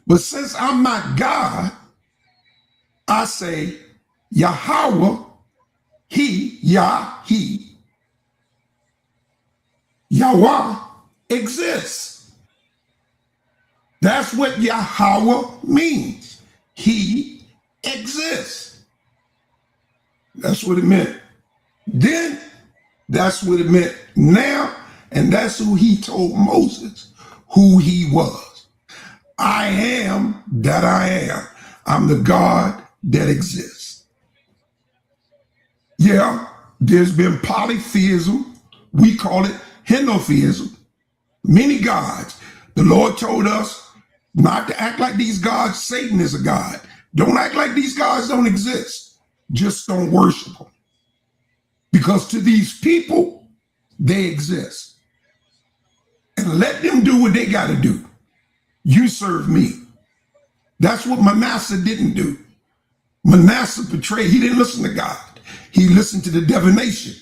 But since I'm not God, I say, Yahweh, he, Yah, he. Yahweh exists. That's what Yahweh means. He exists. That's what it meant then. That's what it meant now. And that's who he told Moses who he was. I am that I am. I'm the God that exists. Yeah, there's been polytheism. We call it henotheism. Many gods. The Lord told us not to act like these gods. Satan is a god. Don't act like these gods don't exist. Just don't worship them. Because to these people, they exist. And let them do what they got to do. You serve me. That's what Manasseh didn't do. Manasseh betrayed. He didn't listen to God. He listened to the divination.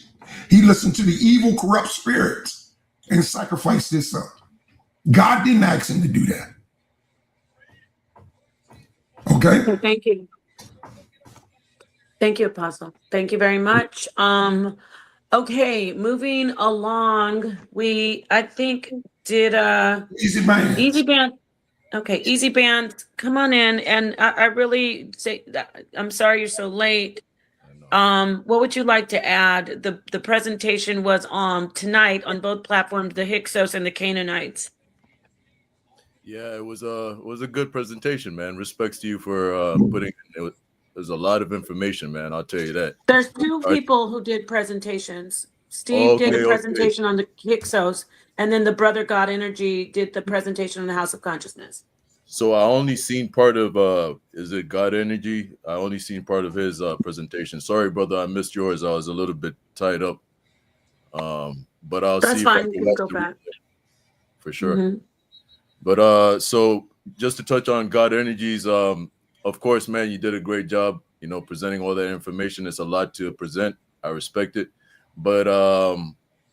He listened to the evil, corrupt spirits and sacrificed his son. God didn't ask him to do that. Okay? Thank you. Thank you, Apostle. Thank you very much. Okay, moving along. I think did Easy Band. Okay, Easy Band, come on in. And I really say that I'm sorry you're so late. What would you like to add? The presentation was tonight on both platforms, the Hyksos and the Canaanites. Yeah, it was a good presentation, man. Respects to you for putting it. There's a lot of information, man. I'll tell you that. There's two people who did presentations. Steve Okay, did a okay. presentation on the Hyksos, and then the Brother God Energy did the presentation on the House of Consciousness. So I only seen part of is it God Energy? I only seen part of his presentation. Sorry, brother, I missed yours. I was a little bit tied up. But I'll That's see if I fine. can You can watch go the back. replay for sure. Mhm. But so just to touch on God Energies, of course, man, you did a great job, you know, presenting all that information. It's a lot to present. I respect it. But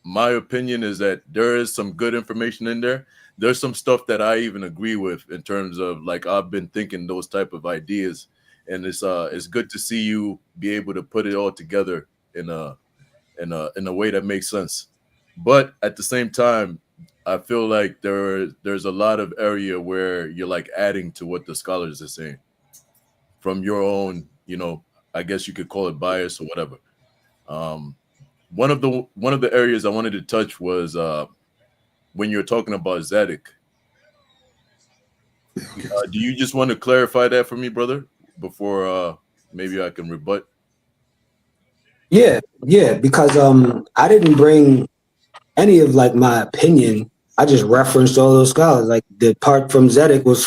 my opinion is that there is some good information in there. There's some stuff that I even agree with in terms of like I've been thinking those type of ideas, and it's good to see you be able to put it all together in a way that makes sense. But at the same time, I feel like there's a lot of area where you're like adding to what the scholars are saying from your own, you know, I guess you could call it bias or whatever. One of the areas I wanted to touch was when you're talking about Zadok. Do you just want to clarify that for me, brother, before maybe I can rebut? Yeah, because I didn't bring any of like my opinion. I just referenced all those scholars. Like the part from Zedek was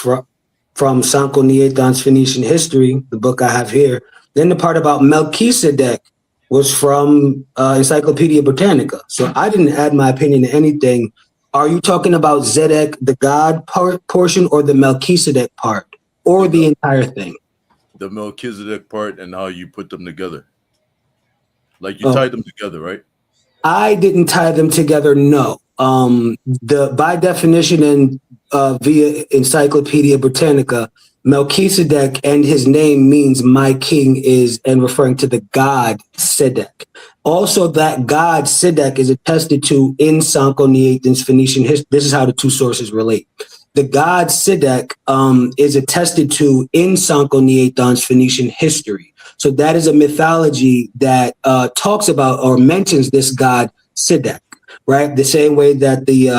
from Sanko Nietan's Phoenician History, the book I have here. Then the part about Melchizedek was from Encyclopedia Britannica. So I didn't add my opinion to anything. Are you talking about Zedek, the God portion, or the Melchizedek part, or the entire thing? The Melchizedek part and how you put them together. Like you tied them together, right? I didn't tie them together. No. By definition and via Encyclopedia Britannica, Melchizedek and his name means my king is, and referring to the god Sedek. Also, that god Sedek is attested to in Sanko Nietan's Phoenician history. This is how the two sources relate. The god Sedek is attested to in Sanko Nietan's Phoenician history. So that is a mythology that talks about or mentions this god Sedek, right? The same way that the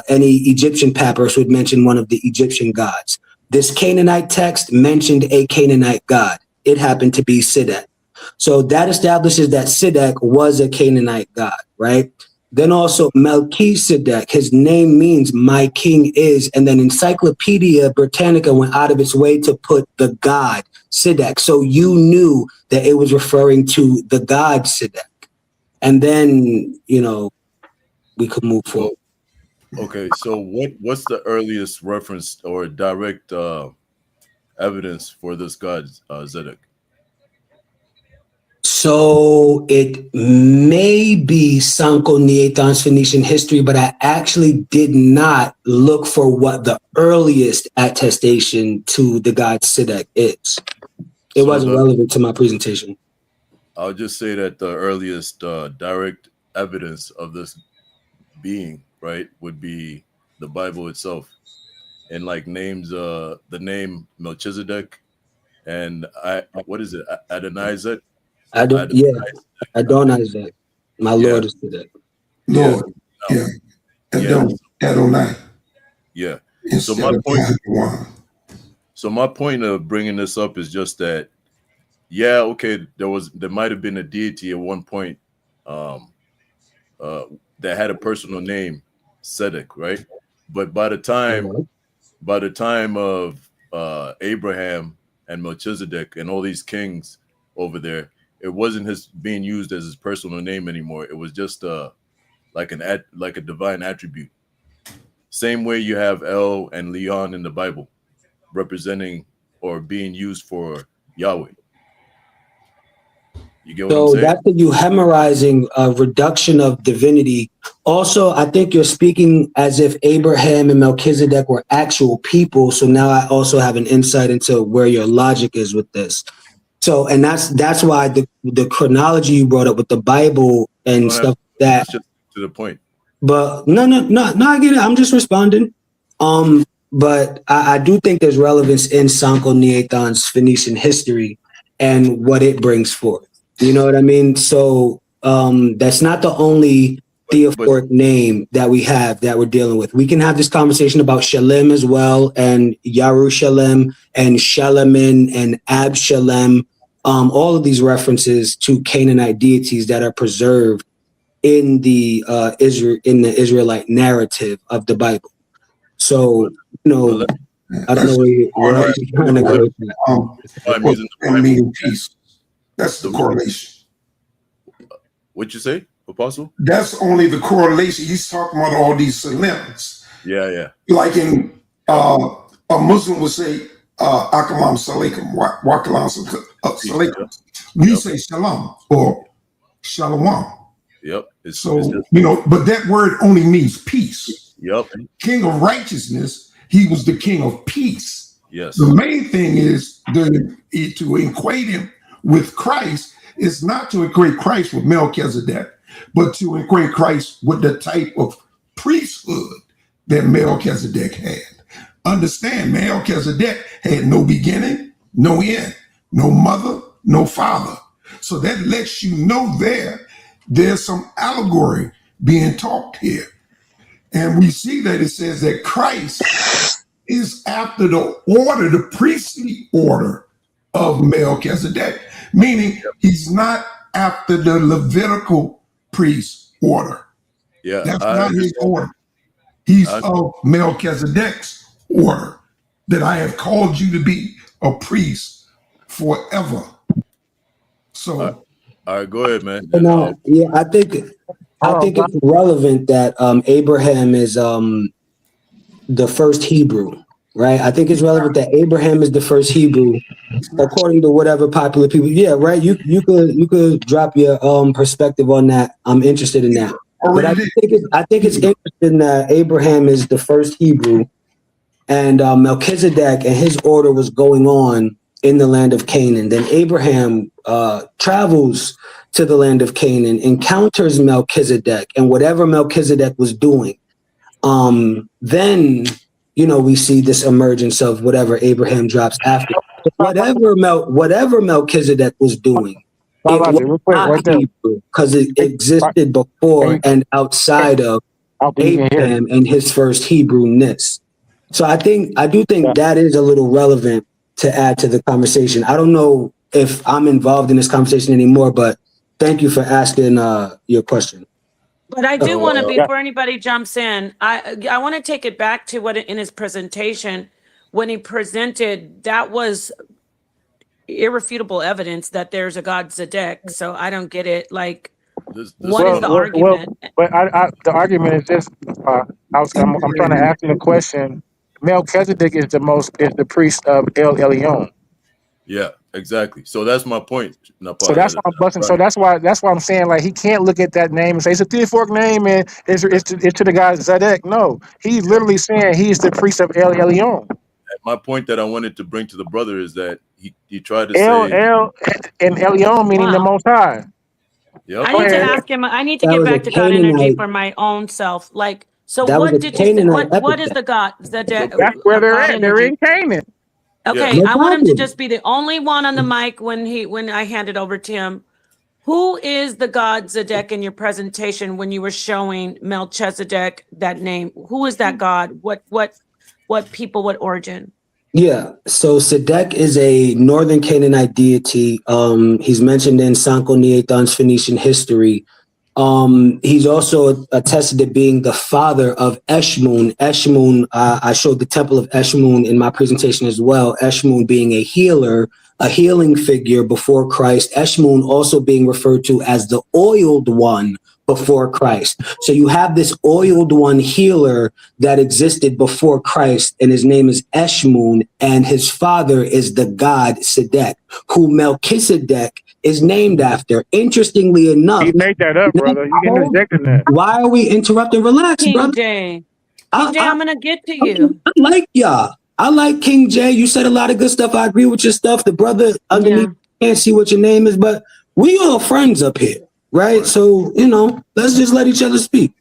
any Egyptian papyrus would mention one of the Egyptian gods. This Canaanite text mentioned a Canaanite god. It happened to be Sedek. So that establishes that Sedek was a Canaanite god, right? Then also Melchizedek, his name means my king is, and then Encyclopedia Britannica went out of its way to put the god Sedek. So you knew that it was referring to the god Sedek. And then, you know, we could move forward. Okay, so what's the earliest reference or direct evidence for this god Zedek? So it may be Sanko Nietan's Phoenician history, but I actually did not look for what the earliest attestation to the god Sedek is. It wasn't relevant to my presentation. I'll just say that the earliest direct evidence of this being, right, would be the Bible itself, and like names the name Melchizedek and what is it, Adonizek? Adonizek. My Lord is Sedek. Lord, Adonai. Yeah. So So my point of bringing this up is just that, yeah, okay, there might have been a deity at one point that had a personal name, Sedek, right? But by the time of Abraham and Melchizedek and all these kings over there, it wasn't being used as his personal name anymore. It was just like a divine attribute. Same way you have El and Leon in the Bible, representing or being used for Yahweh. You get what I'm saying? That's a euhemerizing reduction of divinity. Also, I think you're speaking as if Abraham and Melchizedek were actual people. So now I also have an insight into where your logic is with this. So, and that's why the chronology you brought up with the Bible and stuff like that. That's just to the point. But no, I get it. I'm just responding. But I do think there's relevance in Sanko Nietan's Phoenician history and what it brings forth. You know what I mean? So that's not the only theophoric name that we have that we're dealing with. We can have this conversation about Shalem as well, and Yarushalem and Shalamin and Abshalem. All of these references to Canaanite deities that are preserved in the Israelite narrative of the Bible. So, I don't know where you're trying to go with that. And mean peace. That's the correlation. What'd you say, Apostle? That's only the correlation. He's talking about all these salims. Yeah. Like in a Muslim would say, Akalam Salaikum, Wakalam Salaikum. We say Shalom or Shalom. Yep. But that word only means peace. Yep. King of righteousness, he was the king of peace. Yes. The main thing is to equate him with Christ is not to equate Christ with Melchizedek, but to equate Christ with the type of priesthood that Melchizedek had. Understand, Melchizedek had no beginning, no end, no mother, no father. So that lets you know there's some allegory being talked here. And we see that it says that Christ is after the priestly order of Melchizedek, meaning he's not after the Levitical priest order. Yeah, that's not his order. He's of Melchizedek's order, that I have called you to be a priest forever. So, all right, go ahead, man. I think it's relevant that Abraham is the first Hebrew, right? I think it's relevant that Abraham is the first Hebrew, according to whatever popular people. Yeah, right. You could drop your perspective on that. I'm interested in that. But I think it's interesting that Abraham is the first Hebrew, and Melchizedek and his order was going on in the land of Canaan. Then Abraham travels to the land of Canaan, encounters Melchizedek and whatever Melchizedek was doing. Then, we see this emergence of whatever Abraham drops after. Whatever Melchizedek was doing, because it existed before and outside of Abraham and his first Hebrewness. So I do think that is a little relevant to add to the conversation. I don't know if I'm involved in this conversation anymore, but thank you for asking your question. But I do want to, before anybody jumps in, I want to take it back to what in his presentation, when he presented, that was irrefutable evidence that there's a God Zedek. So I don't get it. Like, what is the argument? But the argument is this. I'm trying to ask you the question. Melchizedek is the priest of El Elyon. Yeah, exactly. So that's my point. So that's why I'm busting. So that's why I'm saying, like, he can't look at that name and say it's a theophoric name and it's to the guy Zedek. No, he's literally saying he's the priest of El Elyon. My point that I wanted to bring to the brother is that he tried to El and Elyon meaning the Most High. Yep. I need to ask him. I need to get back to God energy for my own self. Like, so what did you say? What is the God Zedek? That's where they're at. They're in Canaan. Okay, I want him to just be the only one on the mic when I hand it over to him. Who is the God Zedek in your presentation when you were showing Melchizedek that name? Who is that God? What people? What origin? Yeah, so Zedek is a northern Canaanite deity. He's mentioned in Sancho Nietan's Phoenician history. He's also attested to being the father of Eshmun. Eshmun, I showed the temple of Eshmun in my presentation as well. Eshmun being a healer, a healing figure before Christ. Eshmun also being referred to as the oiled one before Christ. So you have this oiled one healer that existed before Christ, and his name is Eshmun, and his father is the god Zedek, who Melchizedek is named after. Interestingly enough, you made that up, brother. You interjecting that. Why are we interrupting? Relax, brother. King J, I'm gonna get to you. I like y'all. I like King J. You said a lot of good stuff. I agree with your stuff. The brother underneath can't see what your name is, but we all friends up here, right? So let's just let each other speak.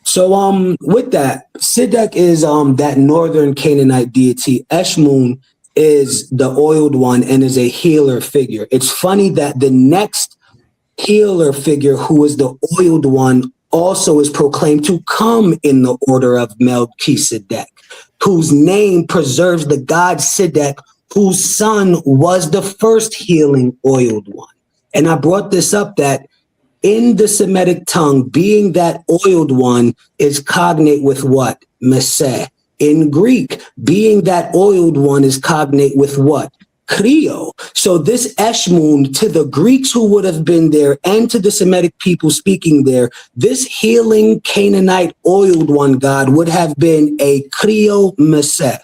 So with that, Zedek is that northern Canaanite deity. Eshmun is the oiled one and is a healer figure. It's funny that the next healer figure, who is the oiled one, also is proclaimed to come in the order of Melchizedek, whose name preserves the god Sidek, whose son was the first healing oiled one. And I brought this up that in the Semitic tongue, being that oiled one is cognate with what? Meseh. In Greek, being that oiled one is cognate with what? Krio. So this Eshmun, to the Greeks who would have been there and to the Semitic people speaking there, this healing Canaanite oiled one god would have been a Krio Meseh,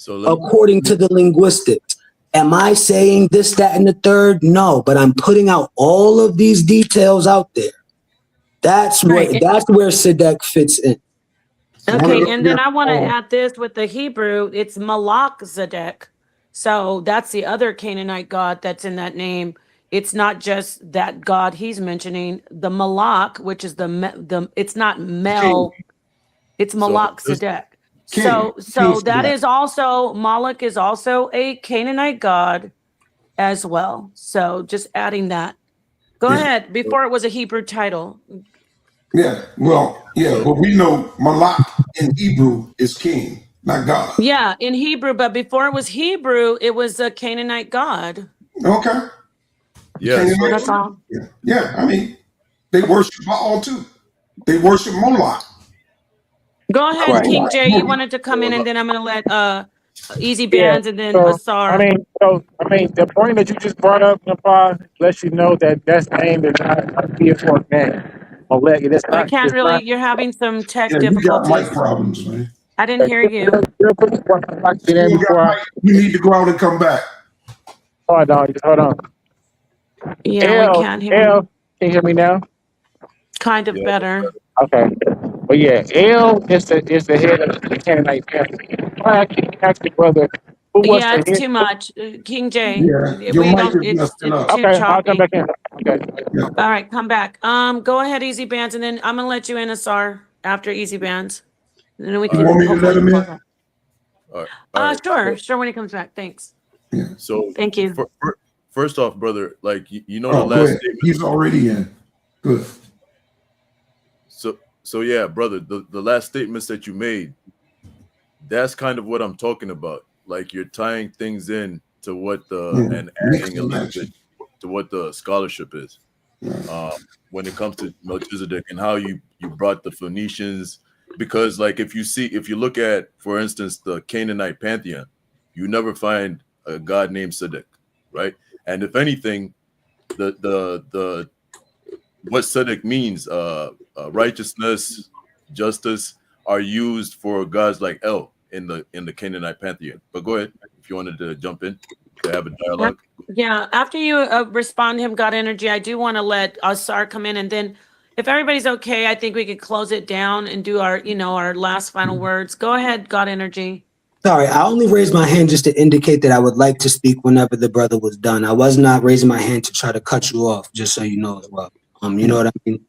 according to the linguistics. Am I saying this, that, and the third? No, but I'm putting out all of these details out there. That's where Sidek fits in. Okay, and then I want to add this with the Hebrew. It's Melchizedek. So that's the other Canaanite god that's in that name. It's not just that god he's mentioning. The Malach, which is it's not Mel, it's Melchizedek. So that is also, Moloch is also a Canaanite god as well. So just adding that. Go ahead. Before it was a Hebrew title. Yeah, well, but we know Malach in Hebrew is king, not God. Yeah, in Hebrew, but before it was Hebrew, it was a Canaanite god. Okay. Yeah, that's all. Yeah, I mean, they worship Baal too. They worship Moloch. Go ahead, King Jay. You wanted to come in, and then I'm going to let Easy Bands and then Asar. I mean, the point that you just brought up, Nepal, lets you know that that's named is not a theophoric name. I can't really. You're having some tech difficulties. You got mic problems, man. I didn't hear you. You need to go out and come back. Hold on. Yeah, we can't hear you. Can you hear me now? Kind of better. Okay. But yeah, El is the head of the Canaanite family. I can ask the brother who was the it's head. too much. King Jay. Your mic is messing up. Too Okay, choppy. I'll come back in. Okay. Yeah. All right, come back. Go ahead, Easy Bands, and then I'm gonna let you in, Asar, after Easy Bands. And then we can. You want me to let him in? All right. Sure. When he comes back. Thanks. Yeah. So thank you. First off, brother, like you know the last statement. He's already in. Good. So yeah, brother, the last statements that you made, that's kind of what I'm talking about. Like you're tying things in to what and adding a little bit to what the scholarship is. When it comes to Melchizedek and how you brought the Phoenicians, because like if you look at, for instance, the Canaanite pantheon, you never find a god named Sidek, right? And if anything, the what Sidek means, righteousness, justice, are used for gods like El in the Canaanite pantheon. But go ahead if you wanted to jump in to have a dialogue. Yeah, after you respond to him, God Energy, I do want to let Asar come in, and then if everybody's okay, I think we could close it down and do our last final words. Go ahead, God Energy. Sorry, I only raised my hand just to indicate that I would like to speak whenever the brother was done. I was not raising my hand to try to cut you off, just so you know as well. You know what I mean?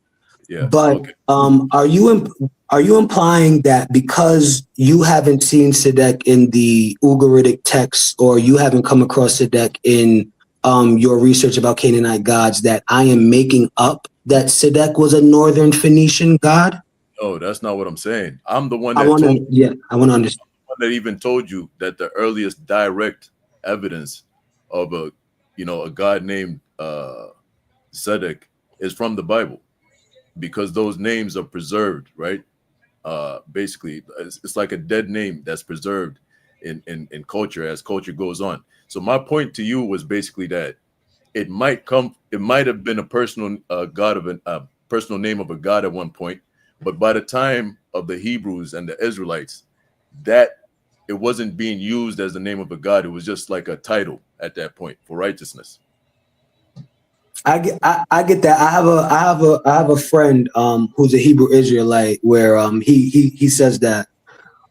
Yeah. But okay. Are you implying that because you haven't seen Sidek in the Ugaritic texts, or you haven't come across Sidek in your research about Canaanite gods, that I am making up that Sidek was a northern Phoenician god? No, that's not what I'm saying. I'm the one that I want to understand. That even told you that the earliest direct evidence of a god named Sedek is from the Bible, because those names are preserved, right? Basically, it's like a dead name that's preserved in culture as culture goes on. So my point to you was basically that it might have been a personal god of a personal name of a god at one point, but by the time of the Hebrews and the Israelites, that it wasn't being used as the name of a god. It was just like a title at that point for righteousness. I get that. I have a friend who's a Hebrew Israelite where he says that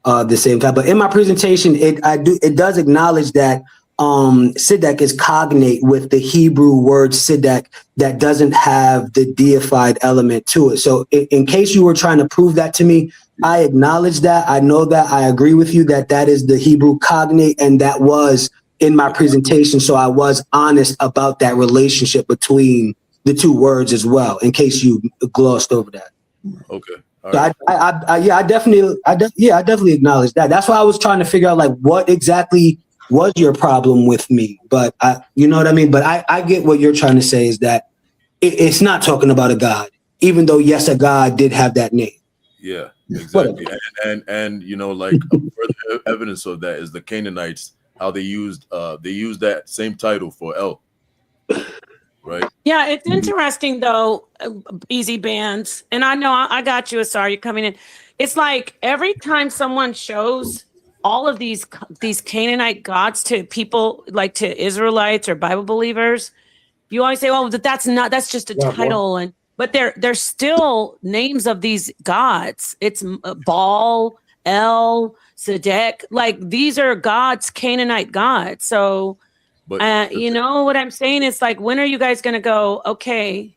the same time. But in my presentation, it does acknowledge that Sidek is cognate with the Hebrew word Sidek that doesn't have the deified element to it. So in case you were trying to prove that to me, I acknowledge that. I know that. I agree with you that is the Hebrew cognate, and that was in my presentation. So I was honest about that relationship between the two words as well, in case you glossed over that. Okay. All So right. I definitely acknowledge that. That's why I was trying to figure out like what exactly was your problem with me. But you know what I mean? But I get what you're trying to say is that it's not talking about a God, even though yes, a God did have that name. Yeah, exactly. And you know, like further evidence of that is the Canaanites, how they used that same title for El. Right. Yeah, it's interesting though, easy bands. And I know I got you, Asar, you're coming in. It's like every time someone shows all of these Canaanite gods to people, like to Israelites or Bible believers, you always say, "Oh, that's just a title," but they're still names of these gods. It's Baal, El, Zedek, like these are gods, Canaanite gods. So. But You know what I'm saying? It's like, when are you guys going to go, okay,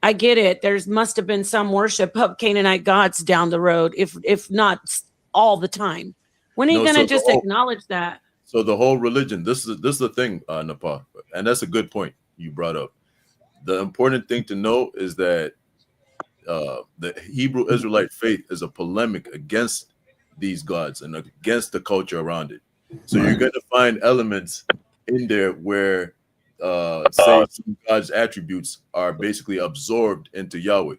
I get it. Must have been some worship of Canaanite gods down the road, if not all the time. When are you going to just acknowledge that? So the whole religion, this is the thing, Nepal, and that's a good point you brought up. The important thing to know is that the Hebrew Israelite faith is a polemic against these gods and against the culture around it. So you're going to find elements in there where say some God's attributes are basically absorbed into Yahweh.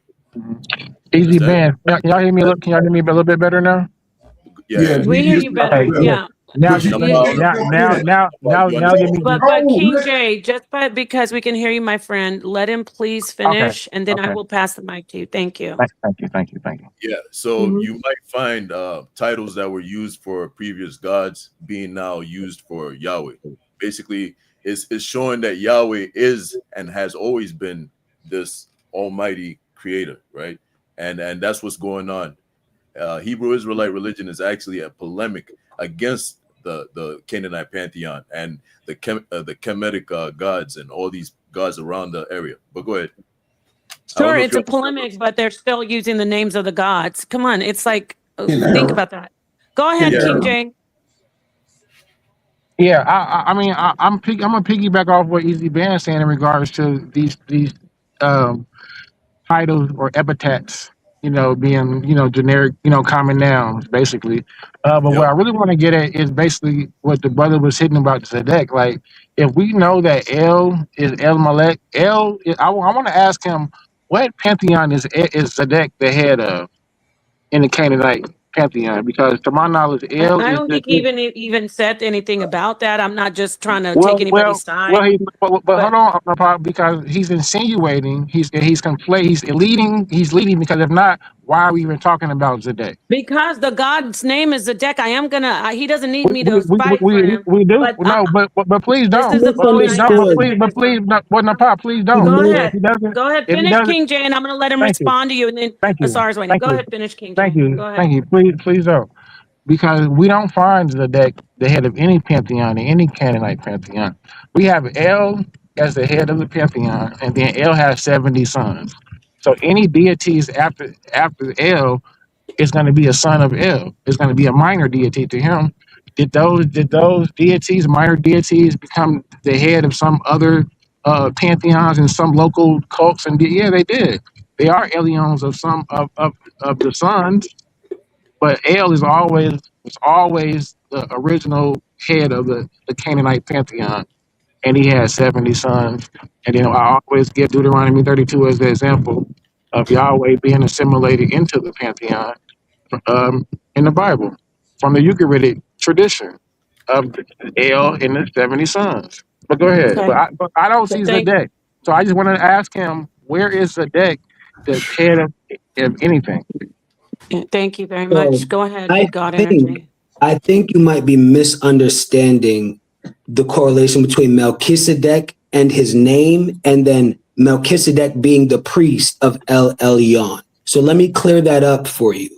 Easy band. Can y'all hear me? Can y'all hear me a little bit better now? Yeah, we hear you better. Okay, Yeah. Now, give me. But King J, just because we can hear you, my friend, let him please finish, and then I will pass the mic to you. Thank you. Thank you. Yeah, so you might find titles that were used for previous gods being now used for Yahweh. Basically, it's showing that Yahweh is and has always been this almighty creator, right? And that's what's going on. Hebrew Israelite religion is actually a polemic against the Canaanite pantheon and the Kemetic gods and all these gods around the area. But go ahead. Sure, it's a polemic, but they're still using the names of the gods. Come on, it's like, think about that. Go ahead, King J. Yeah, I'm gonna piggyback off what Easy Band saying in regards to these titles or epithets, being generic, common nouns, basically. But what I really want to get at is basically what the brother was hitting about Zedek. Like, if we know that El is El Malek, I want to ask him, what pantheon is Zedek the head of in the Canaanite pantheon? Because to my knowledge, El I is don't think he even said anything about that. I'm not just trying to take well, anybody's side. but hold on, because he's insinuating, he's leading because if not, why are we even talking about Zedek? Because the God's name is Zedek. He doesn't need me to fight for him. We do, but please don't. This is a phone I have. Please don't. Go ahead. Go ahead. Finish, King J, and I'm going to let him respond to you. And then Asar's waiting. Go ahead. Finish, King J. Go ahead. Thank you. Please don't. Because we don't find Zedek the head of any pantheon, any Canaanite pantheon. We have El as the head of the pantheon, and then El has 70 sons. So any deities after El is going to be a son of El. It's going to be a minor deity to him. Did those deities, minor deities, become the head of some other pantheons and some local cults? And yeah, they did. They are Elions of some of the sons. But El is always the original head of the Canaanite pantheon, and he had 70 sons. And I always give Deuteronomy 32 as the example of Yahweh being assimilated into the pantheon in the Bible from the Ugaritic tradition of El and the 70 sons. But go ahead. Okay. But I don't see Zedek. So I just wanted to ask him, where is Zedek the head of anything? Thank you very much. Go ahead, God Energy. I think you might be misunderstanding the correlation between Melchizedek and his name, and then Melchizedek being the priest of El Elyon. So let me clear that up for you.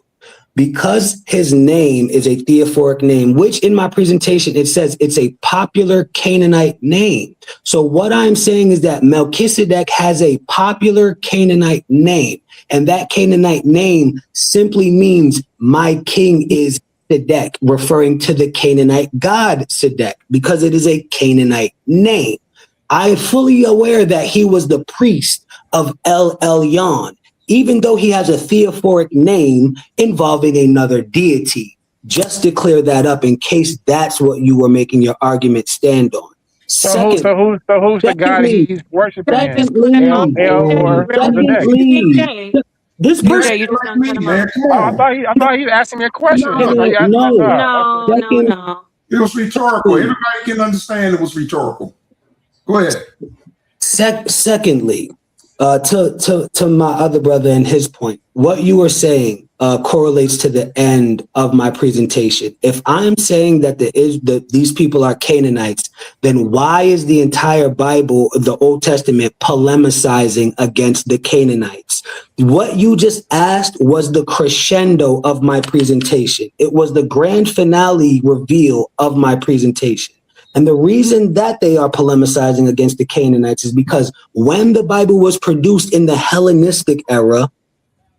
Because his name is a theophoric name, which in my presentation, it says it's a popular Canaanite name. So what I'm saying is that Melchizedek has a popular Canaanite name, and that Canaanite name simply means my king is Sedek, referring to the Canaanite god Sedek, because it is a Canaanite name. I am fully aware that he was the priest of El Elyon, even though he has a theophoric name involving another deity. Just to clear that up in case that's what you were making your argument stand on. So who's the god he's worshiping Did I then? just cut him off? El DJ, or really? Zedek? DJ, this person, DJ, you just gonna cut him man, off? come Oh, on. I thought he was asking me a question. I thought he asked me. No, no, no. It was rhetorical. Everybody can understand it was rhetorical. Go ahead. Secondly, to my other brother and his point, what you were saying correlates to the end of my presentation. If I'm saying that these people are Canaanites, then why is the entire Bible, the Old Testament, polemicizing against the Canaanites? What you just asked was the crescendo of my presentation. It was the grand finale reveal of my presentation. And the reason that they are polemicizing against the Canaanites is because when the Bible was produced in the Hellenistic era,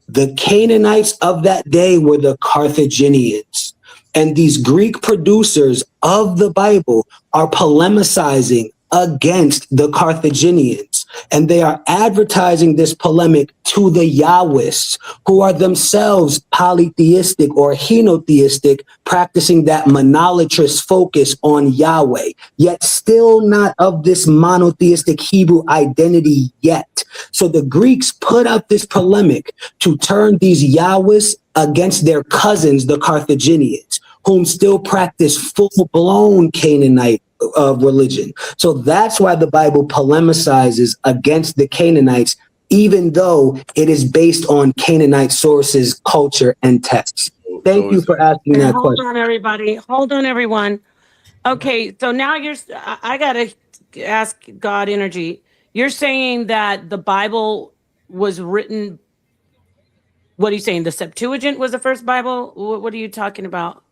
the Canaanites of that day were the Carthaginians. And these Greek producers of the Bible are polemicizing against the Carthaginians. And they are advertising this polemic to the Yahwists, who are themselves polytheistic or henotheistic, practicing that monolatrous focus on Yahweh, yet still not of this monotheistic Hebrew identity yet. So the Greeks put up this polemic to turn these Yahwists against their cousins, the Carthaginians, whom still practice full-blown Canaanite religion. So that's why the Bible polemicizes against the Canaanites, even though it is based on Canaanite sources, culture, and texts. Thank you for asking that question. Hold on, everybody. Hold on, everyone. Okay, so now I gotta ask God Energy. You're saying that the Bible was written. What are you saying? The Septuagint was the first Bible? What are you talking about?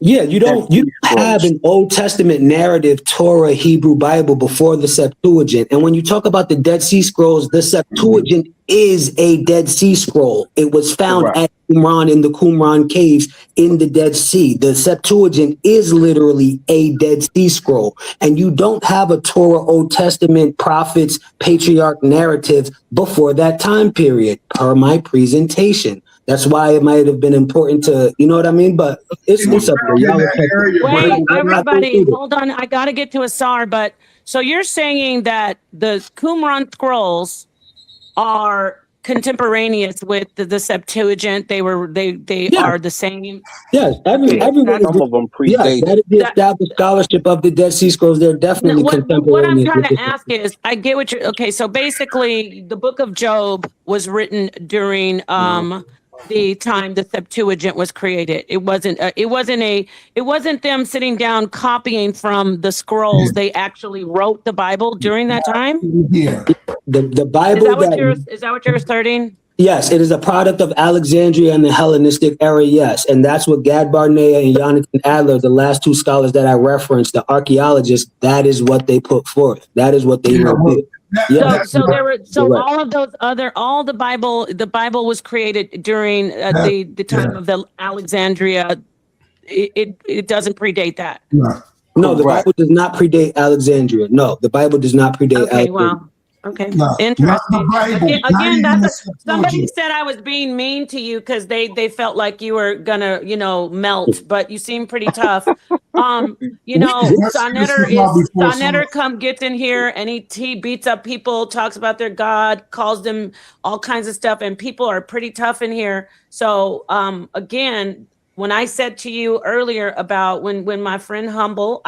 Yeah, you don't have an Old Testament narrative Torah Hebrew Bible before the Septuagint. And when you talk about the Dead Sea Scrolls, the Septuagint is a Dead Sea Scroll. It was found at Qumran in the Qumran caves in the Dead Sea. The Septuagint is literally a Dead Sea Scroll. And you don't have a Torah Old Testament prophets patriarch narrative before that time period, per my presentation. That's why it might have been important to, you know what I mean? But it's up there. Wait, everybody, hold on. I got to get to Asar. But so you're saying that the Qumran scrolls are contemporaneous with the Septuagint? They are the same. Yes, everybody. Some of them predate. Yes, that is the established scholarship of the Dead Sea Scrolls. They're definitely contemporaneous. What I'm trying to ask is, I get what you're. Okay, so basically, the Book of Job was written during the time the Septuagint was created. It wasn't them sitting down copying from the scrolls. They actually wrote the Bible during that time. Yeah, the Bible. Is that what you're asserting? Yes, it is a product of Alexandria and the Hellenistic era, yes. And that's what Gad Barnea and Jonathan Adler, the last two scholars that I referenced, the archaeologists, that is what they put forth. That is what they revealed. All the Bible was created during the time of the Alexandria. It doesn't predate that. No, the Bible does not predate Alexandria. No, the Bible does not predate Alexandria. Wow. Okay. Interesting. Again, somebody said I was being mean to you because they felt like you were gonna, melt, but you seem pretty tough. Sonetter gets in here and he beats up people, talks about their God, calls them all kinds of stuff, and people are pretty tough in here. So again, when I said to you earlier about when our friend Humble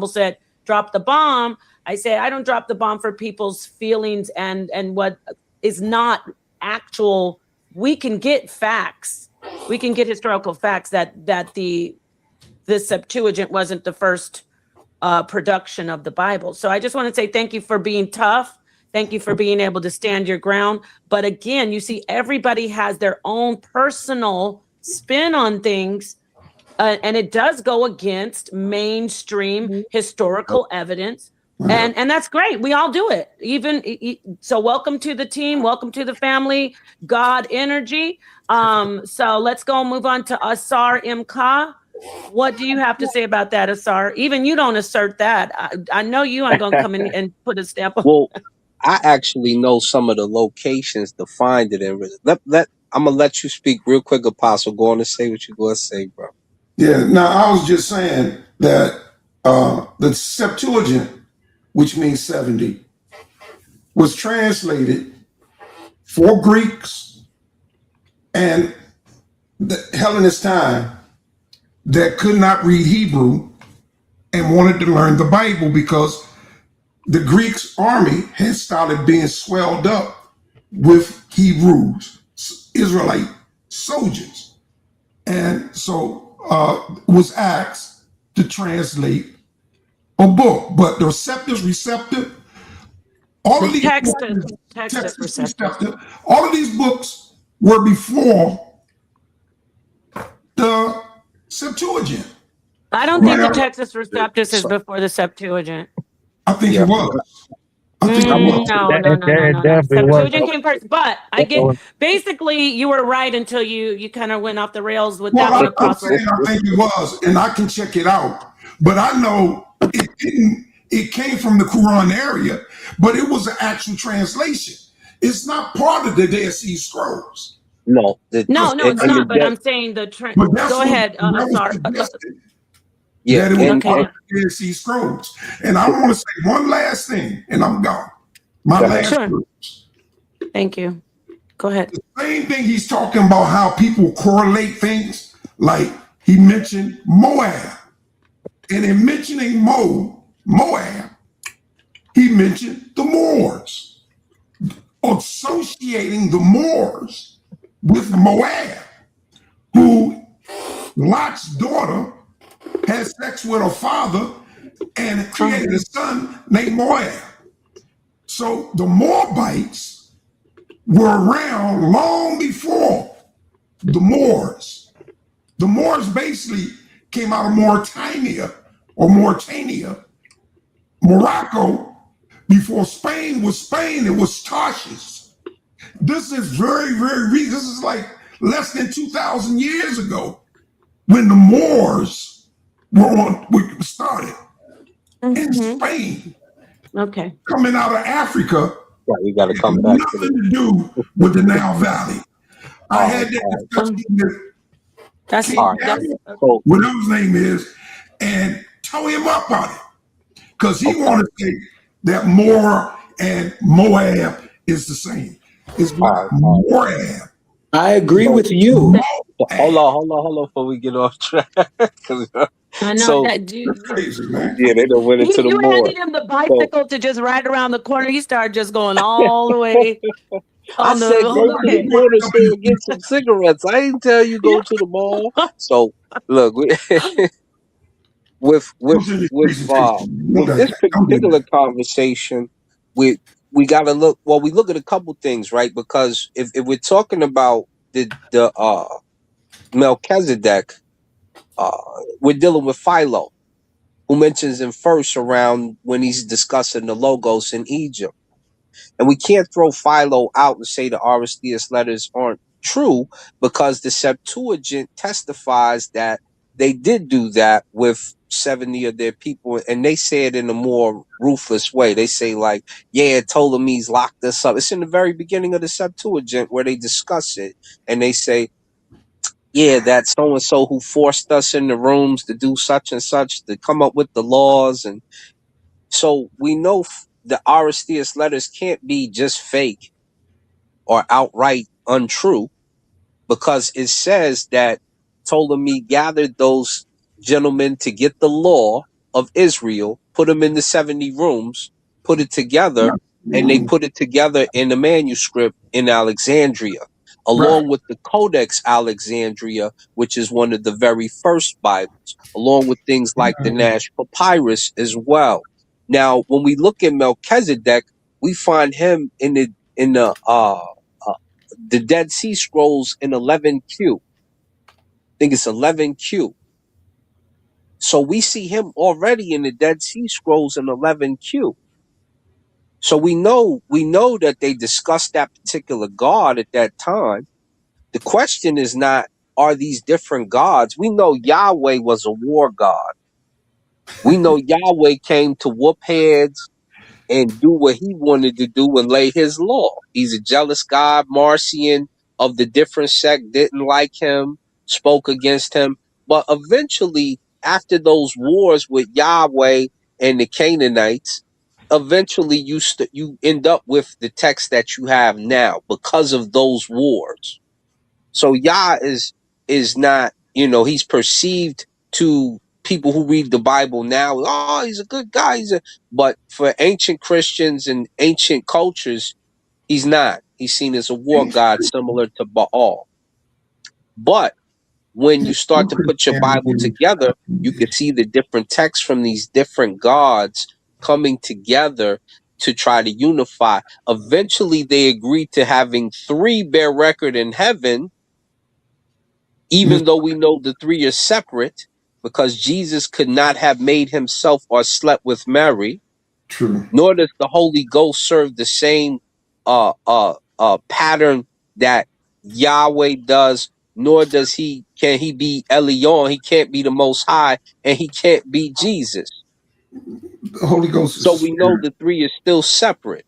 said, drop the bomb, I say I don't drop the bomb for people's feelings and what is not actual. We can get facts. We can get historical facts that the Septuagint wasn't the first production of the Bible. So I just want to say thank you for being tough. Thank you for being able to stand your ground. But again, you see, everybody has their own personal spin on things. And it does go against mainstream historical evidence, And that's great. We all do it. So welcome to the team. Welcome to the family. God energy. So let's go and move on to Asar Imka. What do you have to say about that, Asar? Even you don't assert that. I know you aren't going to come in and put a stamp on. Well, I actually know some of the locations to find it in. I'm gonna let you speak real quick, Apostle. Go on and say what you're gonna say, bro. Yeah. Now I was just saying that the Septuagint, which means 70, was translated for Greeks and the Hellenist time that could not read Hebrew and wanted to learn the Bible because the Greeks' army had started being swelled up with Hebrews, Israelite soldiers. And so was asked to translate a book. But the receptive, all of these Text receptive, all of these books were before the Septuagint. I don't think the Texas Receptus is before the Septuagint. I think it was. I think it was. No. Septuagint came first, but I get basically you were right until you kind of went off the rails with that one, Apostle. I'm saying I think it was, and I can check it out. But I know it didn't. It came from the Quran area, but it was an actual translation. It's not part of the Dead Sea Scrolls. No, it's not. But I'm saying go ahead, Asar. Yeah, that it was part of the Dead Sea Scrolls. And I want to say one last thing, and I'm gone. My last words. Thank you. Go ahead. The same thing he's talking about how people correlate things. Like he mentioned Moab. And in mentioning Moab, he mentioned the Moors, associating the Moors with Moab, who Lot's daughter had sex with her father and created a son named Moab. So the Moabites were around long before the Moors. The Moors basically came out of Mauritania, Morocco. Before Spain was Spain, it was Tarshish. This is very, very recent. This is like less than 2,000 years ago when the Moors were started in Spain. Okay. Coming out of Africa. Right, we got to come back to nothing to do with the Nile Valley. I had that discussion with whatever his name is, and tell him up on it. Because he wanted to say that Moor and Moab is the same. It's not Moab. I agree with you. Hold on before we get off track. I know that dude. Crazy, man. Yeah, they done went into the Moor. You handed him the bicycle to just ride around the corner. He started just going all the way. I said go to the corner store and get some cigarettes. I didn't tell you go to the mall. So look, with this particular conversation, we got to look. Well, we look at a couple things, right? Because if we're talking about the Melchizedek, we're dealing with Philo, who mentions him first around when he's discussing the Logos in Egypt. And we can't throw Philo out and say the R.I.S.E letters aren't true, because the Septuagint testifies that they did do that with 70 of their people, and they say it in a more ruthless way. They say like, yeah, Ptolemy's locked us up. It's in the very beginning of the Septuagint where they discuss it, and they say, yeah, that so-and-so who forced us in the rooms to do such and such, to come up with the laws. And so we know the R.I.S.E letters can't be just fake or outright untrue, because it says that Ptolemy gathered those gentlemen to get the law of Israel, put them in the 70 rooms, put it together, and they put it together in a manuscript in Alexandria, along with the Codex Alexandria, which is one of the very first Bibles, along with things like the Nash Papyrus as well. Now, when we look at Melchizedek, we find him in the Dead Sea Scrolls in 11Q. I think it's 11Q. So we see him already in the Dead Sea Scrolls in 11Q. So we know that they discussed that particular god at that time. The question is not, are these different gods? We know Yahweh was a war god. We know Yahweh came to whoop heads and do what he wanted to do and lay his law. He's a jealous God. Marcion of the different sect didn't like him, spoke against him. But eventually, after those wars with Yahweh and the Canaanites, eventually you end up with the text that you have now because of those wars. So Yah is not, he's perceived to people who read the Bible now, oh, he's a good guy. But for ancient Christians and ancient cultures, he's not. He's seen as a war god similar to Baal. But when you start to put your Bible together, you can see the different texts from these different gods coming together to try to unify. Eventually, they agreed to having 3 bear record in heaven, even though we know the 3 are separate, because Jesus could not have made himself or slept with Mary. True. Nor does the Holy Ghost serve the same pattern that Yahweh does, nor can he be Elion. He can't be the Most High, and he can't be Jesus. The Holy Ghost is So we know the 3 is still separate,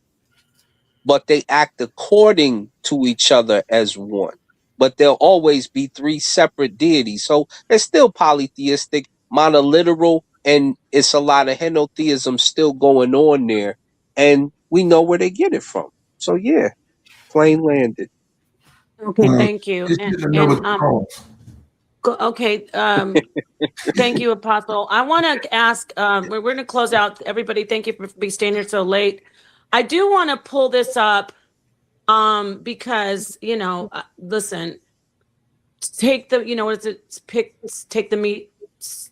but they act according to each other as one. But there'll always be 3 separate deities. So it's still polytheistic, monoliteral, and it's a lot of henotheism still going on there. And we know where they get it from. So yeah, plain landed. Okay, thank you. It's just another cause. Okay, thank you, Apostle. I want to ask, we're going to close out. Everybody, thank you for being staying here so late. I do want to pull this up because, listen, take the, take the meat.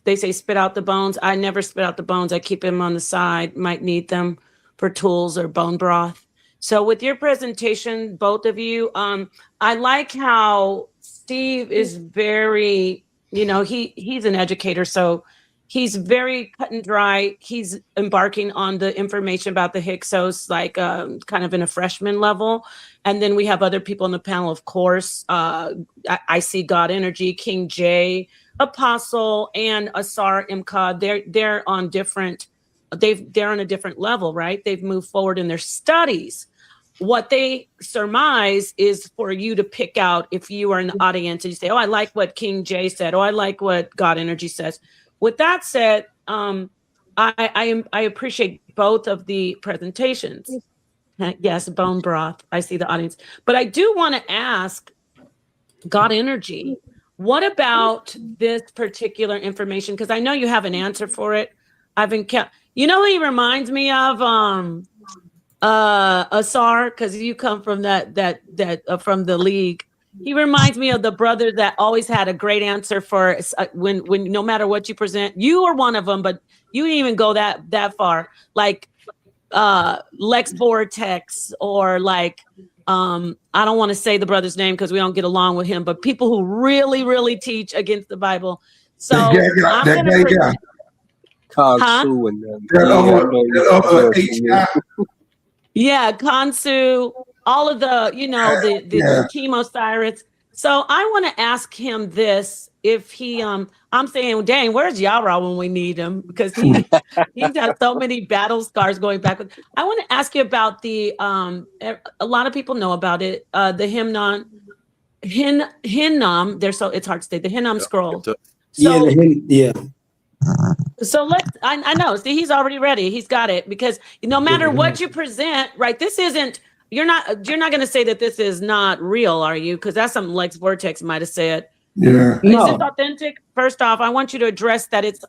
They say spit out the bones. I never spit out the bones. I keep them on the side. Might need them for tools or bone broth. So with your presentation, both of you, I like how Steve is very, he's an educator, so he's very cut and dry. He's embarking on the information about the Hyksos, like kind of in a freshman level. And then we have other people on the panel, of course. I see God Energy, King J, Apostle, and Asar Imkad. They're on different. They're on a different level, right? They've moved forward in their studies. What they surmise is for you to pick out if you are in the audience and you say, oh, I like what King J said. Oh, I like what God Energy says. With that said, I appreciate both of the presentations. Yes, bone broth. I see the audience. But I do want to ask God Energy, what about this particular information? Because I know you have an answer for it. I've been who he reminds me of? Asar, because you come from that from the league. He reminds me of the brother that always had a great answer for when no matter what you present. You are one of them, but you didn't even go that far. Like Lex Vortex, or like I don't want to say the brother's name because we don't get along with him, but people who really, really teach against the Bible. So I'm going to present. Kansu and yeah, Kansu, all of the, the Chemosiris. So I want to ask him this: if he, I'm saying, dang, where's Yara when we need him? Because he's got so many battle scars going back. I want to ask you about the, a lot of people know about it, the Hinnom. It's hard to say, the Hinnom scroll. So, yeah. So I know, see, he's already ready. He's got it, because no matter what you present, right? This isn't, you're not going to say that this is not real, are you? Because that's something Lex Vortex might have said. Yeah. Is this authentic? First off, I want you to address that it's,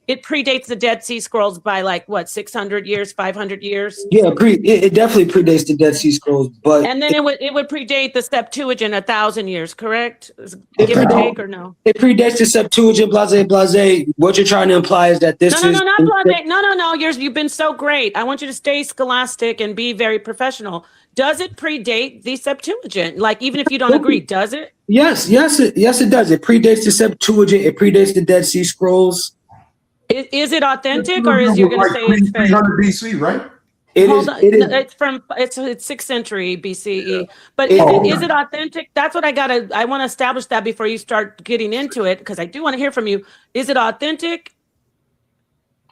it predates the Dead Sea Scrolls by 600 years, 500 years? Yeah, it definitely predates the Dead Sea Scrolls, but and then it would predate the Septuagint 1,000 years, correct? Give or take, or no? It predates the Septuagint, blase. What you're trying to imply is that this is not blase. No. You've been so great. I want you to stay scholastic and be very professional. Does it predate the Septuagint? Even if you don't agree, does it? Yes, it does. It predates the Septuagint. It predates the Dead Sea Scrolls. Is it authentic, or is you're going to say it's fake? 300 BC, right? Hold on. It's from it's 6th century BCE. But is it authentic? That's what I want to establish that before you start getting into it, because I do want to hear from you. Is it authentic?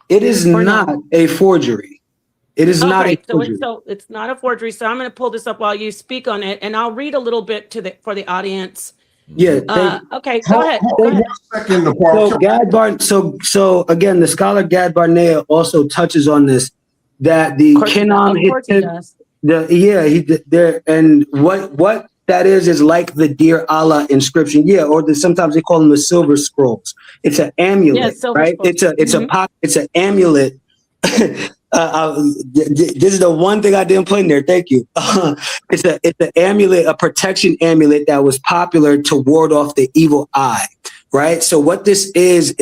It is not a forgery. It is not a forgery. So it's not a forgery. So I'm going to pull this up while you speak on it, and I'll read a little bit for the audience. Yeah. Okay. Go ahead. So So again, the scholar Gad Barnea also touches on this, that the Kenan, and what that is like the Dear Allah inscription, sometimes they call them the silver scrolls. It's an amulet, right? It's an amulet. This is the one thing I didn't put in there. Thank you. It's an amulet, a protection amulet that was popular to ward off the evil eye, right? So what this is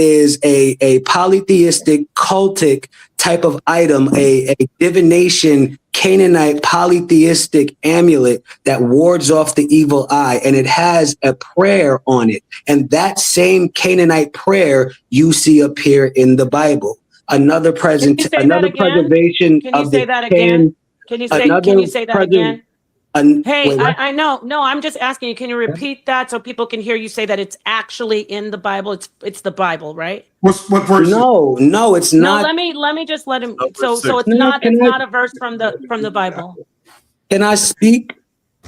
a polytheistic, cultic type of item, a divination, Canaanite polytheistic amulet that wards off the evil eye, and it has a prayer on it. And that same Canaanite prayer you see appear in the Bible. Another preservation of the Can you say that again? Can you say that again? I know. No, I'm just asking you, can you repeat that so people can hear you say that it's actually in the Bible? It's the Bible, right? What verse? No, it's not. No, let me just let him. So it's not a verse from the Bible. Can I speak?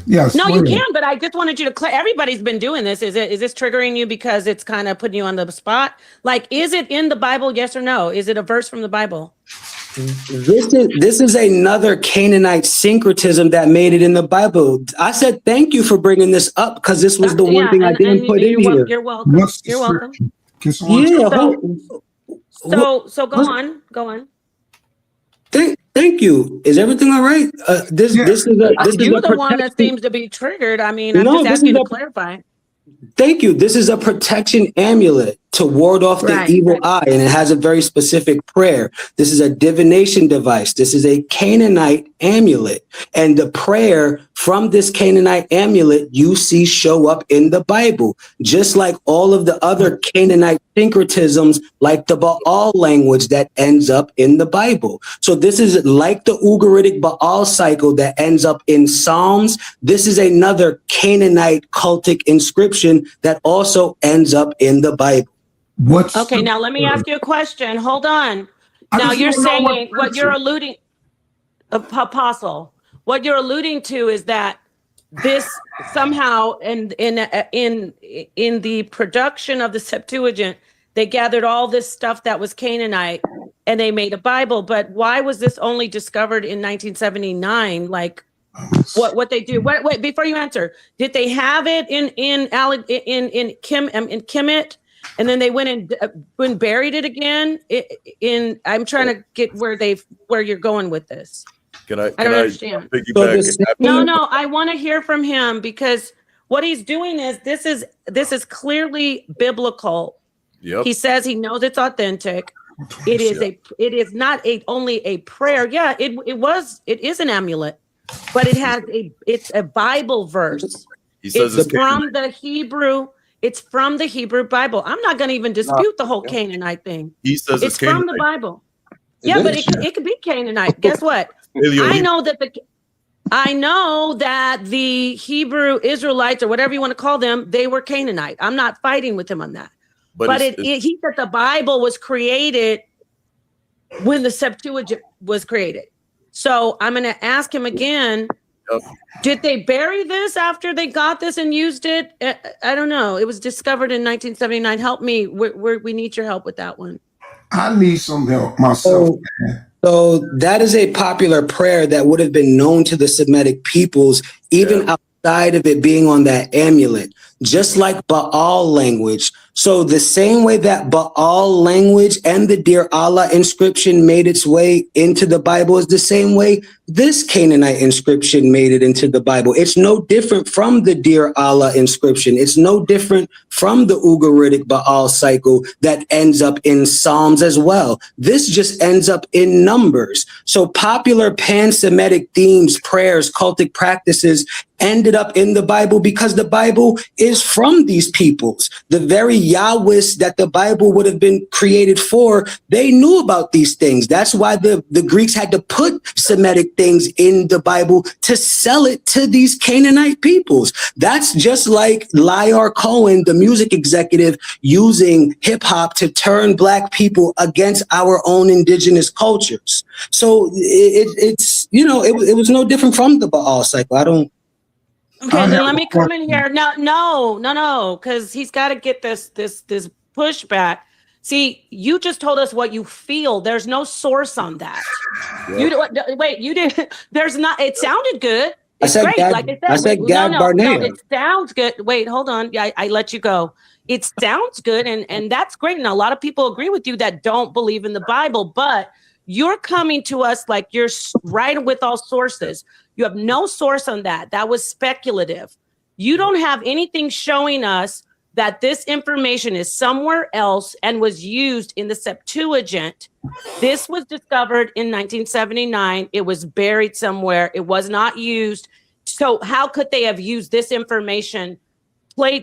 Yes. No, you can, but I just wanted you to everybody's been doing this. Is this triggering you because it's kind of putting you on the spot? Like, is it in the Bible? Yes or no? Is it a verse from the Bible? This is another Canaanite syncretism that made it in the Bible. I said thank you for bringing this up, because this was the one thing I didn't put in here. You're welcome. You're welcome. So go on. Thank you. Is everything all right? This is the one that seems to be triggered. I mean, I'm just asking you to clarify. Thank you. This is a protection amulet to ward off the evil eye, and it has a very specific prayer. This is a divination device. This is a Canaanite amulet, and the prayer from this Canaanite amulet you see show up in the Bible, just like all of the other Canaanite syncretisms, like the Baal language that ends up in the Bible. So this is like the Ugaritic Baal cycle that ends up in Psalms. This is another Canaanite cultic inscription that also ends up in the Bible. Now let me ask you a question. Hold on. Now you're saying what you're alluding, Apostle. What you're alluding to is that this somehow in the production of the Septuagint, they gathered all this stuff that was Canaanite and they made a Bible. But why was this only discovered in 1979? Like, what they do? Wait, before you answer, did they have it in Kemet? And then they went and buried it again. I'm trying to get where you're going with this. I don't understand. No, I want to hear from him, because what he's doing is this is clearly biblical. Yep. He says he knows it's authentic. It is not only a prayer. Yeah, it is an amulet, but it's a Bible verse. He says it's from the Hebrew. It's from the Hebrew Bible. I'm not going to even dispute the whole Canaanite thing. He says it's from the Bible. Yeah, but it could be Canaanite. Guess what? I know that the Hebrew Israelites, or whatever you want to call them, they were Canaanite. I'm not fighting with him on that. But he said the Bible was created when the Septuagint was created. So I'm going to ask him again. Did they bury this after they got this and used it? I don't know. It was discovered in 1979. Help me. We need your help with that one. I need some help myself. So that is a popular prayer that would have been known to the Semitic peoples, even outside of it being on that amulet, just like Baal language. So the same way that Baal language and the Dear Allah inscription made its way into the Bible is the same way this Canaanite inscription made it into the Bible. It's no different from the Dear Allah inscription. It's no different from the Ugaritic Baal cycle that ends up in Psalms as well. This just ends up in Numbers. So popular pan-Semitic themes, prayers, cultic practices, ended up in the Bible because the Bible is from these peoples. The very Yahwehs that the Bible would have been created for, they knew about these things. That's why the Greeks had to put Semitic things in the Bible to sell it to these Canaanite peoples. That's just like Lyar Cohen, the music executive, using hip hop to turn Black people against our own indigenous cultures. So it's, you know, it was no different from the Baal cycle. Okay, then let me come in here. No, because he's got to get this pushback. See, you just told us what you feel. There's no source on that. Yep. You did. There's not. It sounded good. It's great. Like I said, no, it sounds good. Wait, hold on. Yeah, I let you go. It sounds good, and that's great. And a lot of people agree with you that don't believe in the Bible, but you're coming to us like you're right with all sources. You have no source on that. That was speculative. You don't have anything showing us that this information is somewhere else and was used in the Septuagint. This was discovered in 1979. It was buried somewhere. It was not used. So how could they have used this information,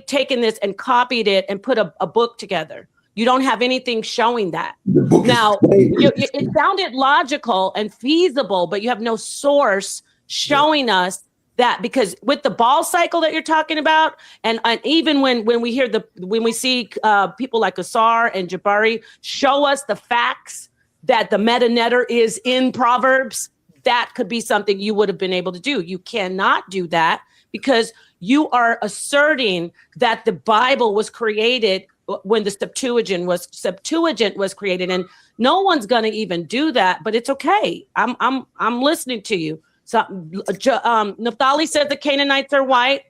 taken this and copied it and put a book together? You don't have anything showing that. Now, it sounded logical and feasible, but you have no source showing us that, because with the Baal cycle that you're talking about, and even when we see people like Asar and Jabari show us the facts that the meta netter is in Proverbs, that could be something you would have been able to do. You cannot do that because you are asserting that the Bible was created when the Septuagint was created, and no one's going to even do that. But it's okay. I'm listening to you. So Naphtali said the Canaanites are white.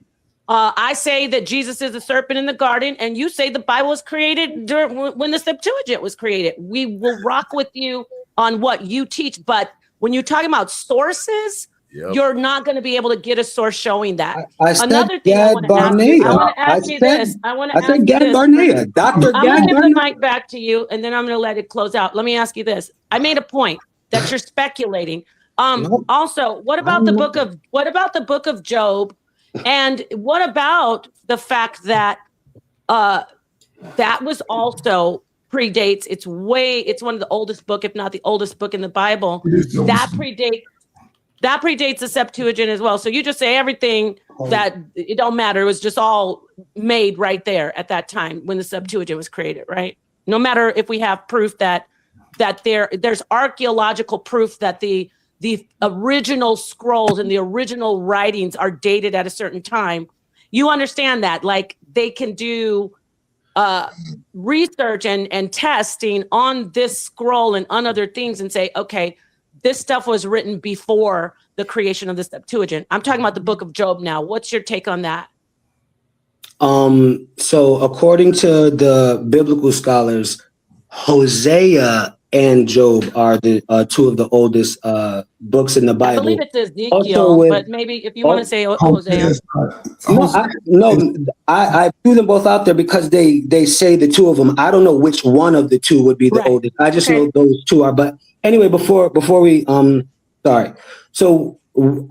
I say that Jesus is the serpent in the garden, and you say the Bible was created when the Septuagint was created. We will rock with you on what you teach, but when you're talking about sources, you're not going to be able to get a source showing that. Another thing I want to ask you this. I'm going to give the mic back to you, and then I'm going to let it close out. Let me ask you this. I made a point that you're speculating. Also, what about the book of Job? And what about the fact that that was also predates? It's one of the oldest book, if not the oldest book in the Bible. That predates the Septuagint as well. So you just say everything that it don't matter. It was just all made right there at that time when the Septuagint was created, right? No matter if we have proof that there's archaeological proof that the original scrolls and the original writings are dated at a certain time. You understand that, like, they can do research and testing on this scroll and on other things and say, okay, this stuff was written before the creation of the Septuagint. I'm talking about the book of Job now. What's your take on that? So according to the biblical scholars, Hosea and Job are the two of the oldest books in the Bible. I believe it's Ezekiel, but maybe if you want to say Hosea. I threw them both out there because they say the two of them. I don't know which one of the two would be the oldest. I just know those two are. But anyway, before we sorry. So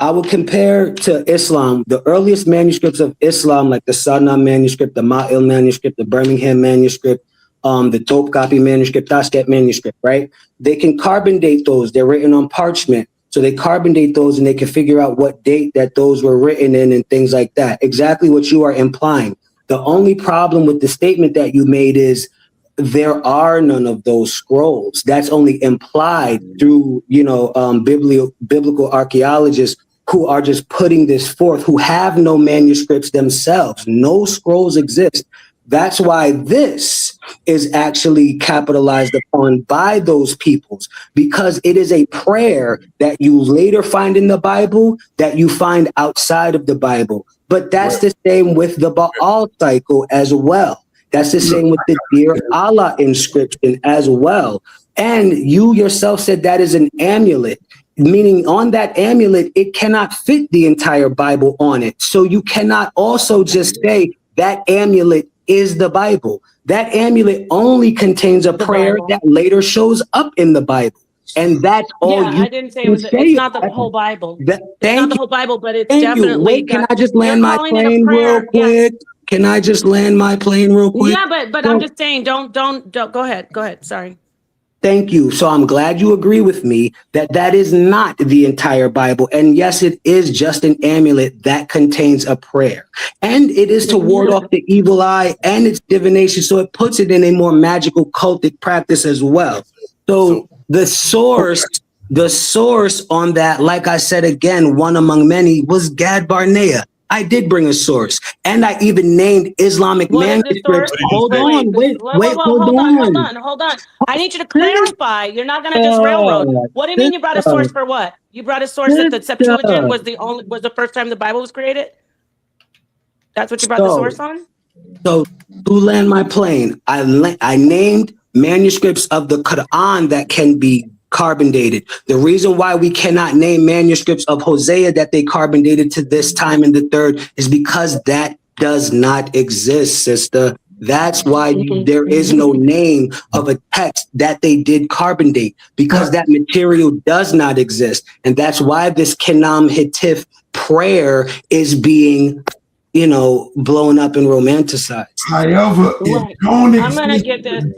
I will compare to Islam, the earliest manuscripts of Islam, like the Sanaa manuscript, the Ma'il manuscript, the Birmingham manuscript, the Topkapi manuscript, Tashkent manuscript, right? They can carbon date those. They're written on parchment. So they carbon date those and they can figure out what date that those were written in and things like that. Exactly what you are implying. The only problem with the statement that you made is there are none of those scrolls. That's only implied through, biblical archaeologists who are just putting this forth, who have no manuscripts themselves. No scrolls exist. That's why this is actually capitalized upon by those peoples, because it is a prayer that you later find in the Bible that you find outside of the Bible. But that's the same with the Baal cycle as well. That's the same with the Dear Allah inscription as well. And you yourself said that is an amulet, meaning on that amulet, it cannot fit the entire Bible on it. So you cannot also just say that amulet is the Bible. That amulet only contains a prayer that later shows up in the Bible. And that's all Yeah, you I didn't say it can was. It's say. not the whole Bible. It's not Thank the you. whole Bible, but it's Thank you. definitely Wait, can got. I just You're land my calling it a plane real prayer. Yeah. quick? Can I just land my plane real quick? Yeah, but I'm just saying, don't. Go ahead. Go ahead. Sorry. Thank you. So I'm glad you agree with me that that is not the entire Bible. And yes, it is just an amulet that contains a prayer. And it is to ward off the evil eye and its divination. So it puts it in a more magical cultic practice as well. So the source on that, like I said again, one among many, was Gad Barnea. I did bring a source, and I even named Islamic What is the manuscripts. source? Hold on, wait, Hold on. I need you to clarify. You're not going to just railroad. What do you mean you brought a source for what? You brought a source that the Septuagint was the first time the Bible was created? That's what you brought the source on? So to land my plane, I named manuscripts of the Quran that can be carbon dated. The reason why we cannot name manuscripts of Hosea that they carbon dated to this time in the third is because that does not exist, sister. That's why there is no name of a text that they did carbon date, because that material does not exist. And that's why this Kenam Hittith prayer is being blown up and romanticized. However, it don't exist.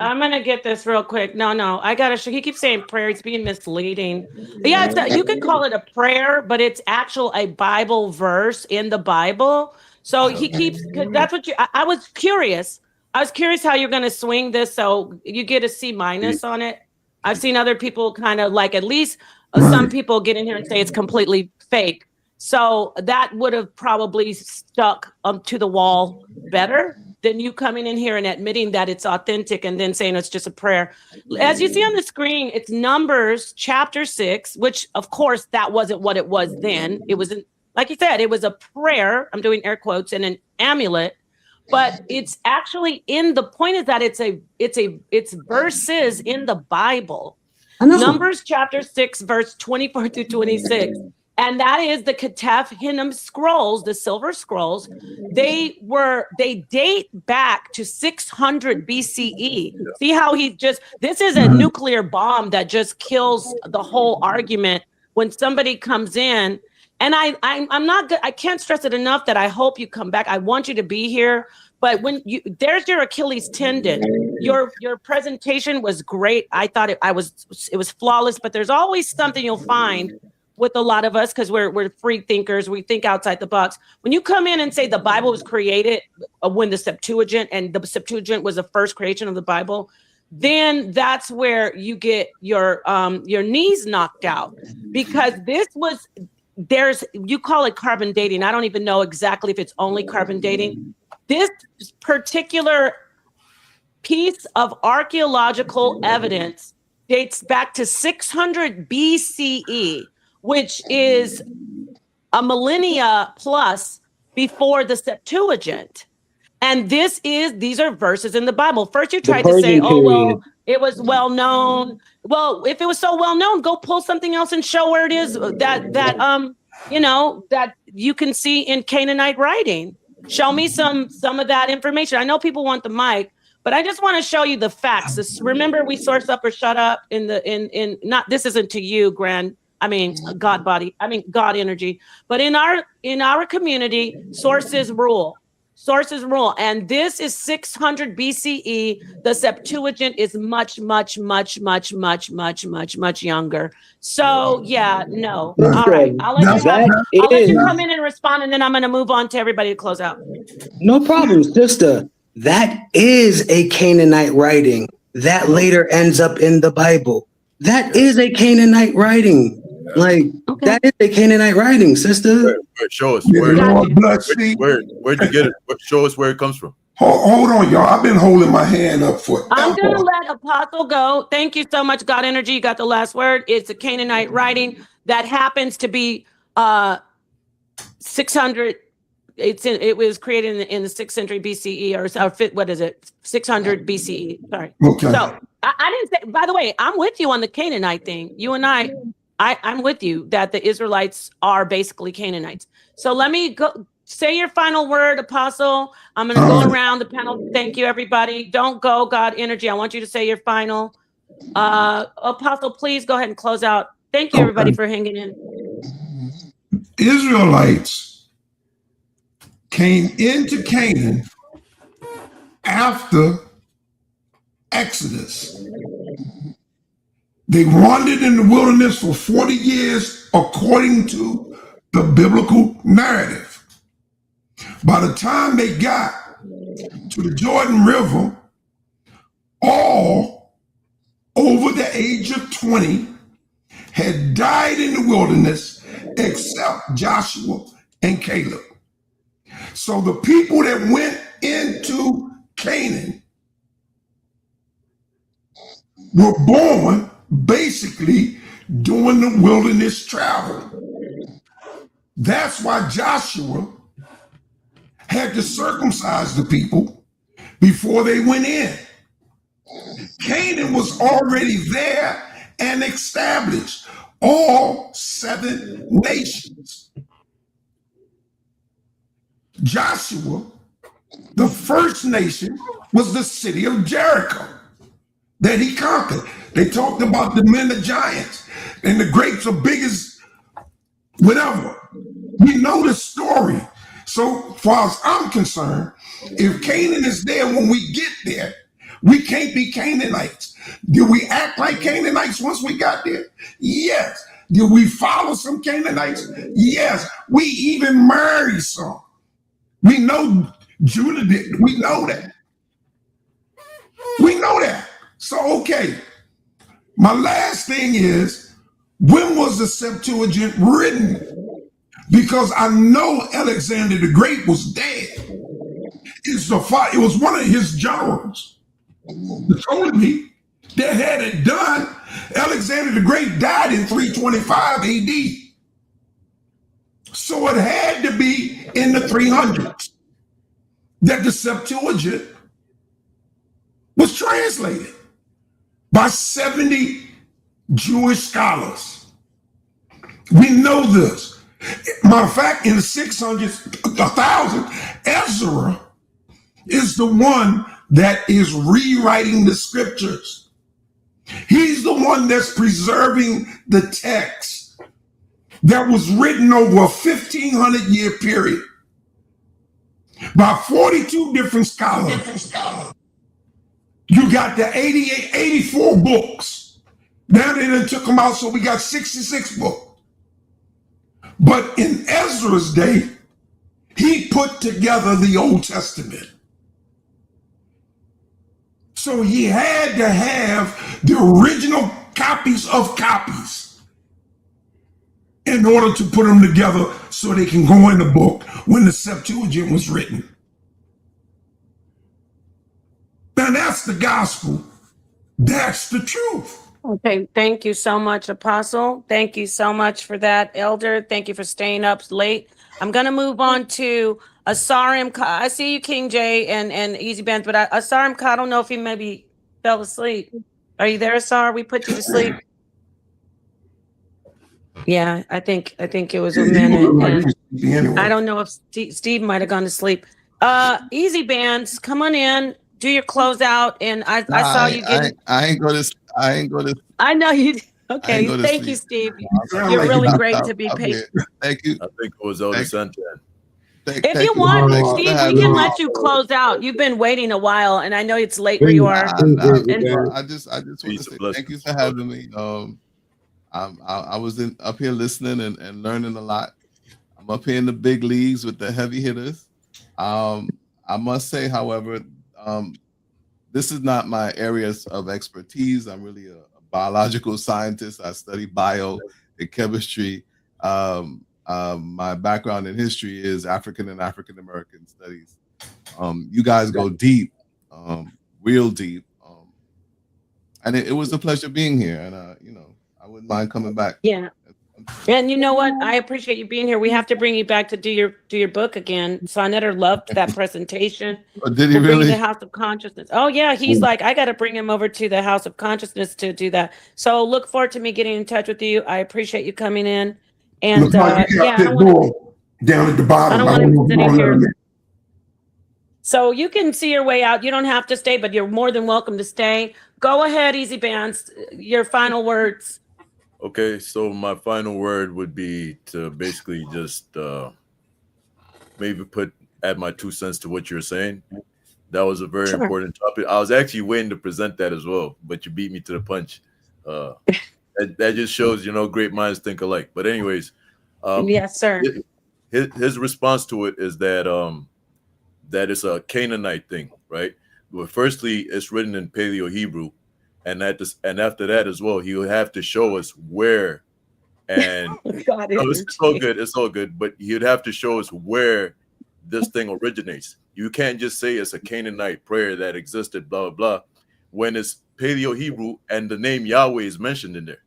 I'm gonna get this real quick. No, I gotta show. He keeps saying prayer. It's being misleading. Yeah, you could call it a prayer, but it's actual a Bible verse in the Bible. So he keeps. That's what I was curious. I was curious how you're gonna swing this. So you get a C- on it. I've seen other people kind of like at least some people get in here and say it's completely fake. So that would have probably stuck to the wall better than you coming in here and admitting that it's authentic and then saying it's just a prayer. As you see on the screen, it's Numbers chapter 6, which of course that wasn't what it was then. It was, like you said, it was a prayer. I'm doing air quotes and an amulet, but it's actually the point is that it's verses in the Bible. Numbers chapter 6, verse 24 through 26. And that is the Ketef Hinnom scrolls, the silver scrolls. They date back to 600 BCE. See how this is a nuclear bomb that just kills the whole argument when somebody comes in. And I'm not good. I can't stress it enough that I hope you come back. I want you to be here. But there's your Achilles tendon. Your presentation was great. I thought it was flawless, but there's always something you'll find with a lot of us, because we're free thinkers. We think outside the box. When you come in and say the Bible was created when the Septuagint, and the Septuagint was the first creation of the Bible, then that's where you get your knees knocked out, because you call it carbon dating. I don't even know exactly if it's only carbon dating. This particular piece of archaeological evidence dates back to 600 BCE, which is a millennia plus before the Septuagint. And these are verses in the Bible. First, you tried to say, oh, well, it was well known. Well, if it was so well known, go pull something else and show where it is that you can see in Canaanite writing. Show me some of that information. I know people want the mic, but I just want to show you the facts. Remember, we source up or shut up not, this isn't to you, God energy. But in our community, sources rule. Sources rule. And this is 600 BCE. The Septuagint is much, much, much, much, much, much, much, much younger. So yeah, no. All right. I'll let you come in and respond, and then I'm going to move on to everybody to close out. No problem, sister. That is a Canaanite writing that later ends up in the Bible. That is a Canaanite writing. That is a Canaanite writing, sister. Show us where'd you get it? Show us where it comes from. Hold on, y'all. I've been holding my hand up for. I'm gonna let Apostle go. Thank you so much, God Energy. You got the last word. It's a Canaanite writing that happens to be 600. It was created in the 6th century BCE, or what is it? 600 BCE. Sorry. Okay. So I didn't say. By the way, I'm with you on the Canaanite thing. You and I'm with you that the Israelites are basically Canaanites. So let me go. Say your final word, Apostle. I'm going to go around the panel. Thank you, everybody. Don't go, God Energy. I want you to say your final. Apostle, please go ahead and close out. Thank you, everybody, for hanging in. Israelites came into Canaan after Exodus. They wandered in the wilderness for 40 years according to the biblical narrative. By the time they got to the Jordan River, all over the age of 20 had died in the wilderness except Joshua and Caleb. So the people that went into Canaan were born basically during the wilderness travel. That's why Joshua had to circumcise the people before they went in. Canaan was already there and established, all 7 nations. Joshua, the first nation, was the city of Jericho that he conquered. They talked about the men of giants and the grapes are big as whatever. We know the story. So far as I'm concerned, if Canaan is there when we get there, we can't be Canaanites. Did we act like Canaanites once we got there? Yes. Did we follow some Canaanites? Yes. We even married some. We know Judah did. We know that. We know that. So, okay. My last thing is, when was the Septuagint written? Because I know Alexander the Great was dead. It was one of his generals that told me that had it done. Alexander the Great died in 325 AD. So it had to be in the 300s that the Septuagint was translated by 70 Jewish scholars. We know this. Matter of fact, in the 600s, 1000, Ezra is the one that is rewriting the scriptures. He's the one that's preserving the text that was written over a 1,500-year period by 42 different scholars. You got the 84 books. Now they done took them out, so we got 66 books. But in Ezra's day, he put together the Old Testament. So he had to have the original copies of copies in order to put them together so they can go in the book when the Septuagint was written. Now that's the gospel. That's the truth. Okay, thank you so much, Apostle. Thank you so much for that, Elder. Thank you for staying up late. I'm going to move on to Asarim. I see you, King J and Easy Bands, but Asarim, I don't know if he maybe fell asleep. Are you there, Asar? We put you to sleep. Yeah, I think it was a minute. I don't know if Steve might have gone to sleep. Easy Bands, come on in. Do your closeout, and I saw you getting. I ain't going to. I know you. Okay, thank you, Steve. You're really great to be patient. Thank you. I think it was Elder Santan. If you want, Steve, we can let you close out. You've been waiting a while, and I know it's late where you are. I just want to say thank you for having me. I was up here listening and learning a lot. I'm up here in the big leagues with the heavy hitters. I must say, however, this is not my areas of expertise. I'm really a biological scientist. I study bio and chemistry. My background in history is African and African American studies. You guys go deep, real deep. And it was a pleasure being here. And I wouldn't mind coming back. Yeah. And you know what? I appreciate you being here. We have to bring you back to do your book again. Sonetter loved that presentation. Did he really? The House of Consciousness. Oh yeah, he's like, I got to bring him over to the House of Consciousness to do that. So look forward to me getting in touch with you. I appreciate you coming in. And down at the bottom. I don't want him sitting here. So you can see your way out. You don't have to stay, but you're more than welcome to stay. Go ahead, Easy Bands. Your final words. Okay, so my final word would be to basically just maybe add my 2 cents to what you're saying. That was a very important topic. I was actually waiting to present that as well, but you beat me to the punch. That just shows, great minds think alike. But anyways, yes, sir. His response to it is that that it's a Canaanite thing, right? But firstly, it's written in Paleo Hebrew, and after that as well, he will have to show us where. And it's all good. It's all good. But he'd have to show us where this thing originates. You can't just say it's a Canaanite prayer that existed, blah, blah, blah, when it's Paleo Hebrew and the name Yahweh is mentioned in there.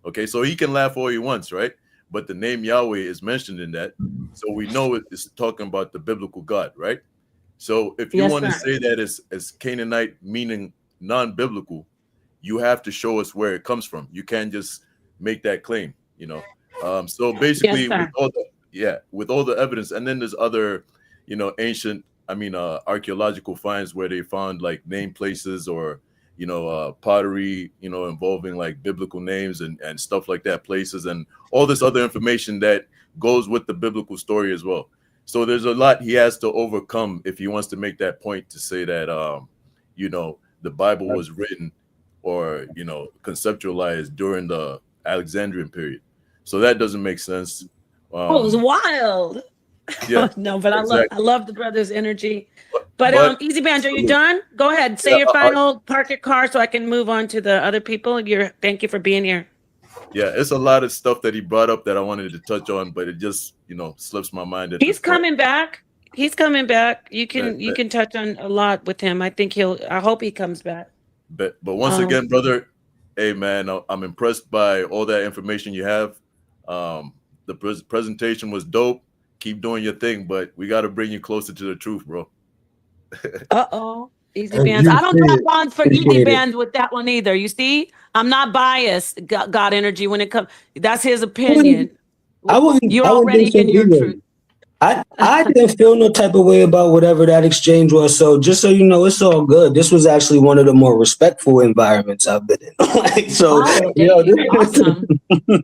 Okay, so he can laugh all he wants, right? But the name Yahweh is mentioned in that. So we know it's talking about the biblical God, right? So if you want to say that it's Canaanite meaning non-biblical, you have to show us where it comes from. You can't just make that claim, So basically with all the evidence, and then there's other, ancient, archaeological finds where they found like name places or, pottery, involving like biblical names and stuff like that, places and all this other information that goes with the biblical story as well. So there's a lot he has to overcome if he wants to make that point to say that, the Bible was written or, conceptualized during the Alexandrian period. So that doesn't make sense. It was wild. Yeah. No, but exactly. I love the brother's energy. But Easy Band, are you done? Go ahead. Say your final, park your car so I can move on to the other people. Thank you for being here. Yeah, it's a lot of stuff that he brought up that I wanted to touch on, but it just, slips my mind. He's coming back. He's coming back. You can touch on a lot with him. I hope he comes back. But once again, brother, hey man, I'm impressed by all that information you have. The presentation was dope. Keep doing your thing, but we got to bring you closer to the truth, bro. Easy Bands. I don't drop bonds for Easy Bands with that one either. You see, I'm not biased. God energy when it comes. That's his opinion. You're already in your truth. I didn't feel no type of way about whatever that exchange was. So just so you know, it's all good. This was actually one of the more respectful environments I've been in.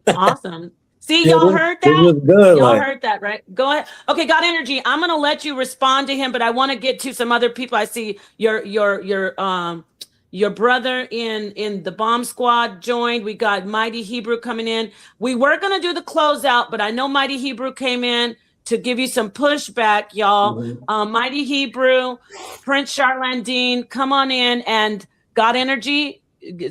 Awesome. See, y'all heard that? Good, y'all heard that, right? Go ahead. Okay, God energy. I'm gonna let you respond to him, but I want to get to some other people. I see your brother in the bomb squad joined. We got Mighty Hebrew coming in. We were gonna do the closeout, but I know Mighty Hebrew came in to give you some pushback, y'all. Mm-hmm. Mighty Hebrew, Prince Charlandine, come on in, and God energy.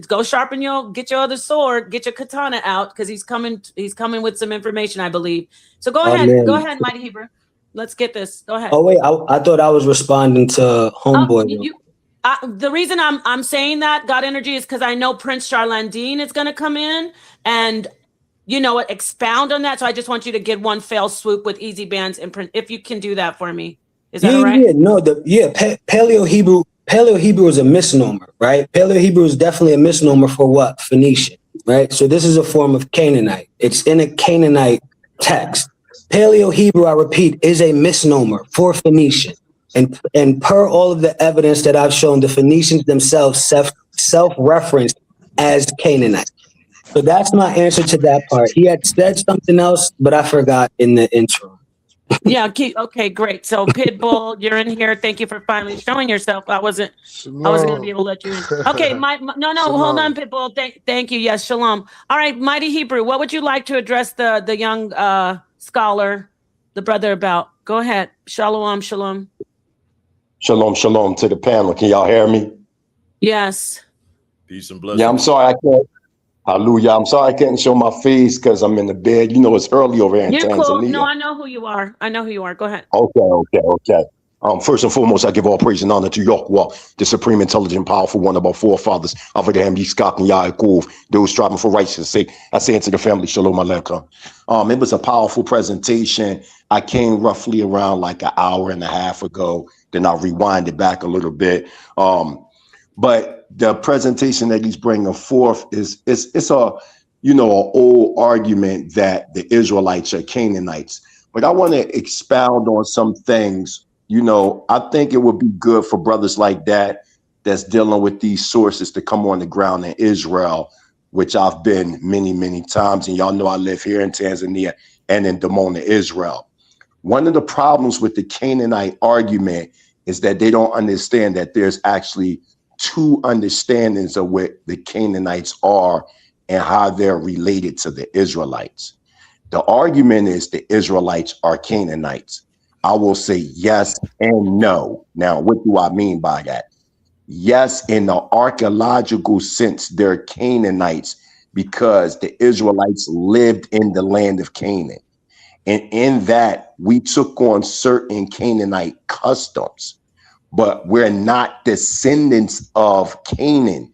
Go sharpen get your other sword, get your katana out, because he's coming with some information, I believe. So go ahead, Mighty Hebrew. Let's get this. Go ahead. Oh wait, I thought I was responding to homeboy. The reason I'm saying that, God energy, is because I know Prince Charlandine is going to come in and expound on that. So I just want you to get one fell swoop with Easy Bands and Prince, if you can do that for me. Is that all right? Yeah, no, Paleo Hebrew is a misnomer, right? Paleo Hebrew is definitely a misnomer for what? Phoenician, right? So this is a form of Canaanite. It's in a Canaanite text. Paleo Hebrew, I repeat, is a misnomer for Phoenician. And per all of the evidence that I've shown, the Phoenicians themselves self-referenced as Canaanite. So that's my answer to that part. He had said something else, but I forgot in the intro. Yeah. Okay. Great. So Pitbull, you're in here. Thank you for finally showing yourself. I wasn't going to be able to let you in. Okay. No. Hold on, Pitbull. Thank you. Yes. Shalom. All right. Mighty Hebrew, what would you like to address the young scholar, the brother about? Go ahead. Shalom. Shalom. Shalom to the panel. Can y'all hear me? Yes. Peace and blessings. Yeah, I'm sorry I can't. Hallelujah. I'm sorry I can't show my face because I'm in the bed. It's early over here in Tanzania. Cool. No, I know who you are. Go ahead. Okay. First and foremost, I give all praise and honor to Yahweh, the supreme, intelligent, powerful one of our forefathers, Abraham, Yitzchak, and Yaakov, those striving for righteousness. I say it to the family, Shalom Aleichem. It was a powerful presentation. I came roughly around like an hour and a half ago. Then I rewind it back a little bit. But the presentation that he's bringing forth it's a an old argument that the Israelites are Canaanites. But I want to expound on some things I think it would be good for brothers like that that's dealing with these sources to come on the ground in Israel, which I've been many, many times. And y'all know I live here in Tanzania and in Dimona, Israel. One of the problems with the Canaanite argument is that they don't understand that there's actually two understandings of what the Canaanites are and how they're related to the Israelites. The argument is the Israelites are Canaanites. I will say yes and no. Now, what do I mean by that? Yes, in the archaeological sense, they're Canaanites because the Israelites lived in the land of Canaan. And in that, we took on certain Canaanite customs, but we're not descendants of Canaan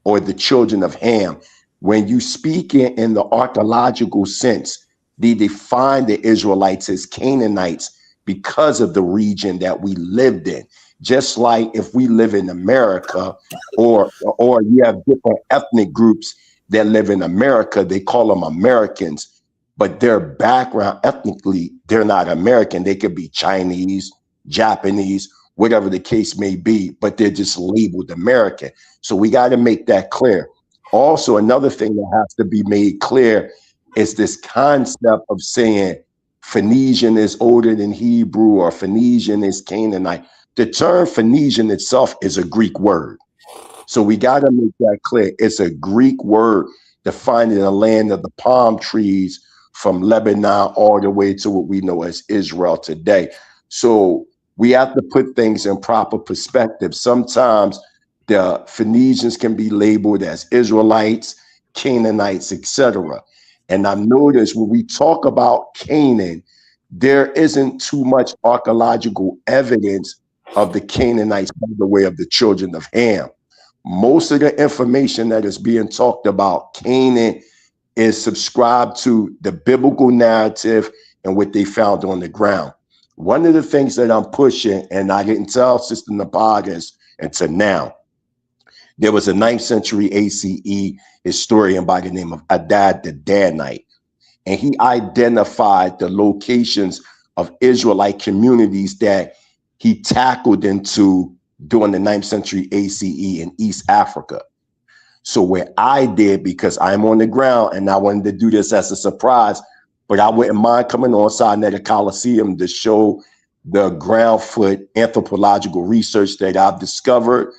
or the children of Ham. When you speak in the archaeological sense, they define the Israelites as Canaanites because of the region that we lived in. Just like if we live in America, or you have different ethnic groups that live in America, they call them Americans, but their background ethnically, they're not American. They could be Chinese, Japanese, whatever the case may be, but they're just labeled American. So we got to make that clear. Also, another thing that has to be made clear is this concept of saying Phoenician is older than Hebrew or Phoenician is Canaanite. The term Phoenician itself is a Greek word. So we got to make that clear. It's a Greek word defining the land of the palm trees from Lebanon all the way to what we know as Israel today. So we have to put things in proper perspective. Sometimes the Phoenicians can be labeled as Israelites, Canaanites, etc. And I've noticed when we talk about Canaan, there isn't too much archaeological evidence of the Canaanites by the way of the children of Ham. Most of the information that is being talked about Canaan is subscribed to the biblical narrative and what they found on the ground. One of the things that I'm pushing, and I didn't tell Sister Napagas until now, there was a 9th century ACE historian by the name of Adad the Danite, and he identified the locations of Israelite communities that he tackled into during the 9th century ACE in East Africa. So what I did, because I'm on the ground and I wanted to do this as a surprise, but I wouldn't mind coming on side at the Colosseum to show the ground foot anthropological research that I've discovered,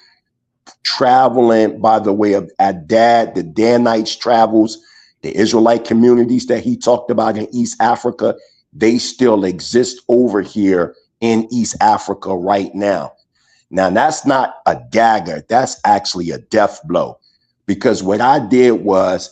traveling by the way of Adad, the Danites travels, the Israelite communities that he talked about in East Africa, they still exist over here in East Africa right now. Now, that's not a dagger, that's actually a death blow. Because what I did was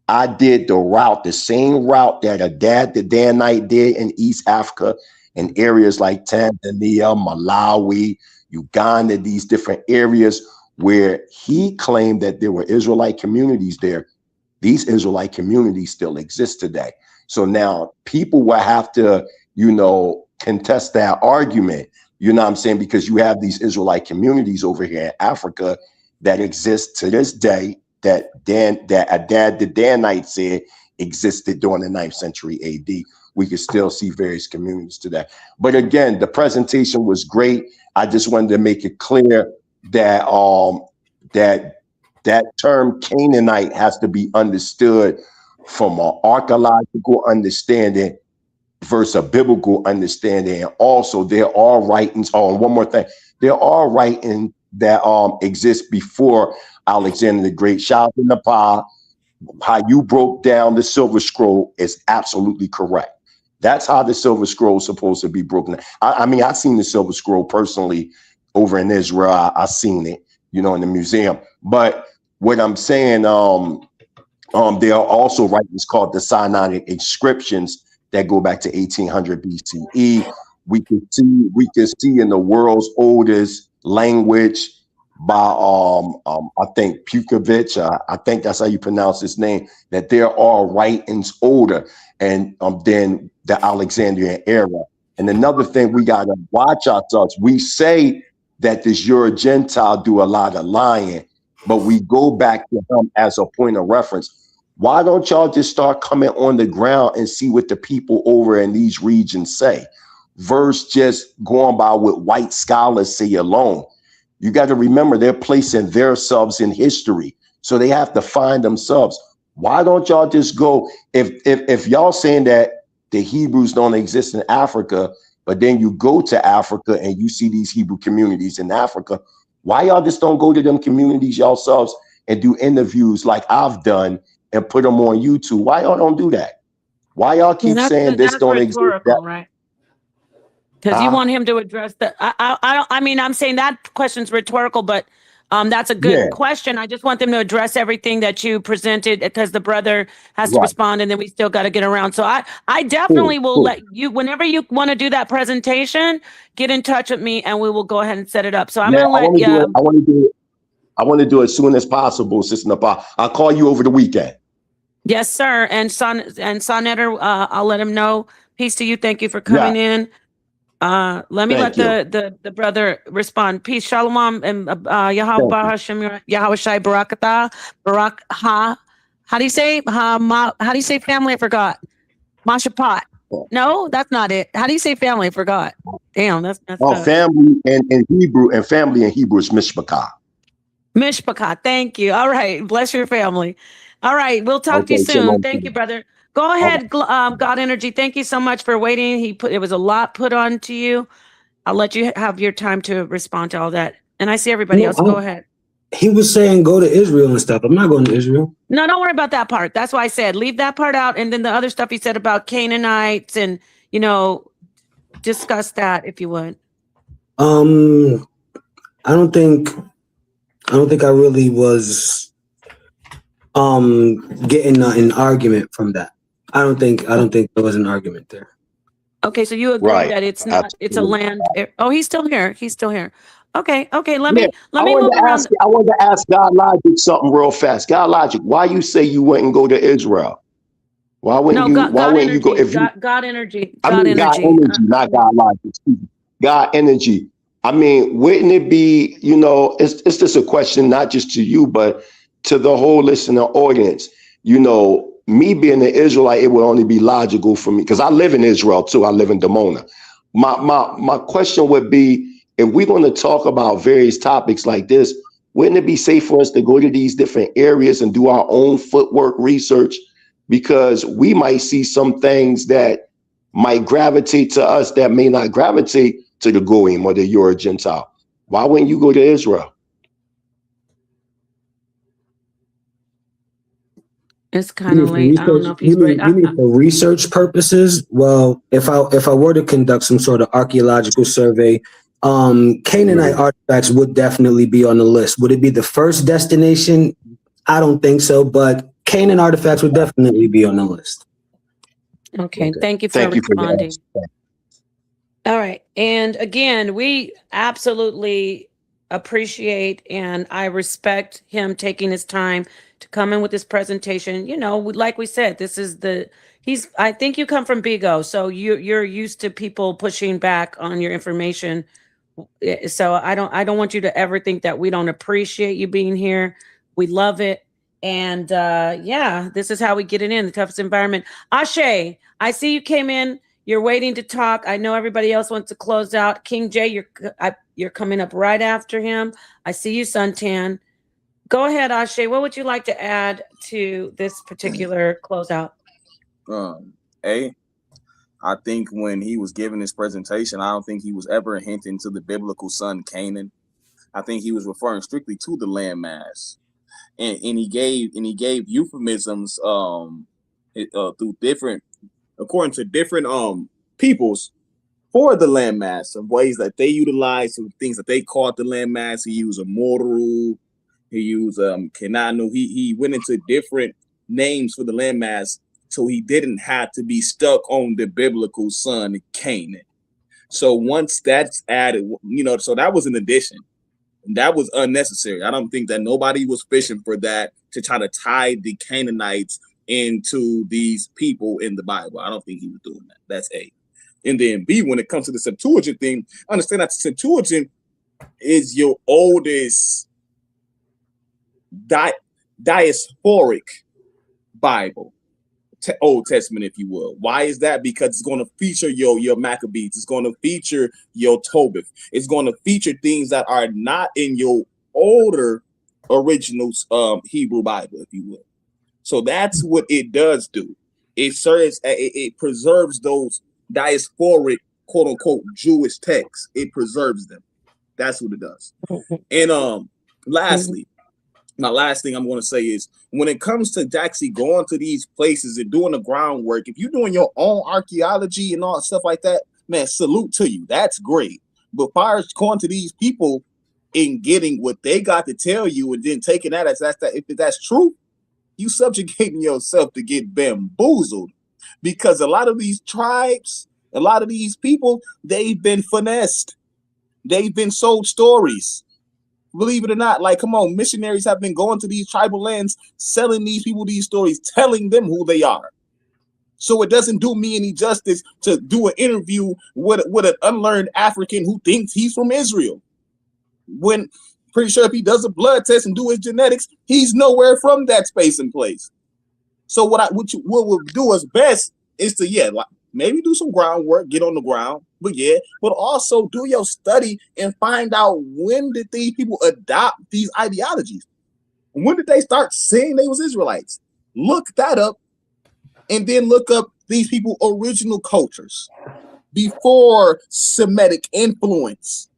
I did the route, the same route that Adad the Danite did in East Africa, in areas like Tanzania, Malawi, Uganda, these different areas where he claimed that there were Israelite communities there. These Israelite communities still exist today. So now people will have to, contest that argument, you know what I'm saying? Because you have these Israelite communities over here in Africa that exist to this day that Adad the Danite said existed during the 9th century AD. We can still see various communities today. But again, the presentation was great. I just wanted to make it clear that that term Canaanite has to be understood from an archaeological understanding versus a biblical understanding. And also there are writings on one more thing. There are writings that exist before Alexander the Great. Shout out to Nepal. How you broke down the Silver Scroll is absolutely correct. That's how the Silver Scroll is supposed to be broken. I mean, I've seen the Silver Scroll personally over in Israel. I've seen it, in the museum. But what I'm saying, there are also writings called the Sinaitic inscriptions that go back to 1800 BCE. We can see in the world's oldest language by I think Pukovich, I think that's how you pronounce his name, that there are writings older and then the Alexandrian era. And another thing we got to watch ourselves. We say that this Euro-Gentile do a lot of lying, but we go back to him as a point of reference. Why don't y'all just start coming on the ground and see what the people over in these regions say? versus just going by what white scholars say alone. You got to remember they're placing themselves in history, so they have to find themselves. Why don't y'all just go, if y'all saying that the Hebrews don't exist in Africa, but then you go to Africa and you see these Hebrew communities in Africa, why y'all just don't go to them communities yourselves and do interviews like I've done and put them on YouTube? Why y'all don't do that? Why y'all keep saying this don't exist? Rhetorical, right? Because you want him to address the. I mean, I'm saying that question's rhetorical, but that's a good question. I just want them to address everything that you presented because the brother has to respond, and then we still got to get around. So I definitely will let you, whenever you want to do that presentation, get in touch with me, and we will go ahead and set it up. So I'm gonna let you. I want to do it as soon as possible, Sister Nepal. I'll call you over the weekend. Yes, sir. And Sonetter, I'll let him know. Peace to you. Thank you for coming in. Let me let the brother respond. Peace, shalom, and Yahweh Hashem, Yahweh Shai Barakatah, Barak Ha. How do you say how do you say family? I forgot. Mashapat. No, that's not it. How do you say family? I forgot. Damn, that's family in Hebrew, and family in Hebrew is mishpachah. Mishpachah. Thank you. All right, bless your family. All right, we'll talk to you soon. Thank you, brother. Go ahead, God Energy. Thank you so much for waiting. It was a lot put on to you. I'll let you have your time to respond to all that. And I see everybody else. Go ahead. He was saying go to Israel and stuff. I'm not going to Israel. No, don't worry about that part. That's why I said leave that part out. And then the other stuff he said about Canaanites and, discuss that if you would. I don't think I really was getting an argument from that. I don't think there was an argument there. Okay, so you agree that it's not, it's a land. Oh, he's still here. He's still here. Okay. Let me move around. I wanted to ask God Logic something real fast. God Logic, why you say you wouldn't go to Israel? Why wouldn't you? Why wouldn't you go? If you, God Energy. God Energy, not God Logic. God Energy. I mean, wouldn't it be? It's just a question, not just to you, but to the whole listener audience. Me being an Israelite, it would only be logical for me because I live in Israel too. I live in Dimona. My question would be, if we're going to talk about various topics like this, wouldn't it be safe for us to go to these different areas and do our own footwork research? Because we might see some things that might gravitate to us that may not gravitate to the Goyim or the Euro Gentile. Why wouldn't you go to Israel? It's kind of late. I don't know if he's ready. You mean for research purposes? Well, if I were to conduct some sort of archaeological survey, Canaanite artifacts would definitely be on the list. Would it be the first destination? I don't think so, but Canaan artifacts would definitely be on the list. Okay. Thank you for responding. All right. And again, we absolutely appreciate and I respect him taking his time to come in with this presentation. Like we said, this is I think you come from Bigo, so you're used to people pushing back on your information. So I don't want you to ever think that we don't appreciate you being here. We love it. And this is how we get it in the toughest environment. Ashe, I see you came in. You're waiting to talk. I know everybody else wants to close out. King J, you're coming up right after him. I see you, Suntan. Go ahead, Ashe. What would you like to add to this particular closeout? I think when he was giving his presentation, I don't think he was ever hinting to the biblical son Canaan. I think he was referring strictly to the landmass, and he gave euphemisms through different, according to different peoples, for the landmass, of ways that they utilize, of things that they called the landmass. He used Amoru, he used Kenanu. He went into different names for the landmass, so he didn't have to be stuck on the biblical son Canaan. So once that's added, so that was an addition. That was unnecessary. I don't think that nobody was fishing for that to try to tie the Canaanites into these people in the Bible. I don't think he was doing that. That's A. And then B, when it comes to the Septuagint thing, understand that the Septuagint is your oldest diasporic Bible. Old Testament, if you will. Why is that? Because it's going to feature your Maccabees. It's going to feature your Tobit. It's going to feature things that are not in your older original Hebrew Bible, if you will. So that's what it does do. It serves, it preserves those diasporic, quote unquote, Jewish texts. It preserves them. That's what it does. And lastly, my last thing I'm going to say is when it comes to actually going to these places and doing the groundwork, if you're doing your own archaeology and all stuff like that, man, salute to you. That's great. But far as going to these people and getting what they got to tell you and then taking that as if that's true, you subjugating yourself to get bamboozled, because a lot of these tribes, a lot of these people, they've been finessed. They've been sold stories. Believe it or not, like, come on, missionaries have been going to these tribal lands, selling these people these stories, telling them who they are. So it doesn't do me any justice to do an interview with an unlearned African who thinks he's from Israel. When pretty sure if he does a blood test and do his genetics, he's nowhere from that space and place. So what we'll do as best is to, like, maybe do some groundwork, get on the ground, but also do your study and find out when did these people adopt these ideologies. When did they start saying they was Israelites? Look that up, and then look up these people original cultures before Semitic influence.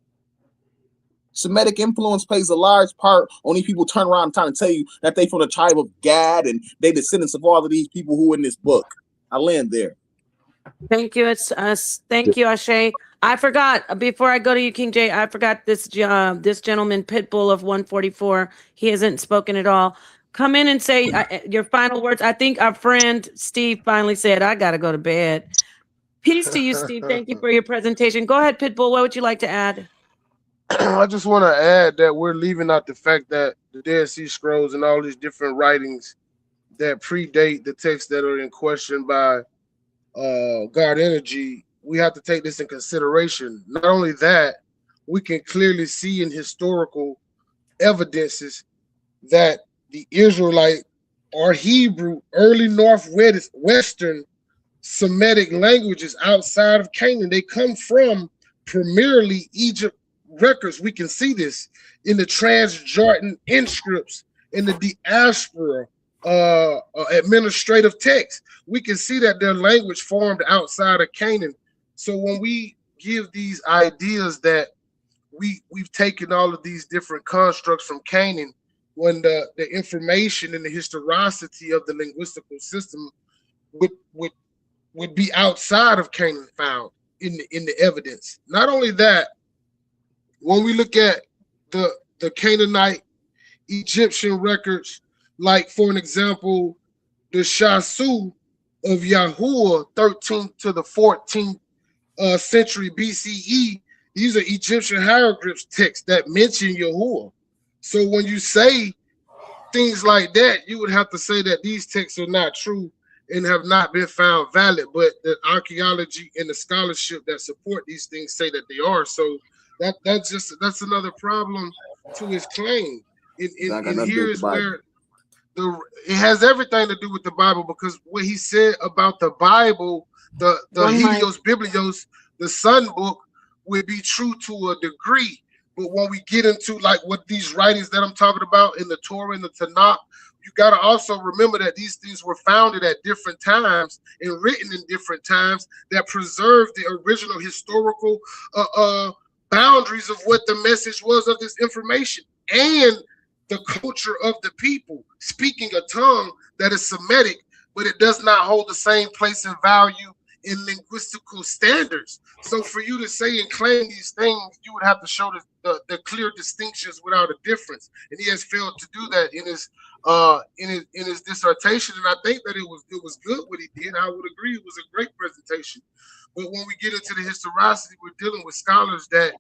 Semitic influence plays a large part on these people turn around and trying to tell you that they from the tribe of Gad and they descendants of all of these people who are in this book. I land there. Thank you. It's us. Thank you, Ashe. I forgot, before I go to you, King J, I forgot this gentleman, Pitbull of 144. He hasn't spoken at all. Come in and say your final words. I think our friend Steve finally said, I got to go to bed. Peace to you, Steve. Thank you for your presentation. Go ahead, Pitbull. What would you like to add? I just want to add that we're leaving out the fact that the Dead Sea Scrolls and all these different writings that predate the texts that are in question by God Energy, we have to take this in consideration. Not only that, we can clearly see in historical evidences that the Israelite or Hebrew, early Northwestern Semitic languages outside of Canaan, they come from primarily Egypt records. We can see this in the Transjordan inscripts, in the diaspora administrative text. We can see that their language formed outside of Canaan. So when we give these ideas that we've taken all of these different constructs from Canaan, when the information and the historicity of the linguistical system would be outside of Canaan found in the evidence. Not only that, when we look at the Canaanite Egyptian records, like for an example, the Shasu of Yahuwah, 13th to the 14th century BCE, these are Egyptian hieroglyphs texts that mention Yahuwah. So when you say things like that, you would have to say that these texts are not true and have not been found valid, but the archaeology and the scholarship that support these things say that they are. So that's another problem to his claim. And here's where it has everything to do with the Bible, because what he said about the Bible, the Helios Biblios, the Sun Book, would be true to a degree. But when we get into like what these writings that I'm talking about in the Torah and the Tanakh, you got to also remember that these things were founded at different times and written in different times that preserve the original historical boundaries of what the message was of this information and the culture of the people, speaking a tongue that is Semitic, but it does not hold the same place and value in linguistical standards. So for you to say and claim these things, you would have to show the clear distinctions without a difference. And he has failed to do that in his dissertation. And I think that it was good what he did. I would agree it was a great presentation. But when we get into the historicity, we're dealing with scholars that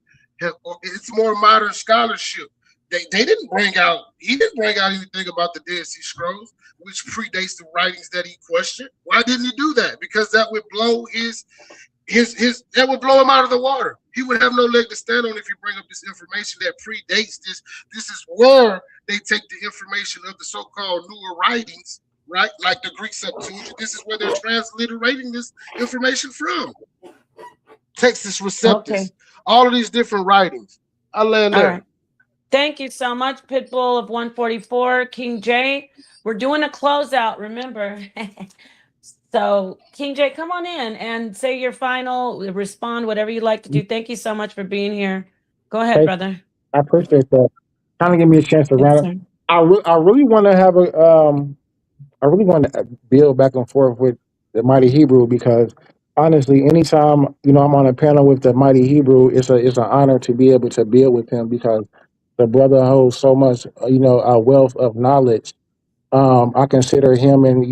it's more modern scholarship. He didn't bring out anything about the Dead Sea Scrolls, which predates the writings that he questioned. Why didn't he do that? Because that would blow that would blow him out of the water. He would have no leg to stand on if you bring up this information that predates this. This is where they take the information of the so-called newer writings right? Like the Greek Septuagint. This is where they're transliterating this information from. Textus Okay. Receptus, all of these different writings. I land All there. right. Thank you so much, Pitbull of 144, King J. We're doing a closeout, remember. So, King J, come on in and say your final, respond, whatever you'd like to do. Thank you so much for being here. Go ahead, Hey, brother. I appreciate that. Kind of give me a chance to Yes, round up. sir. I really want to have I really want to build back and forth with the Mighty Hebrew because honestly, anytime I'm on a panel with the Mighty Hebrew, it's an honor to be able to build with him because the brother holds so much a wealth of knowledge. I consider him and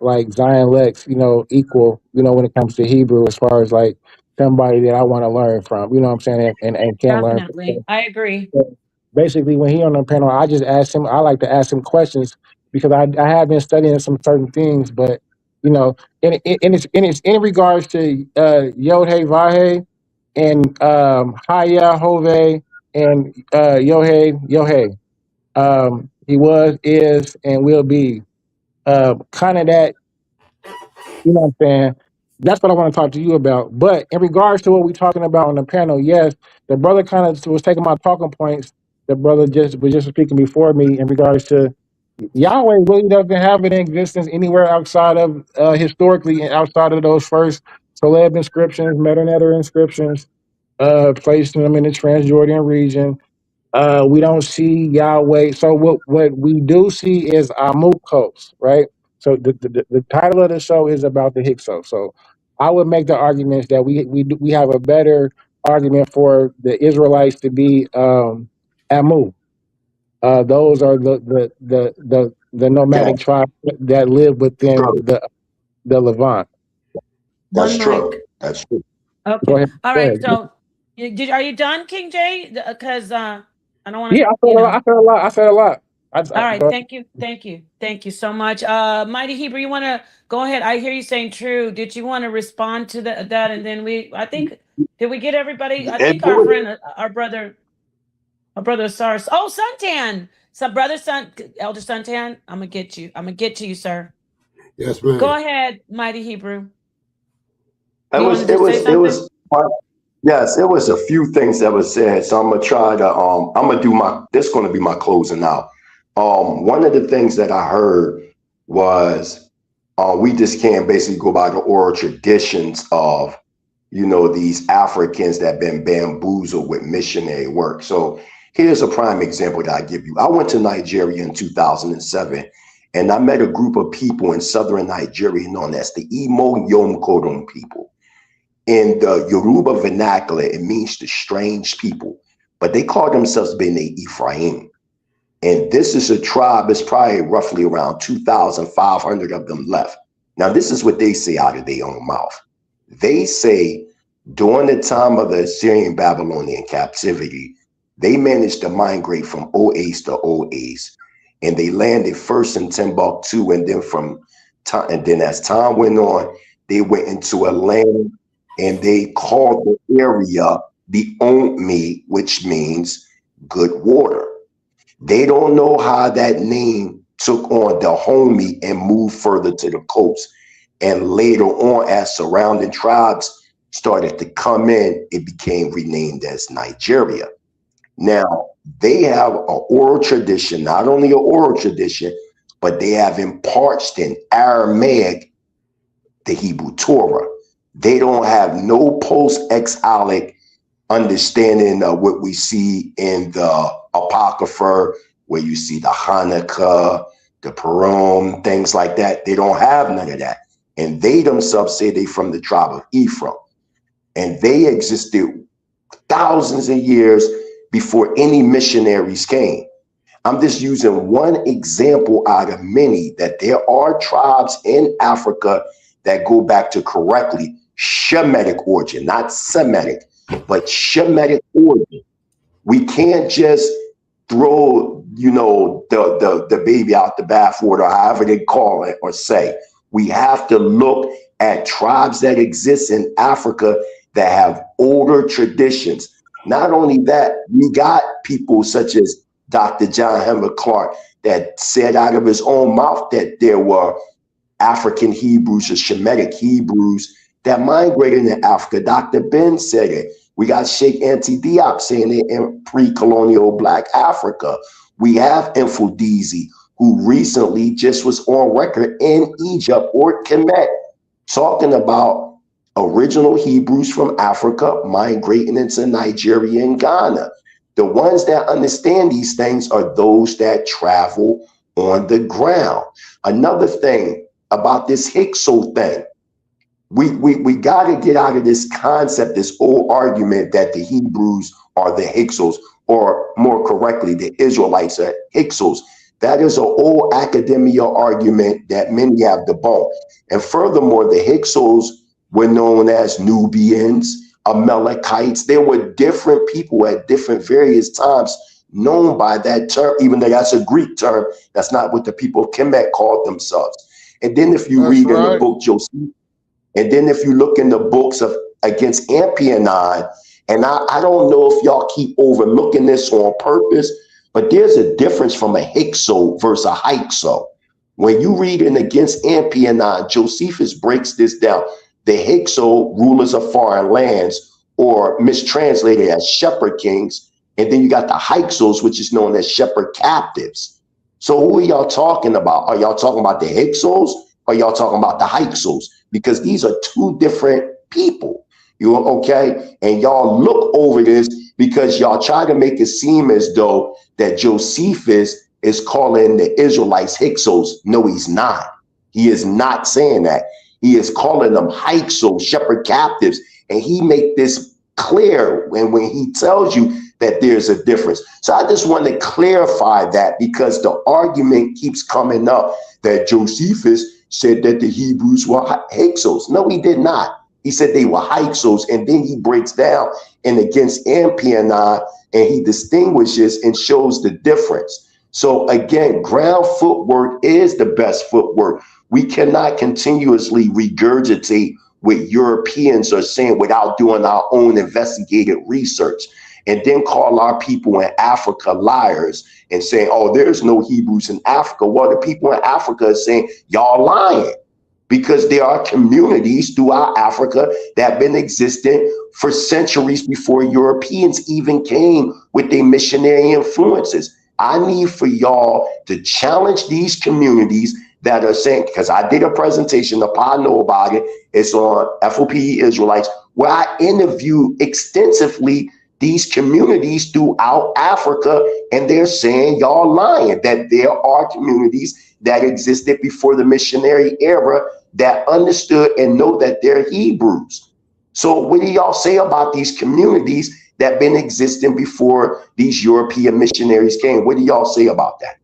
like Zion Lex equal when it comes to Hebrew as far as like somebody that I want to learn from. You know what I'm saying, and can learn Definitely. from. I agree. So basically, when he on the panel, I just ask him. I like to ask him questions because I have been studying some certain things, but it's in regards to Yod Hey Vahe and Haya Hove and Yohe. He was, is, and will be. Kind of that, what I'm saying? That's what I want to talk to you about. But in regards to what we're talking about on the panel, yes, the brother kind of was taking my talking points. The brother was just speaking before me in regards to Yahweh really doesn't have an existence anywhere outside of historically and outside of those first Taleb inscriptions, Metanetter inscriptions, placing them in the Transjordan region. We don't see Yahweh. So what we do see is Amukos, right? So the title of the show is about the Hyksos. So I would make the arguments that we have a better argument for the Israelites to be Amu. Those are the nomadic That, tribes that live within true. the Levant. That's One mic. true. That's true. Go Okay. ahead. All Go right. ahead. So, are you done, King J? Because I don't want Yeah, to, I said a lot. I said a lot. All right, Go ahead. thank you, thank you, thank you so much. Mighty Hebrew, you want to go ahead? I hear you saying true. Did you want to respond to that, and then I think, did we get everybody? I And think our friend, our brother Sars. Oh, Suntan, brother Elder Suntan. I'm gonna get you. I'm gonna get to you, sir. Yes, Go ma'am. ahead, Mighty Hebrew. it You was wanted it to say was it something? was yes, it was a few things that was said. So I'm gonna try to I'm gonna do this is gonna be my closing out. One of the things that I heard was we just can't basically go by the oral traditions of these Africans that been bamboozled with missionary work. So here's a prime example that I give you. I went to Nigeria in 2007 and I met a group of people in southern Nigeria known as the Imo Yomkodun people. In the Yoruba vernacular, it means the strange people, but they call themselves Bene Ephraim. And this is a tribe, it's probably roughly around 2,500 of them left. Now, this is what they say out of their own mouth. They say during the time of the Assyrian Babylonian captivity, they managed to migrate from Oase to Oase. And they landed first in Timbuktu, and then as time went on, they went into a land and they called the area the Onmi, which means good water. They don't know how that name took on the homie and moved further to the coast. And later on, as surrounding tribes started to come in, it became renamed as Nigeria. Now, they have an oral tradition, not only an oral tradition, but they have imparched in Aramaic the Hebrew Torah. They don't have no post-exilic understanding of what we see in the Apocrypha, where you see the Hanukkah, the Purim, things like that. They don't have none of that. And they themselves say they from the tribe of Ephraim. And they existed thousands of years before any missionaries came. I'm just using one example out of many that there are tribes in Africa that go back to correctly Shemitic origin, not Semitic, but Shemitic origin. We can't just throw, the baby out the bathwater, however they call it or say. We have to look at tribes that exist in Africa that have older traditions. Not only that, we got people such as Dr. John Henry Clark, that said out of his own mouth that there were African Hebrews or Shemitic Hebrews that migrated in Africa. Dr. Ben said it. We got Sheikh Anta Diop saying it in pre-colonial Black Africa. We have Infodizi, who recently just was on record in Egypt or Kemet, talking about original Hebrews from Africa migrating into Nigeria and Ghana. The ones that understand these things are those that travel on the ground. Another thing about this Hyksos thing, we got to get out of this concept, this old argument that the Hebrews are the Hyksos, or more correctly, the Israelites are Hyksos. That is an old academia argument that many have debunked. And furthermore, the Hyksos were known as Nubians, Amalekites. There were different people at different various times known by that term, even though that's a Greek term. That's not what the people of Kemet called themselves. And then if you read in the book Josephus, and then if you look in the books of against Amphion, and I don't know if y'all keep overlooking this on purpose, but there's a difference from a Hyksos versus a Hyksos. When you read in against Amphion, Josephus breaks this down. The Hyksos, rulers of foreign lands, or mistranslated as shepherd kings, and then you got the Hyksos, which is known as shepherd captives. So who are y'all talking about? Are y'all talking about the Hyksos, or y'all talking about the Hyksos? Because these are two different people. You okay? And y'all look over this because y'all try to make it seem as though that Josephus is calling the Israelites Hyksos. No, he's not. He is not saying that. He is calling them Hyksos, shepherd captives. And he make this clear when he tells you that there's a difference. So I just want to clarify that, because the argument keeps coming up that Josephus said that the Hebrews were Hyksos. No, he did not. He said they were Hyksos, and then he breaks down and against Amphion, and he distinguishes and shows the difference. So again, ground footwork is the best footwork. We cannot continuously regurgitate what Europeans are saying without doing our own investigative research, and then call our people in Africa liars and saying, oh, there's no Hebrews in Africa. Well, the people in Africa are saying, y'all lying, because there are communities throughout Africa that have been existing for centuries before Europeans even came with their missionary influences. I need for y'all to challenge these communities that are saying, because I did a presentation, the pod know about it, it's on FOP Israelites, where I interviewed extensively these communities throughout Africa, and they're saying y'all lying, that there are communities that existed before the missionary era that understood and know that they're Hebrews. So what do y'all say about these communities that been existing before these European missionaries came? What do y'all say about that?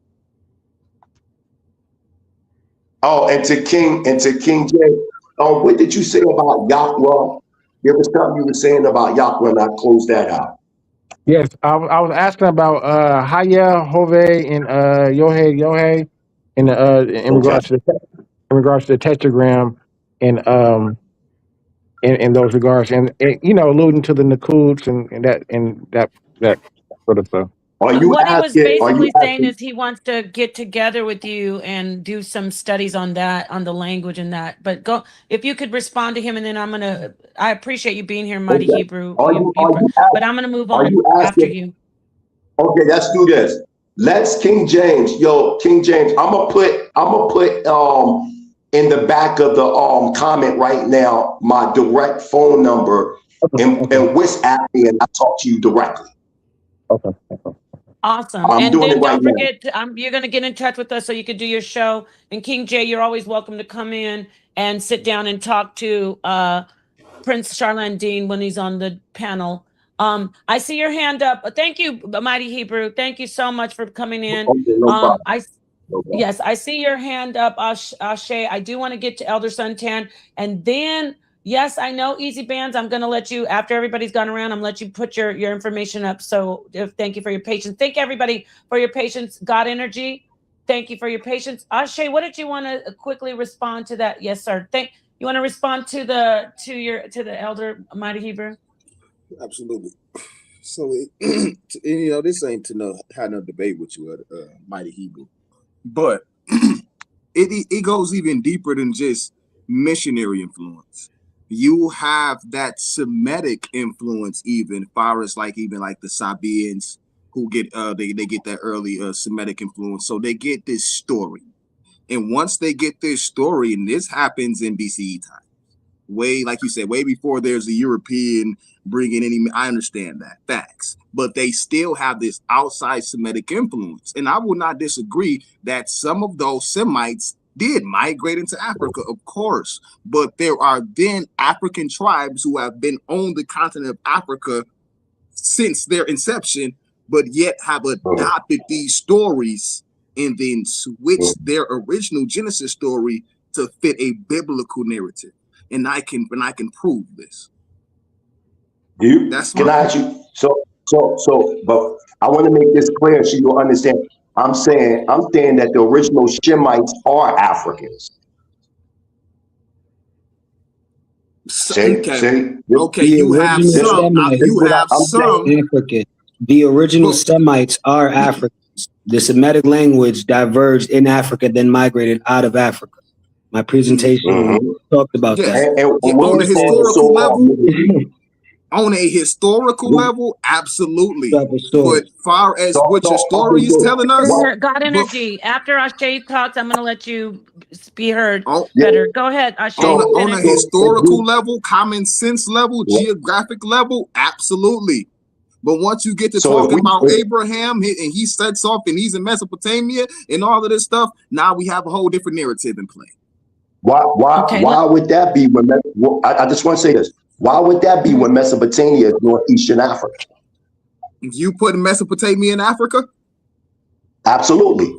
Oh, and to King James, what did you say about Yahweh? There was something you were saying about Yahweh, and I closed that out. Yes, I was asking about Haya, Hove, and Yohe, in regards to the tetragram, and in those regards, and you know, alluding to the Nakuts and that sort of stuff. What he was basically saying is he wants to get together with you and do some studies on that, on the language and that. But go, if you could respond to him, and then I appreciate you being here, Mighty Hebrew. But I'm gonna move on after you. Okay, let's do this. Let's King James. King James, I'm gonna put in the back of the comment right now my direct phone number and WhatsApp me, and I'll talk to you directly. Okay. Awesome. And then don't forget, you're going to get in touch with us so you can do your show. And King J, you're always welcome to come in and sit down and talk to Prince Charlene Dean when he's on the panel. I see your hand up. Thank you, Mighty Hebrew. Thank you so much for coming in. Yes, I see your hand up, Ashe. I do want to get to Elder Suntan. And then, yes, I know Easy Bands. I'm going to let you, after everybody's gone around, I'm going to let you put your information up. So thank you for your patience. Thank everybody for your patience. God Energy, thank you for your patience. Ashe, what did you want to quickly respond to that? Yes, sir. You want to respond to the Elder Mighty Hebrew? Absolutely. So, you know, this ain't to have no debate with you, Mighty Hebrew, but it goes even deeper than just missionary influence. You have that Semitic influence, even far as like the Sabaeans who get they get that early Semitic influence. So they get this story, and once they get this story, and this happens in BCE time, way like you said, way before there's a European bringing any. I understand that, facts, but they still have this outside Semitic influence, and I will not disagree that some of those Semites did migrate into Africa, of course, but there are then African tribes who have been on the continent of Africa since their inception, but yet have adopted these stories and then switched their original Genesis story to fit a biblical narrative. And I can prove this. That's Can I ask you? But I want to make this clear so you'll understand. I'm saying that the original Shemites are Africans. Okay. You have some. African. The original Semites are Africans. The Semitic language diverged in Africa, then migrated out of Africa. My presentation talked about that. On a historical level, on a historical level, absolutely. But far as what your story is telling us, God energy. After Ashe talks, I'm going to let you be heard better. Go ahead, Ashe. On a historical level, common sense level, geographic level, absolutely. But once you get to talking about Abraham, and he sets off and he's in Mesopotamia and all of this stuff, now we have a whole different narrative in play. Why would that be? I just want to say this. Why would that be when Mesopotamia is northeastern Africa? You put Mesopotamia in Africa? Absolutely.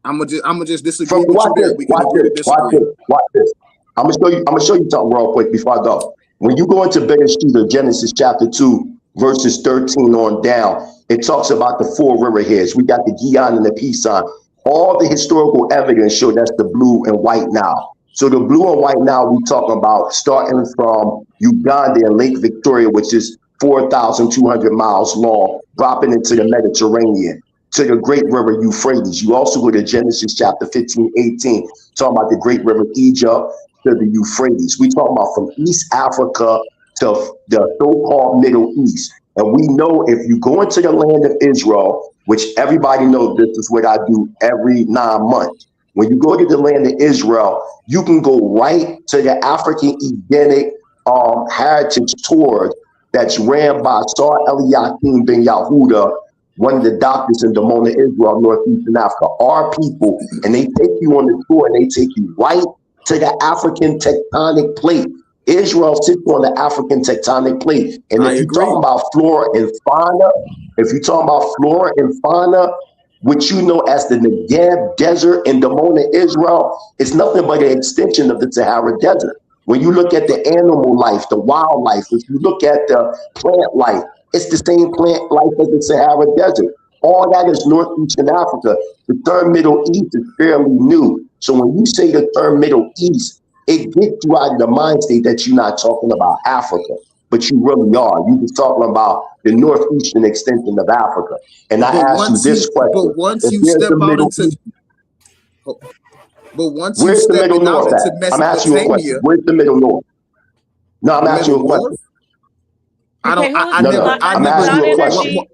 I'm gonna just disagree with you there. We can agree to disagree. Watch this. I'm gonna show you something real quick before I go. When you go into Bereshit, Genesis chapter 2, verses 13 on down, it talks about the four riverheads. We got the Gihon and the Pison. All the historical evidence show that's the blue and white Nile. So the blue and white Nile we talking about starting from Uganda and Lake Victoria, which is 4,200 miles long, dropping into the Mediterranean to the great river Euphrates. You also go to Genesis chapter 15, 18, talking about the great river Egypt to the Euphrates. We talking about from East Africa to the so-called Middle East. And we know if you go into the land of Israel, which everybody knows this is what I do every 9 months. When you go to the land of Israel, you can go right to the African Edenic heritage tour that's ran by Sar Eliakim ben Yahuda, one of the doctors in Damona, Israel, northeastern Africa. Our people, and they take you on the tour and they take you right to the African tectonic plate. Israel sits on the African tectonic plate. And if you're talking about flora and fauna, which you know as the Negev Desert in Damona, Israel, it's nothing but an extension of the Sahara Desert. When you look at the animal life, the wildlife, if you look at the plant life, it's the same plant life as the Sahara Desert. All that is northeastern Africa. The term Middle East is fairly new. So when you say the term Middle East, it gets you out of the mind state that you're not talking about Africa, but you really are. You're just talking about the northeastern extension of Africa. And I ask you this question. But once you step out into... But once you step out into Mesopotamia... I'm asking you a question. Where's the Middle North? No, I'm asking you a question. I'm asking you a question.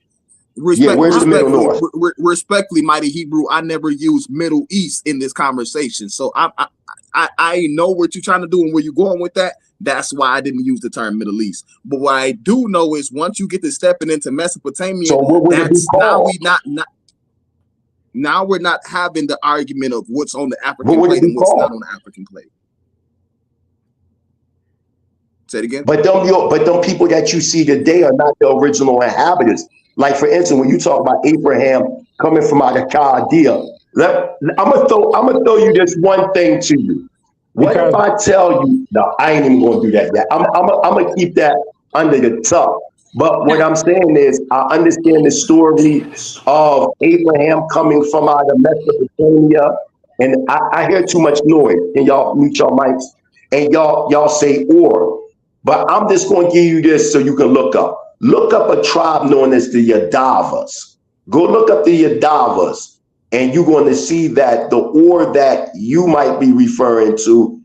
Respectfully, Mighty Hebrew, I never use Middle East in this conversation. So I know what you're trying to do and where you're going with that. That's why I didn't use the term Middle East. But what I do know is once you get to stepping into Mesopotamia, so that's now we're not having the argument of what's on the African plate and what's not on the African plate. Say it again. But them people that you see today are not the original inhabitants. Like for instance, when you talk about Abraham coming from out of Chaldea, I'm gonna throw you this one thing to you. What if I tell you? No, I ain't even gonna do that yet. I'm gonna keep that under the tub. But what I'm saying is, I understand the story of Abraham coming from out of Mesopotamia, and I hear too much noise. Can y'all mute your mics? And y'all say or. But I'm just going to give you this so you can look up. Look up a tribe known as the Yadavas. Go look up the Yadavas, and you're going to see that the ore that you might be referring to,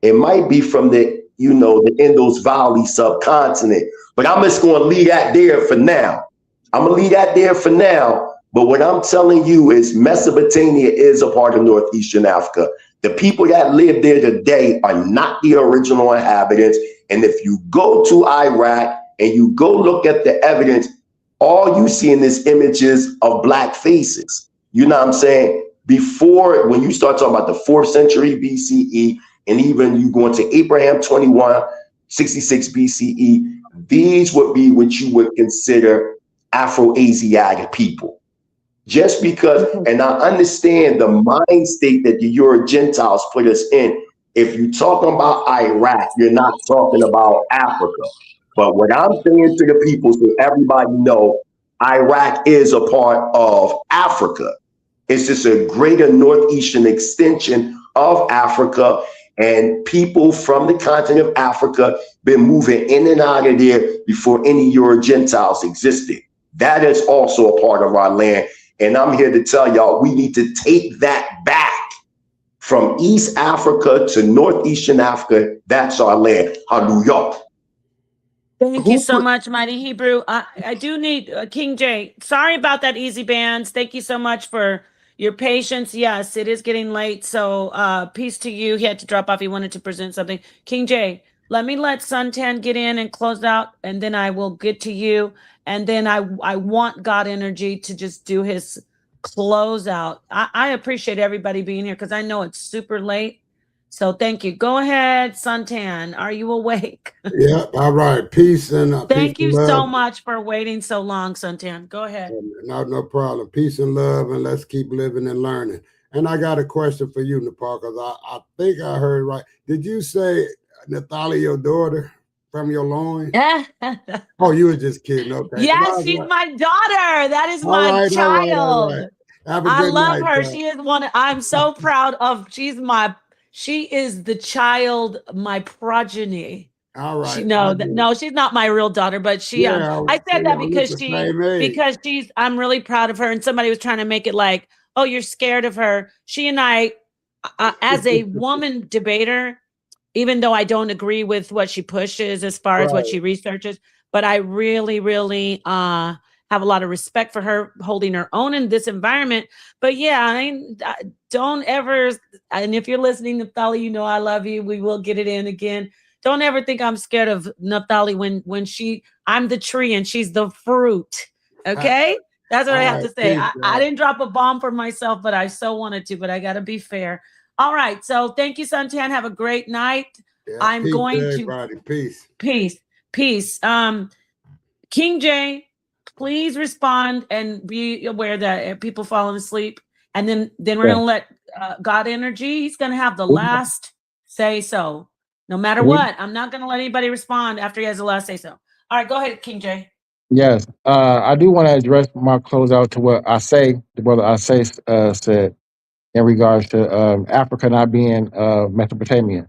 it might be from the, the Indus Valley subcontinent. But I'm just going to leave that there for now. But what I'm telling you is Mesopotamia is a part of Northeastern Africa. The people that live there today are not the original inhabitants. And if you go to Iraq and you go look at the evidence, all you see in this images of black faces. You know what I'm saying? Before, when you start talking about the 4th century BCE, and even you go into Abraham 2166 BCE, these would be what you would consider Afro-Asiatic people. Just because, and I understand the mind state that the Euro Gentiles put us in. If you're talking about Iraq, you're not talking about Africa. But what I'm saying to the people, so everybody know, Iraq is a part of Africa. It's just a greater northeastern extension of Africa, and people from the continent of Africa been moving in and out of there before any Euro Gentiles existed. That is also a part of our land. And I'm here to tell y'all, we need to take that back. From East Africa to Northeastern Africa, that's our land. Hallelujah. Thank you so much, Mighty Hebrew. I do need King J. Sorry about that, Easy Bands. Thank you so much for your patience. Yes, it is getting late. So peace to you. He had to drop off. He wanted to present something. King J, let me let Suntan get in and close out, and then I will get to you. And then I want God Energy to just do his close out. I appreciate everybody being here because I know it's super late. So thank you. Go ahead, Suntan. Are you awake? Yeah, all right. Peace and Thank peace you and so love. much for waiting so long, Suntan. Go ahead. No problem. Peace and love, and let's keep living and learning. And I got a question for you, Nepal, because I think I heard right. Did you say Nathalia, your daughter from your loins? Oh, you were just kidding. Okay. Yes, she's my daughter. That is my child. I love her. She is I'm so proud of. She is the child, my progeny. All right. No, she's not my real daughter, but she. I said that because I'm really proud of her. And somebody was trying to make it like, oh, you're scared of her. She and I, as a woman debater, even though I don't agree with what she pushes as far as what she researches, but I really, really have a lot of respect for her holding her own in this environment. But yeah, I don't ever, and if you're listening, Naphtali, you know I love you. We will get it in again. Don't ever think I'm scared of Naphtali when I'm the tree and she's the fruit. Okay? That's what I have to say. I didn't drop a bomb for myself, but I so wanted to, but I got to be fair. All right. So thank you, Suntan. Have a great night. Yeah, I'm going to everybody. Peace. King J, please respond and be aware that people falling asleep. And then we're going to let God Energy, he's going to have the last say so. No matter what, I'm not going to let anybody respond after he has the last say so. All right, go ahead, King J. Yes, I do want to address my closeout to what the brother I said in regards to Africa not being Mesopotamia.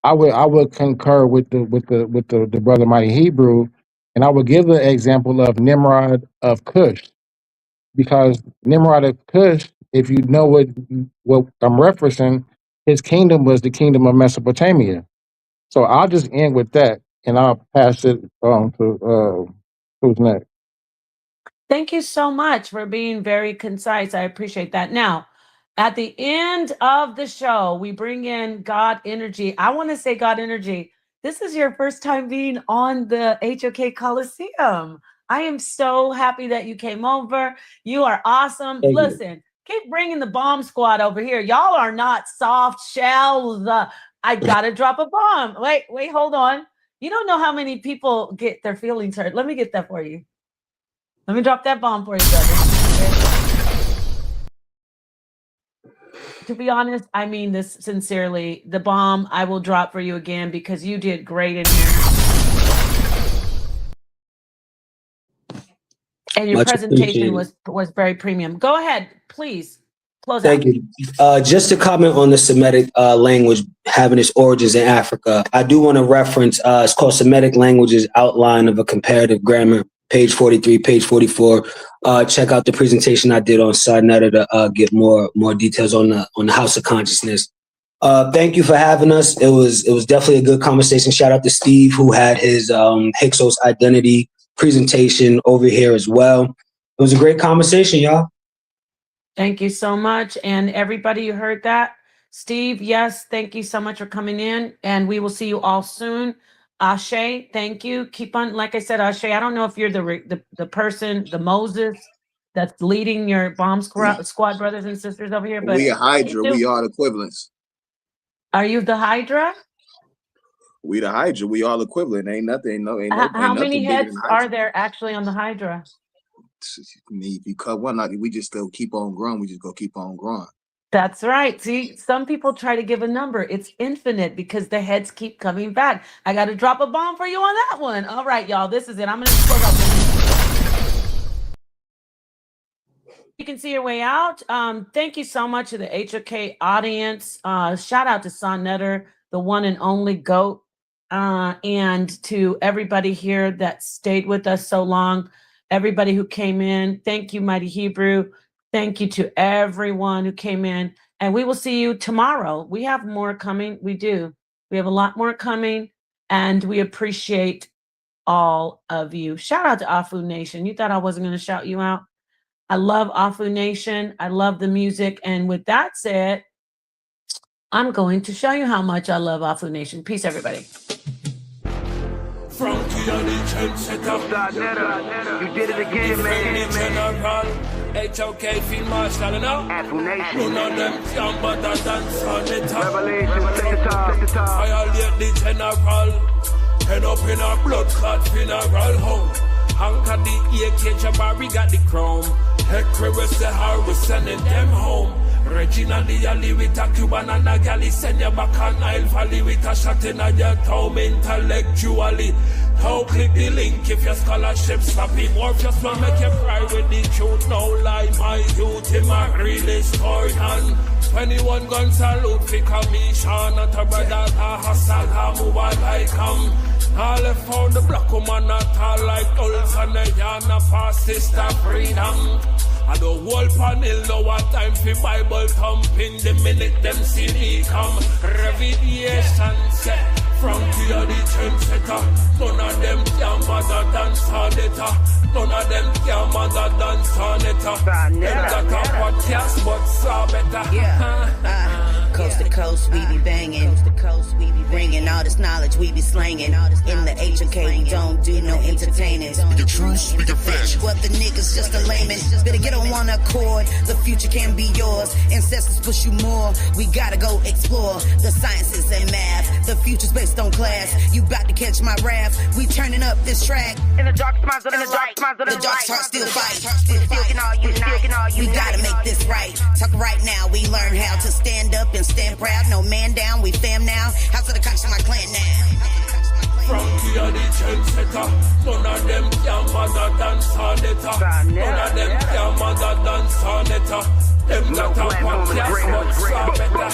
I would concur with the brother Mighty Hebrew, and I would give the example of Nimrod of Cush, because Nimrod of Cush, if you know what I'm referencing, his kingdom was the kingdom of Mesopotamia. So I'll just end with that, and I'll pass it on to who's next. Thank you so much for being very concise. I appreciate that. Now, at the end of the show, we bring in God Energy. I want to say, God Energy, this is your first time being on the HOK Colosseum. I am so happy that you came over. You are awesome. Listen, keep bringing the bomb squad over here. Y'all are not soft shells. I got to drop a bomb. Wait, hold on. You don't know how many people get their feelings hurt. Let me get that for you. Let me drop that bomb for you, brother. To be honest, I mean this sincerely. The bomb I will drop for you again because you did great in here. And your presentation was very premium. Go ahead, please. Close Thank out. you. Just to comment on the Semitic language having its origins in Africa, I do want to reference, it's called Semitic Languages Outline of a Comparative Grammar, page 43, page 44. Check out the presentation I did on Sarnetta to get more details on the House of Consciousness. Thank you for having us. It was definitely a good conversation. Shout out to Steve, who had his Hyksos identity presentation over here as well. It was a great conversation, y'all. Thank you so much. And everybody, you heard that. Steve, yes, thank you so much for coming in. And we will see you all soon. Ashe, thank you. Keep on, like I said, Ashe, I don't know if you're the person, the Moses that's leading your bomb squad brothers and sisters over here, but we a Hydra. We all equivalents. Are you the Hydra? We the Hydra. We all equivalent. Ain't nothing. How many heads are there actually on the Hydra? If you cut one out, we just go keep on growing. We just go keep on growing. That's right. See, some people try to give a number. It's infinite because the heads keep coming back. I got to drop a bomb for you on that one. All right, y'all. This is it. I'm going to close out. You can see your way out. Thank you so much to the HOK audience. Shout out to Son Netter, the one and only GOAT, and to everybody here that stayed with us so long. Everybody who came in, thank you, Mighty Hebrew. Thank you to everyone who came in. And we will see you tomorrow. We have more coming. We do. We have a lot more coming. And we appreciate all of you. Shout out to Afu Nation. You thought I wasn't going to shout you out? I love Afu Nation. I love the music. And with that said, I'm going to show you how much I love Afu Nation. Peace, everybody. Frankie on the trendsetter. You did it again, man. HOK Field Marshal, you know? None of them can bother dance on the top. Revelation, violate the general. Head up in a blood clot funeral home. Anchor the AK, Jabari got the crown. Hector was the how we sending them home. Regina the alley with a Cuban and a galley. Send you back on Nile Valley with a shot in your toe intellectually. How click the link if your scholarship sloppy. More just want make you cry with the truth. No lie, my youth, him a real historian. 21 guns salute for commission. Not a brother, a hustle, a move like all I found the black woman not all like Dulce and a yana for sister freedom. I don't whole panel know what time for Bible thumping the minute them see me come. Revelation set from the trendsetter. None of them can bother dance on it. None of them can bother dance on it. Them got a podcast but saw better. Yeah. Coast to coast, we be banging. Bringing all this knowledge, we be slanging. In the HOK, we don't do no entertaining. Speak the truth, speak the facts. What the niggas just a layman. Better get on one accord. The future can be yours. Ancestors push you more. We gotta go explore the sciences and math. The future's based on class. You bout to catch my wrath. We turning up this track. In the dark minds of the right. The dark heart still fight. We gotta make this right. Talk right now. We learn how to stand up and stand proud. No man down. We fam now. House of the conscious, my clan now. Frankie are the trendsetter. None of them can bother dance on it. None of them can bother dance on it. Them got a podcast, but saw better.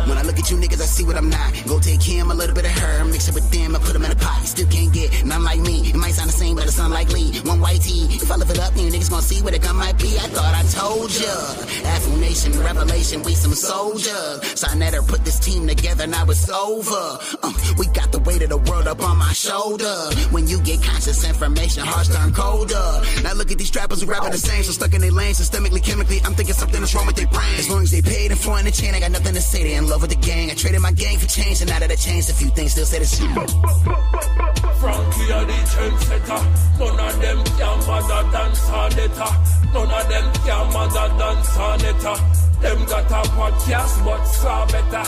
When I look at you niggas, I see what I'm not. Go take him, a little bit of her, mix it with them, I put them in a pot. You still can't get none like me. It might sound the same, but it's unlikely. One white tee. If I lift it up, then you niggas gonna see where the gun might be. I thought I told ya. Afro Nation, revelation, we some soldiers. Sarnetta put this team together, now it's over. We got the weight of the world up on my shoulder. When you get conscious information, hearts turn colder. Now look at these trappers who rapping the same, so stuck in their lane, systemically, chemically. I'm thinking something is wrong with their brain. As long as they paid and for in the chain, I got nothing to say. They in love with the gang. I traded my gang for change, and now that I changed a few things, still say the same. Frankie are the trendsetter. None of them can bother dance on it. None of them can bother dance on it. Them got a podcast, but saw better.